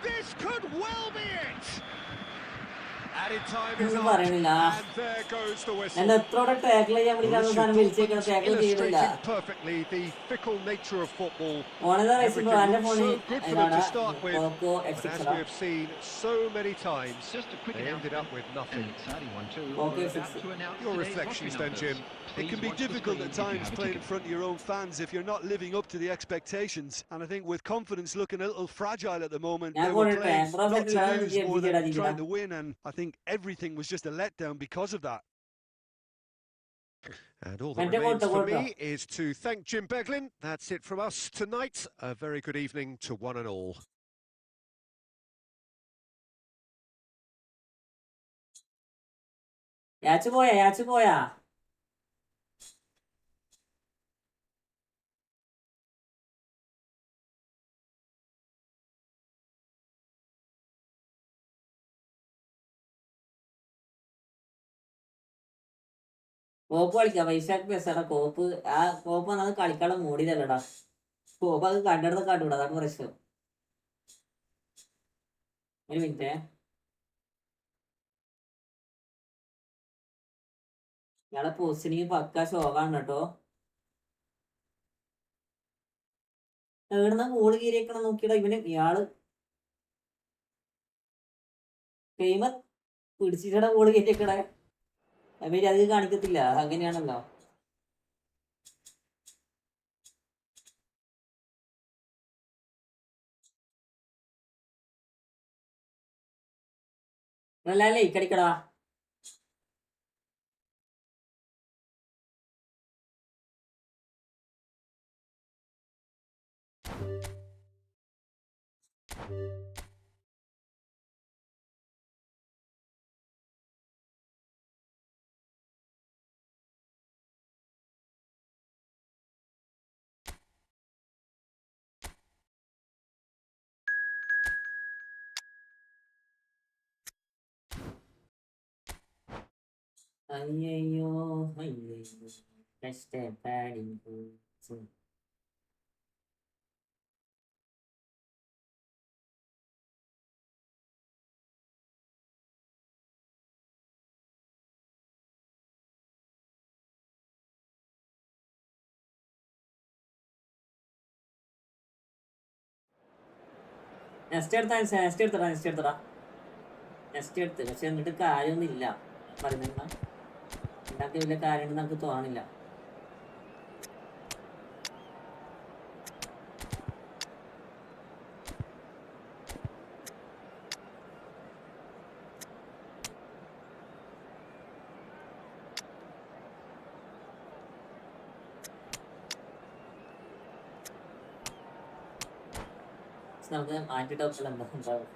C: this could well be it. Added time is
B: ഒന്നും
C: on,
B: പറയണില്ല.
C: and there goes the
B: ഞാൻ
C: whistle.
B: എത്രോടെ ടാക്കിൾ ചെയ്യാൻ വിളിക്കാത്ത സാധനം വിളിച്ചേക്കണ ടാക്കിൾ ചെയ്യണില്ല.
C: Illustrating perfectly the fickle nature of football.
B: ഫോണിതാ റേസിംഗ്
C: Everything
B: എന്റെ
C: looked
B: ഫോണിൽ
C: so good for them to start with,
B: Poco
C: but
B: F6
C: as we have seen so many times,
E: Just a quick
C: they ended up with nothing.
E: And exciting one too.
B: Okay,
E: We're about
B: six.
E: to announce
C: Your
E: today's
C: reflections
E: lottery
C: then, Jim.
E: numbers.
D: It
E: Please
D: can be
E: watch the
D: difficult
E: screen
D: at
E: if you
D: times
E: have a
D: playing in
E: ticket.
D: front of your own fans if you're not living up to the expectations. And I think with confidence looking a little fragile at the moment,
B: Yeah,
D: they were
B: go ahead,
D: playing
B: man.
D: not to lose more than
B: Jim.
D: trying to win. And I think everything was just a letdown because of that.
C: And all that
B: And they
C: remains
B: want
C: for
B: the
C: me is to thank Jim Beglin. That's it from us tonight. A very good evening to one and all.
B: യാച്ചു പോയാ കോപ്പ് കളിക്കാം. വൈശാഖ് പെസാടാ കോപ്പ്. ആ കോപ്പ് വന്നത് കളിക്കാനുള്ള മൂടിയതല്ലടാ. കോപ്പ് അത് കണ്ടെടുത്ത് കാട്ടൂടാ. അതാണ് പ്രശ്നം. ഒരു minute. ഇയാളെ പോസ്റ്റിനിങ് പക്ക ശോകാണ് കേട്ടോ. എവിടുന്ന ബോള് കീറിയേക്കണം നോക്കിയടാ ഇവന്. ഇയാള് ഗെയിമർ പിടിച്ചിട്ടടാ ബോള് കയറ്റിയേക്കടേ. അവര് അത് കാണിക്കത്തില്ല. അങ്ങനെയാണല്ലോ. അല്ലേ ഇക്കടിക്കടാ. അയ്യോ അയ്യോ കഷ്ടപ്പാടി. നെക്സ്റ്റ് എടുത്തടാ. പക്ഷെ എന്നിട്ട് കാര്യമൊന്നും ഇല്ല പറയുന്ന. ഉണ്ടാക്കിയ വലിയ കാര്യങ്ങൾ നമുക്ക് തോന്നില്ല. നമുക്ക് ആന്റി ടോപ്പിൽ എന്താ ഉണ്ടാവും.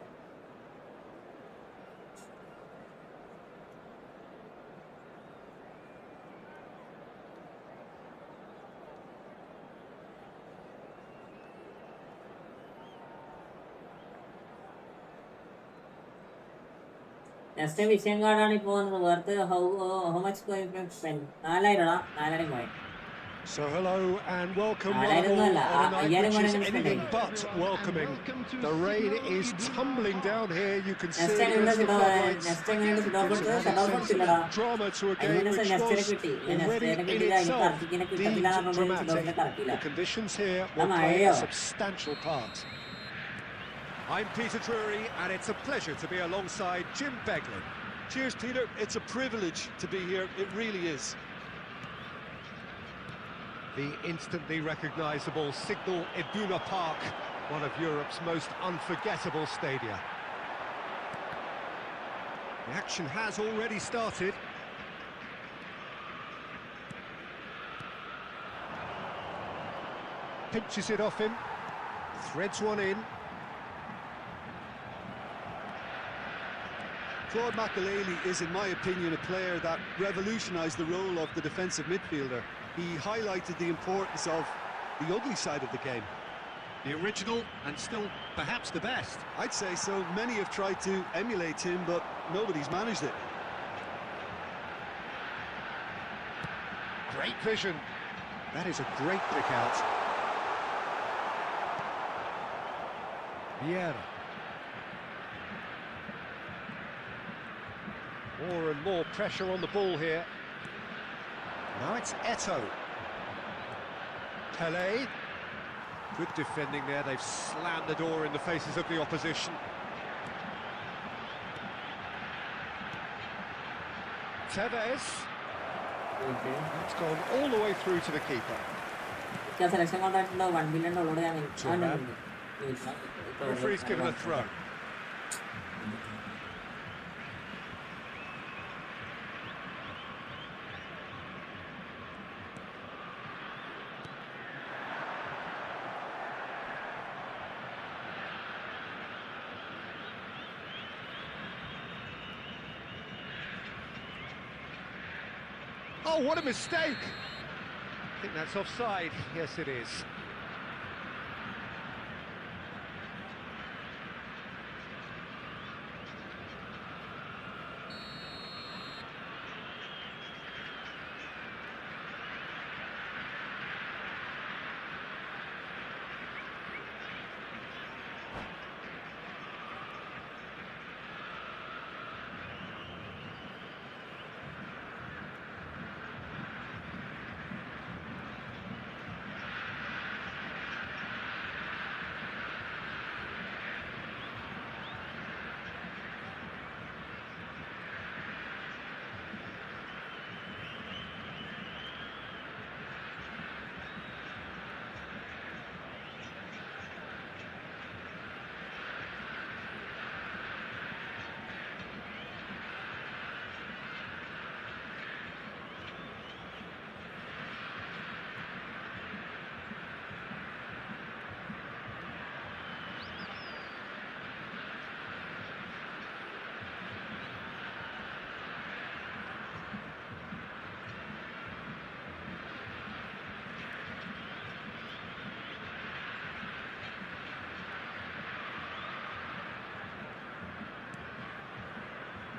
B: നെക്സ്റ്റ് വിഷയം കാർഡാണ് ഇപ്പോൾ വന്നത്. വേർത്ത് ഹൗ മച്ച് സ്പെൻഡ് 4,000 പോയി.
C: So hello and welcome.
B: I don't know.
C: On a night
B: I
C: which is anything but welcoming. The rain is tumbling down here. You can see the rest of the floodlights. Drama to a game which was already in itself deemed dramatic. The conditions here will play a substantial part.
G: I'm Peter Drury, and it's a pleasure to be alongside Jim Beglin.
D: Cheers, Peter. It's a privilege to be here. It really is.
C: The instantly recognisable Signal Iduna Park, one of Europe's most unforgettable stadia. The action has already started. Pinches it off him, threads one in.
D: Claude Makelele is, in my opinion, a player that revolutionised the role of the defensive midfielder. He highlighted the importance of the ugly side of the game.
C: The original and still perhaps the best.
D: I'd say so. Many have tried to emulate him, but nobody's managed it.
C: Great vision. That is a great pick out. Vieira. More and more pressure on the ball here. Now it's Eto'o. Pele. Good defending there. They've slammed the door in the faces of the opposition. Tevez. It's gone all the way through to the keeper.
B: Selection contract 1 billion dollar ഞാൻ
C: Referee's given a throw. Oh, what a mistake! I think that's offside. Yes, it is.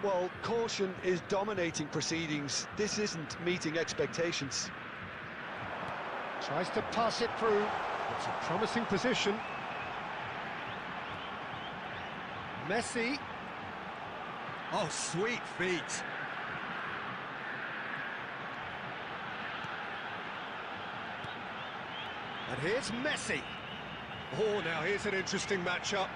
D: Well, caution is dominating proceedings. This isn't meeting expectations.
C: Tries to pass it through. It's a promising position. Messi.
G: Oh, sweet feet. And here's Messi. Oh, now here's an interesting matchup.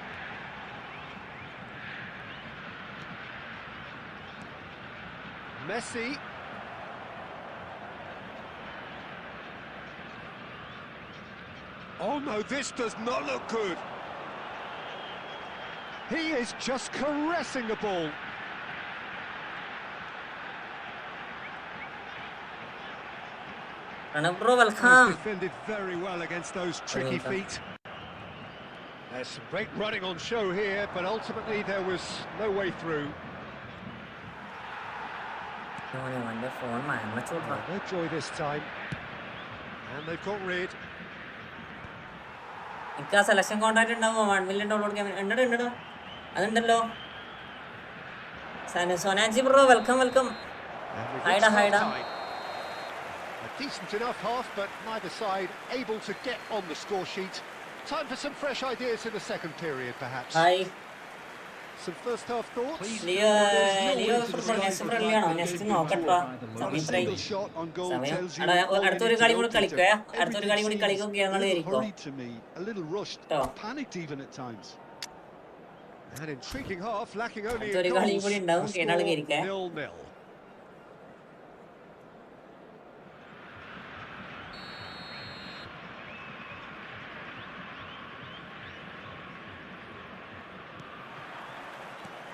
C: Messi.
G: Oh no, this does not look good.
C: He is just caressing the ball.
B: Bro,
G: He's
B: welcome.
G: defended very well against those tricky feet.
C: There's some great running on show here, but ultimately there was no way through. No joy this time. And they've got rid.
B: എനിക്ക് ആ selection contract ഉണ്ടാവുമോ? $1 million ഉണ്ടോ? അതുണ്ടല്ലോ. സോനാജി bro, welcome welcome. ഹൈഡ ഹൈഡ.
C: A decent enough half, but neither side able to get on the score sheet. Time for some fresh ideas in the second period, perhaps.
B: Hi.
C: Some first half thoughts.
B: Leo friendly ആണോ? Next നോക്കട്ടോ. സമയം ഇത്രയും.
D: Single shot on goal
B: സമയം.
D: tells you
B: എടാ,
D: all you
B: അടുത്തൊരു
D: need
B: കളി
D: to
B: കൂടി
D: know,
B: കളിക്കുക.
D: Peter.
B: അടുത്തൊരു കളി കൂടി കളിക്കുകയൊക്കെ ഞങ്ങൾ
D: A little
B: ഇരിക്കും.
D: hurried to me, a little rushed,
B: ട്ടോ.
D: panicked even at times.
C: An intriguing half, lacking only a
B: അടുത്തൊരു കളി
C: goal.
B: കൂടി ഉണ്ടാവും.
C: The
B: കേനാൾ
C: score
B: കയറിക്കേ.
C: 0-0.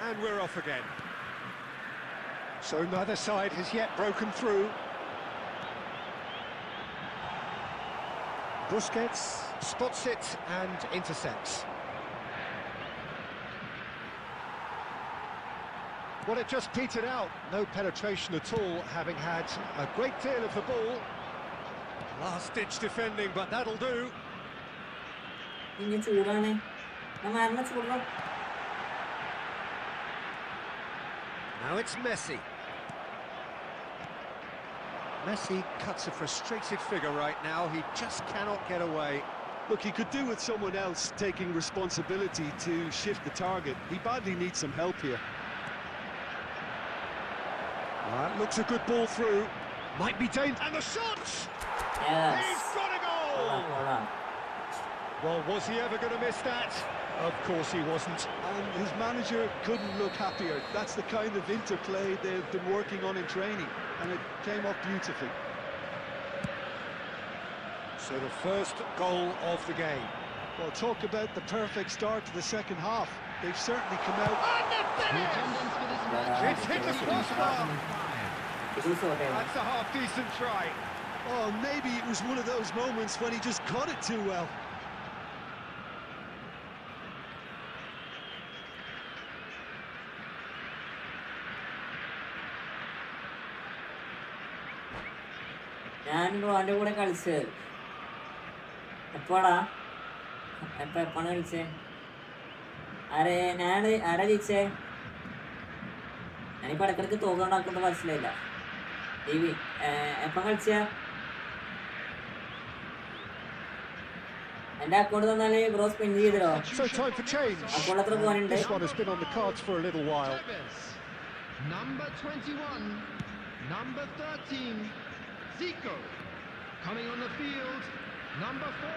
C: And we're off again. So neither side has yet broken through. Busquets spots it and intercepts. Well, it just petered out. No penetration at all, having had a great deal of the ball.
G: Last-ditch defending, but that'll do.
B: ഇനി ചൂടാണ്. മരണം ചൂടാണ്.
C: Now it's Messi. Messi cuts a frustrated figure right now. He just cannot get away.
D: Look, he could do with someone else taking responsibility to shift the target. He badly needs some help here.
C: That looks a good ball through. Might be dangerous. And the shots!
B: Yes.
C: He's got a goal! Well, was he ever going to miss that? Of course he wasn't.
D: And his manager couldn't look happier. That's the kind of interplay they've been working on in training, and it came off beautifully.
C: So the first goal of the game.
D: Well, talk about the perfect start to the second half. They've certainly come out.
C: And the finish! It's hit the crossbar. That's a half-decent try.
D: Oh, maybe it was one of those moments when he just caught it too well.
B: ഞാൻ അവൻ്റെ കൂടെ കളിച്ചത് എപ്പോടാ എപ്പാണ് കളിച്ചേ? ആരാ ജയിച്ചേ? ഞാനിപ്പോ ഇടക്കിടക്ക് തോന്നുകൊണ്ടാക്കുന്നത് മനസ്സിലായില്ല. എപ്പം കളിച്ച? എന്റെ അക്കൗണ്ട് തന്നാല് ബ്രോ സ്പെൻഡ് ചെയ്തോ? അക്കൗണ്ട് എത്ര പോകാനുണ്ട്?
C: This one has been on the cards for a little while.
E: Number 21, number 13, Zico. Coming on the field, number 4.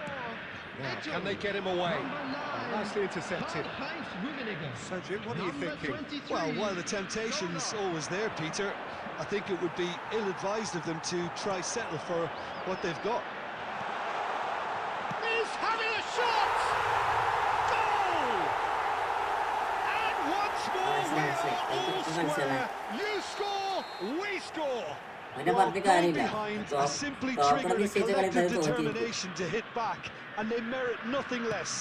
C: Wow, can they get him away? Nicely intercepted. So, Jim, what are you thinking?
E: 23.
D: Well, while the temptation's always there, Peter, I think it would be ill-advised of them to try settle for what they've got.
C: He's having a shot! Goal! And once more, we are all square. You score, we score.
B: അവന്റെ
D: Well,
B: പറഞ്ഞ കാര്യമില്ല.
D: behind are simply
B: തോക്കണം
D: triggered a
B: നിശ്ചയിച്ച കളി
D: collective
B: തന്നെ തോറ്റി.
D: determination to hit back, and they merit nothing less.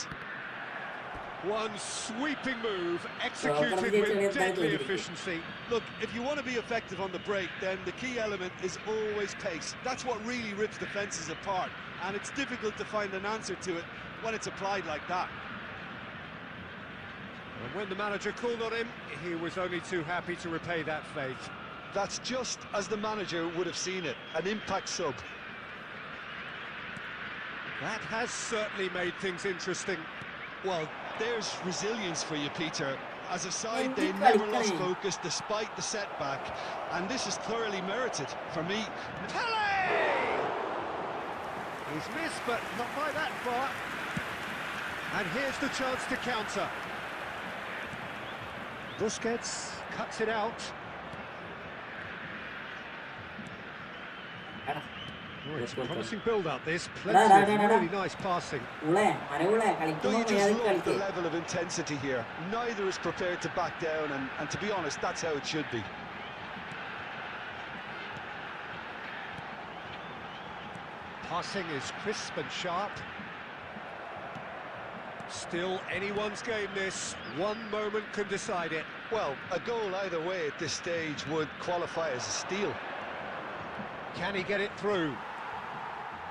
C: One sweeping move, executed with deadly efficiency.
D: Look, if you want to be effective on the break, then the key element is always pace. That's what really rips defences apart, and it's difficult to find an answer to it when it's applied like that.
G: And when the manager called on him, he was only too happy to repay that faith.
D: That's just as the manager would have seen it, an impact sub.
G: That has certainly made things interesting.
D: Well, there's resilience for you, Peter. As a side, they never lost focus despite the setback, and this is thoroughly merited for me.
G: Pele! He's missed, but not by that far. And here's the chance to counter. Busquets cuts it out. Oh, it's a promising build-up, this. Plenty of really nice passing.
D: Don't you just love the level of intensity here? Neither is prepared to back down, and to be honest, that's how it should be.
G: Passing is crisp and sharp. Still anyone's game, this. One moment can decide it.
D: Well, a goal either way at this stage would qualify as a steal.
G: Can he get it through?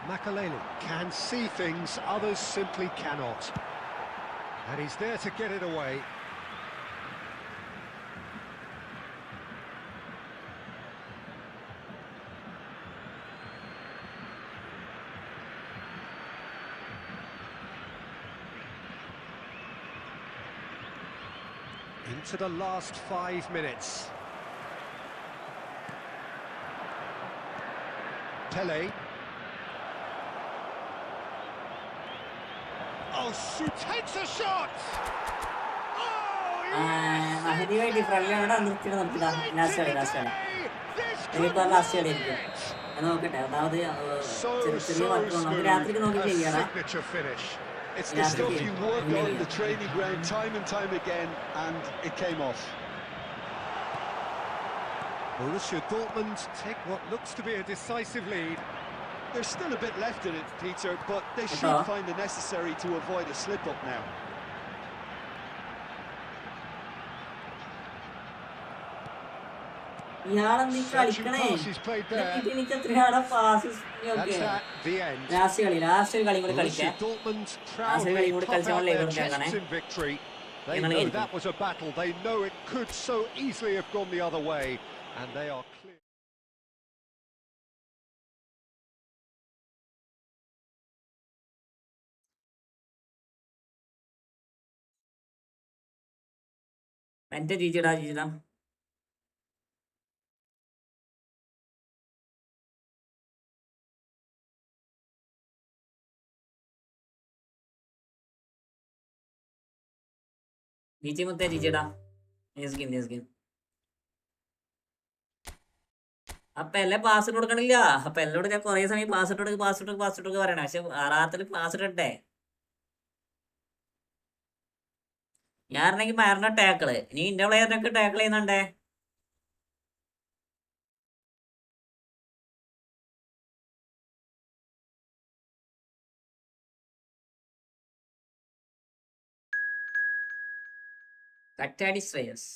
G: Malayalam can see things others simply cannot. And he's there to get it away. Into the last 5 minutes. Pele. Oh, she takes a shot! Oh, yes! Signature finish.
D: It's the stuff you work on the training ground time and time again, and it came off.
G: Borussia Dortmund take what looks to be a decisive lead.
D: There's still a bit left in it, Peter, but they should find the necessary to avoid a slip-up now.
G: Searching passes played there. That's at the end. Borussia Dortmund proudly pop out their chests in victory. They know that was a battle. They know it could so easily have gone the other way. And they are clear.
B: അപ്പൊ എല്ലാം password കൊടുക്കണില്ല. അപ്പൊ എന്നോട് ഞാൻ കുറെ സമയം password പറയണ, പക്ഷെ ആറാത്തിൽ പാസ്വേഡ് ഇട്ടേ. ഞാനാണെങ്കിൽ മരണ ടാക്കിള്, ഇനി ഇന്റെ പ്ലെയറിനൊക്കെ ടാക്കിൾ ചെയ്യുന്നുണ്ടേ. കറ്റാടി Shreyas.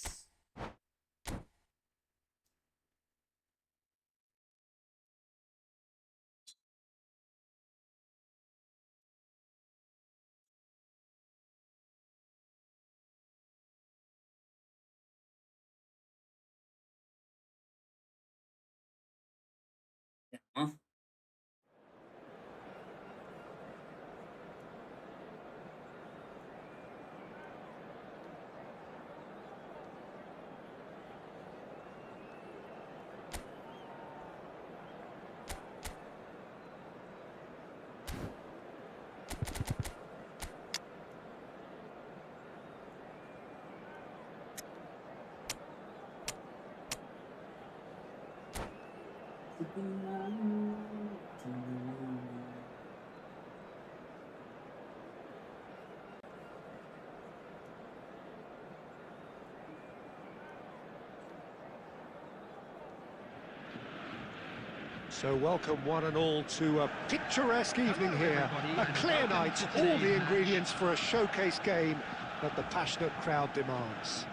G: So welcome one and all to a picturesque evening here. A clear night, all the ingredients for a showcase game that the passionate crowd demands.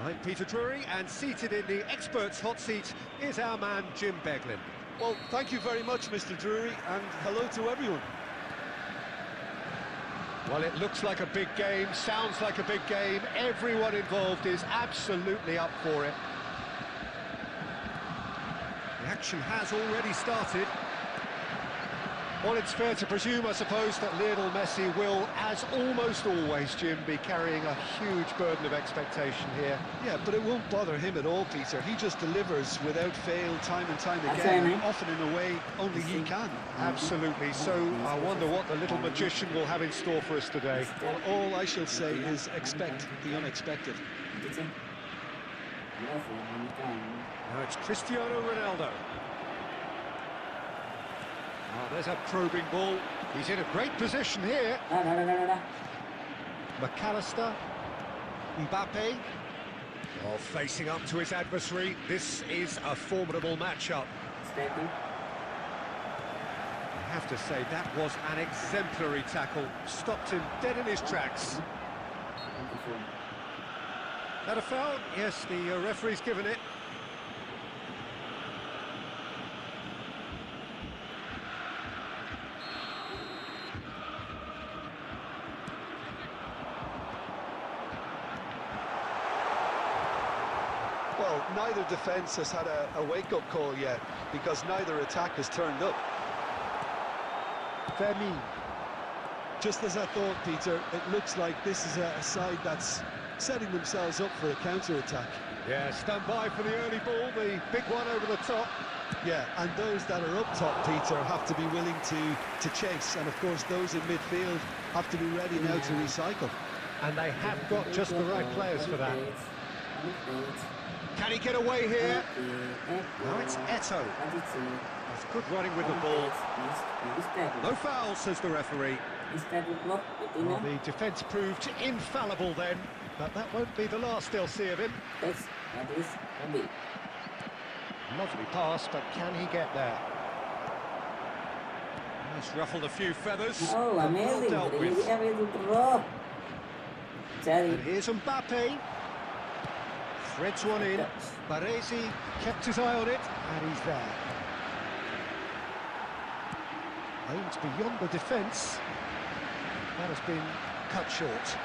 G: I'm Peter Drury, and seated in the experts' hot seat is our man Jim Beglin.
D: Well, thank you very much, Mr. Drury, and hello to everyone.
G: Well, it looks like a big game, sounds like a big game. Everyone involved is absolutely up for it. The action has already started. Well, it's fair to presume, I suppose, that Lionel Messi will, as almost always, Jim, be carrying a huge burden of expectation here.
D: Yeah, but it won't bother him at all, Peter. He just delivers without fail, time and time
B: That's
D: again,
B: right,
D: and often in a way only he can.
G: Absolutely. So I wonder what the little magician will have in store for us today.
D: Well, all I shall say is expect the unexpected.
G: Now it's Cristiano Ronaldo. Oh, there's a probing ball. He's in a great position here. McAllister. Mbappe. Oh, facing up to his adversary. This is a formidable matchup. I have to say, that was an exemplary tackle. Stopped him dead in his tracks. That a foul? Yes, the referee's given it.
D: Well, neither defence has had a wake-up call yet, because neither attack has turned up.
G: Femi.
D: Just as I thought, Peter, it looks like this is a side that's setting themselves up for a counter-attack.
G: Yeah, stand by for the early ball, the big one over the top.
D: Yeah, and those that are up top, Peter, have to be willing to chase, and of course those in midfield have to be ready now to recycle.
G: And they have got just the right players for that. Can he get away here? No, it's Eto. That's good running with the ball. No foul, says the referee. Well, the defence proved infallible then, but that won't be the last they'll see of him. Lovely pass, but can he get there? He's ruffled a few feathers.
B: Oh,
G: but
B: amazing.
G: well dealt with. And here's Mbappe. Threads one in. Baresi kept his eye on it, and he's there. Aims beyond the defence. That has been cut short.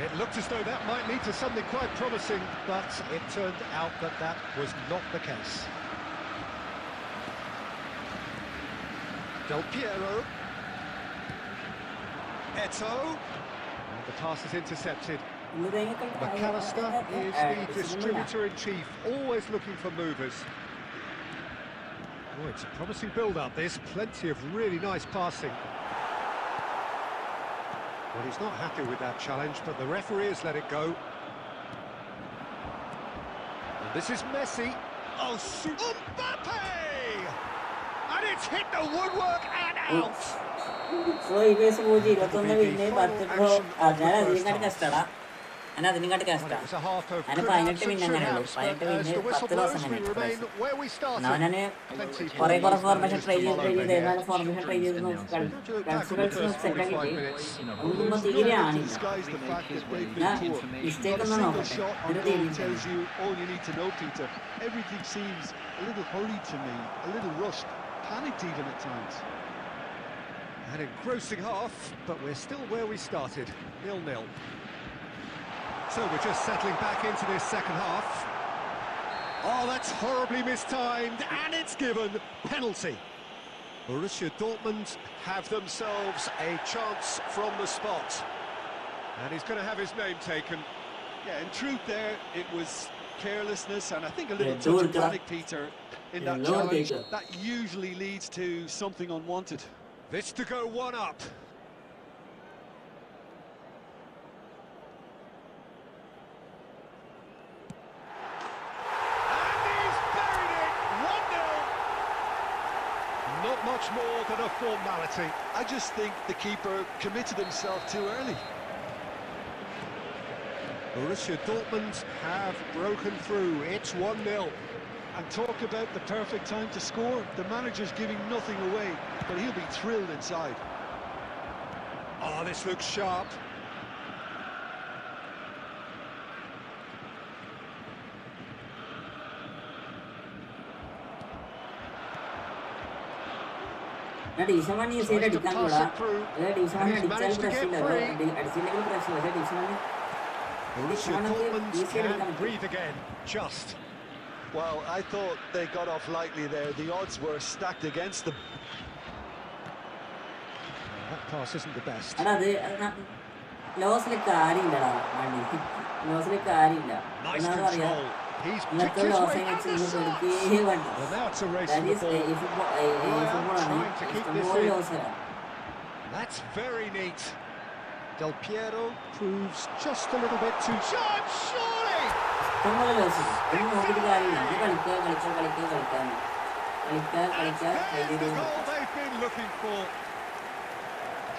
G: It looked as though that might lead to something quite promising, but it turned out that that was not the case. Del Piero. Eto. And the pass is intercepted. McAllister is the distributor-in-chief, always looking for movers. Oh, it's a promising build-up, this. Plenty of really nice passing. Well, he's not happy with that challenge, but the referee has let it go. And this is Messi. Oh, Mbappe! And it's hit the woodwork and out!
B: And അതിനും കാട്ടി കഷ്ടമാണ്. അതിന് 18 minute അങ്ങനെ ഉള്ളൂ. 18 minute 10 ദിവസം അങ്ങനെ അവനെ കുറെ ഫോർമേഷൻ ട്രൈ ചെയ്ത് ഏതാണ് ഫോർമേഷൻ ട്രൈ ചെയ്ത് സെറ്റാക്കിയിട്ട് ഒന്നും തീരെ ആണില്ല. മിസ്റ്റേക്ക് ഒന്നും നോക്കട്ടെ.
D: Everything seems a little hurried to me, a little rushed, panicked even at times.
G: An engrossing half, but we're still where we started, 0-0. So we're just settling back into this second half. Oh, that's horribly mistimed, and it's given penalty. Borussia Dortmund have themselves a chance from the spot. And he's going to have his name taken.
D: Yeah, in truth there, it was carelessness and I think a little touch of panic, Peter, in that challenge. That usually leads to something unwanted.
G: This to go one up. Not much more than a formality.
D: I just think the keeper committed himself too early.
G: Borussia Dortmund have broken through. It's 1-0.
D: And talk about the perfect time to score. The manager's giving nothing away, but he'll be thrilled inside.
G: Oh, this looks sharp.
B: Division 1 ഈസിയായിട്ട്
C: Tries to
B: അടിക്കാൻ
C: pass
B: കൂടാ.
C: it through.
B: Division 1
C: And he's
B: അടിച്ചാൽ
C: managed to get
B: പ്രശ്നമില്ല,
C: free.
B: അടിച്ചില്ലെങ്കിൽ പ്രശ്നമില്ല. പക്ഷേ division 1
C: Borussia Dortmund
B: ഈസിയായിട്ട്
C: can
B: അടിക്കാൻ പറ്റും.
C: breathe again. Just.
D: Well, I thought they got off lightly there. The odds were stacked against them.
C: That pass isn't the best.
B: എടാ അത് ലോസിൽ കാര്യമില്ലടാ മണി, ലോസിൽ കാര്യമില്ല.
C: Nice
B: എന്നാണ് പറയാ,
C: control. He's
B: ഇന്നത്തെ
C: picked his
B: ലോസെ
C: way
B: വെച്ച്
C: out
B: ഇന്ന്
C: the
B: കൊടുക്കേ വേണ്ട.
C: Well, now it's a race
B: That
C: for the
B: is
C: ball.
B: ഫുട്ബോളാണ്,
C: Trying to keep this
B: ഇഷ്ടംപോലെ
C: in.
B: ലോസരാ.
C: That's very neat. Del Piero proves just a little bit too sharp, surely!
B: ഇഷ്ടംപോലെ loss. ഒന്നും നോക്കിയിട്ട് കാര്യമില്ല. ഇത് കളിക്കാൻ
C: And there's the goal they've been looking for.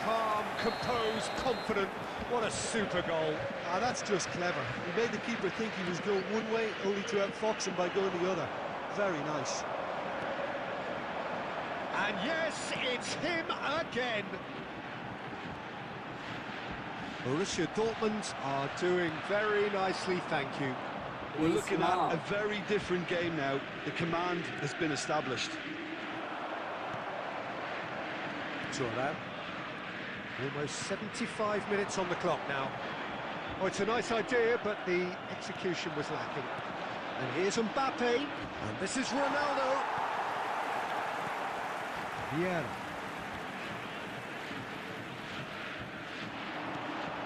C: Calm, composed, confident. What a super goal.
D: Ah, that's just clever. He made the keeper think he was going one way, only to outfox him by going the other. Very nice.
C: And yes, it's him again. Borussia Dortmund are doing very nicely, thank you.
D: We're looking at a very different game now. The command has been established.
C: Jordan. Almost 75 minutes on the clock now. Oh, it's a nice idea, but the execution was lacking. And here's Mbappe, and this is Ronaldo. Vieira.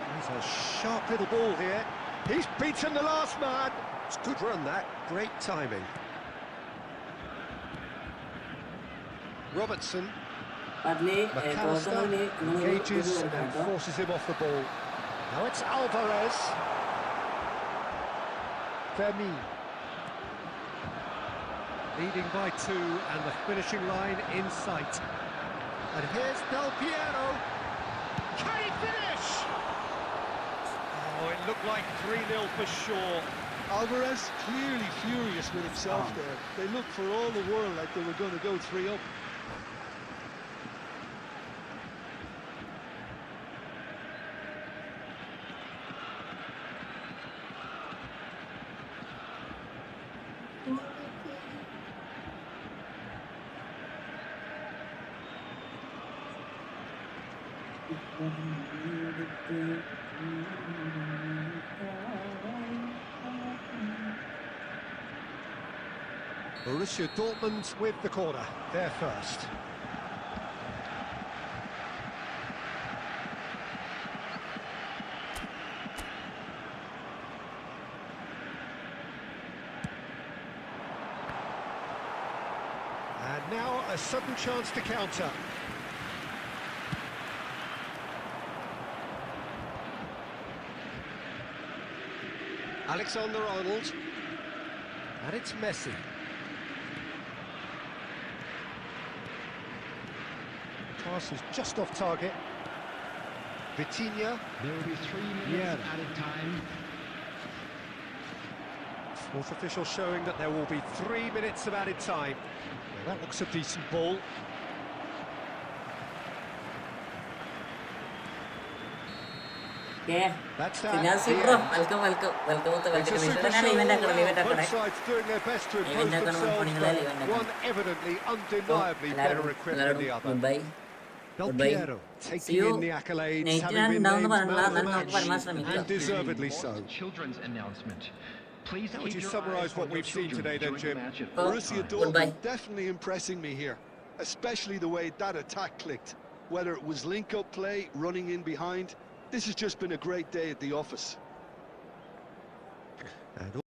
C: There's a sharp little ball here. He's beaten the last man. It's a good run, that. Great timing. Robertson. McAllister engages and forces him off the ball. Now it's Alvarez. Fermi. Leading by 2 and the finishing line in sight. And here's Del Piero. Can he finish? Oh, it looked like 3-0 for sure.
D: Alvarez clearly furious with himself there. They looked for all the world like they were going to go 3-up.
C: Borussia Dortmund with the corner. They're first. And now a sudden chance to counter. Alexander-Arnold. And it's Messi. Pass is just off target. Vitinha.
E: There will be 3 minutes added time.
C: Fourth official showing that there will be 3 minutes of added time. Well, that looks a decent ball. That's that. It's a super show all round. Both sides doing their best to impose themselves, but one evidently, undeniably better equipped than the other. Del Piero taking in the accolades, having been named man of the match, and deservedly so.
E: Children's announcement. Please
C: How would you summarise what we've seen today then, Jim?
D: Borussia Dortmund definitely impressing me here, especially the way that attack clicked. Whether it was link-up play, running in behind, this has just been a great day at the office.
C: And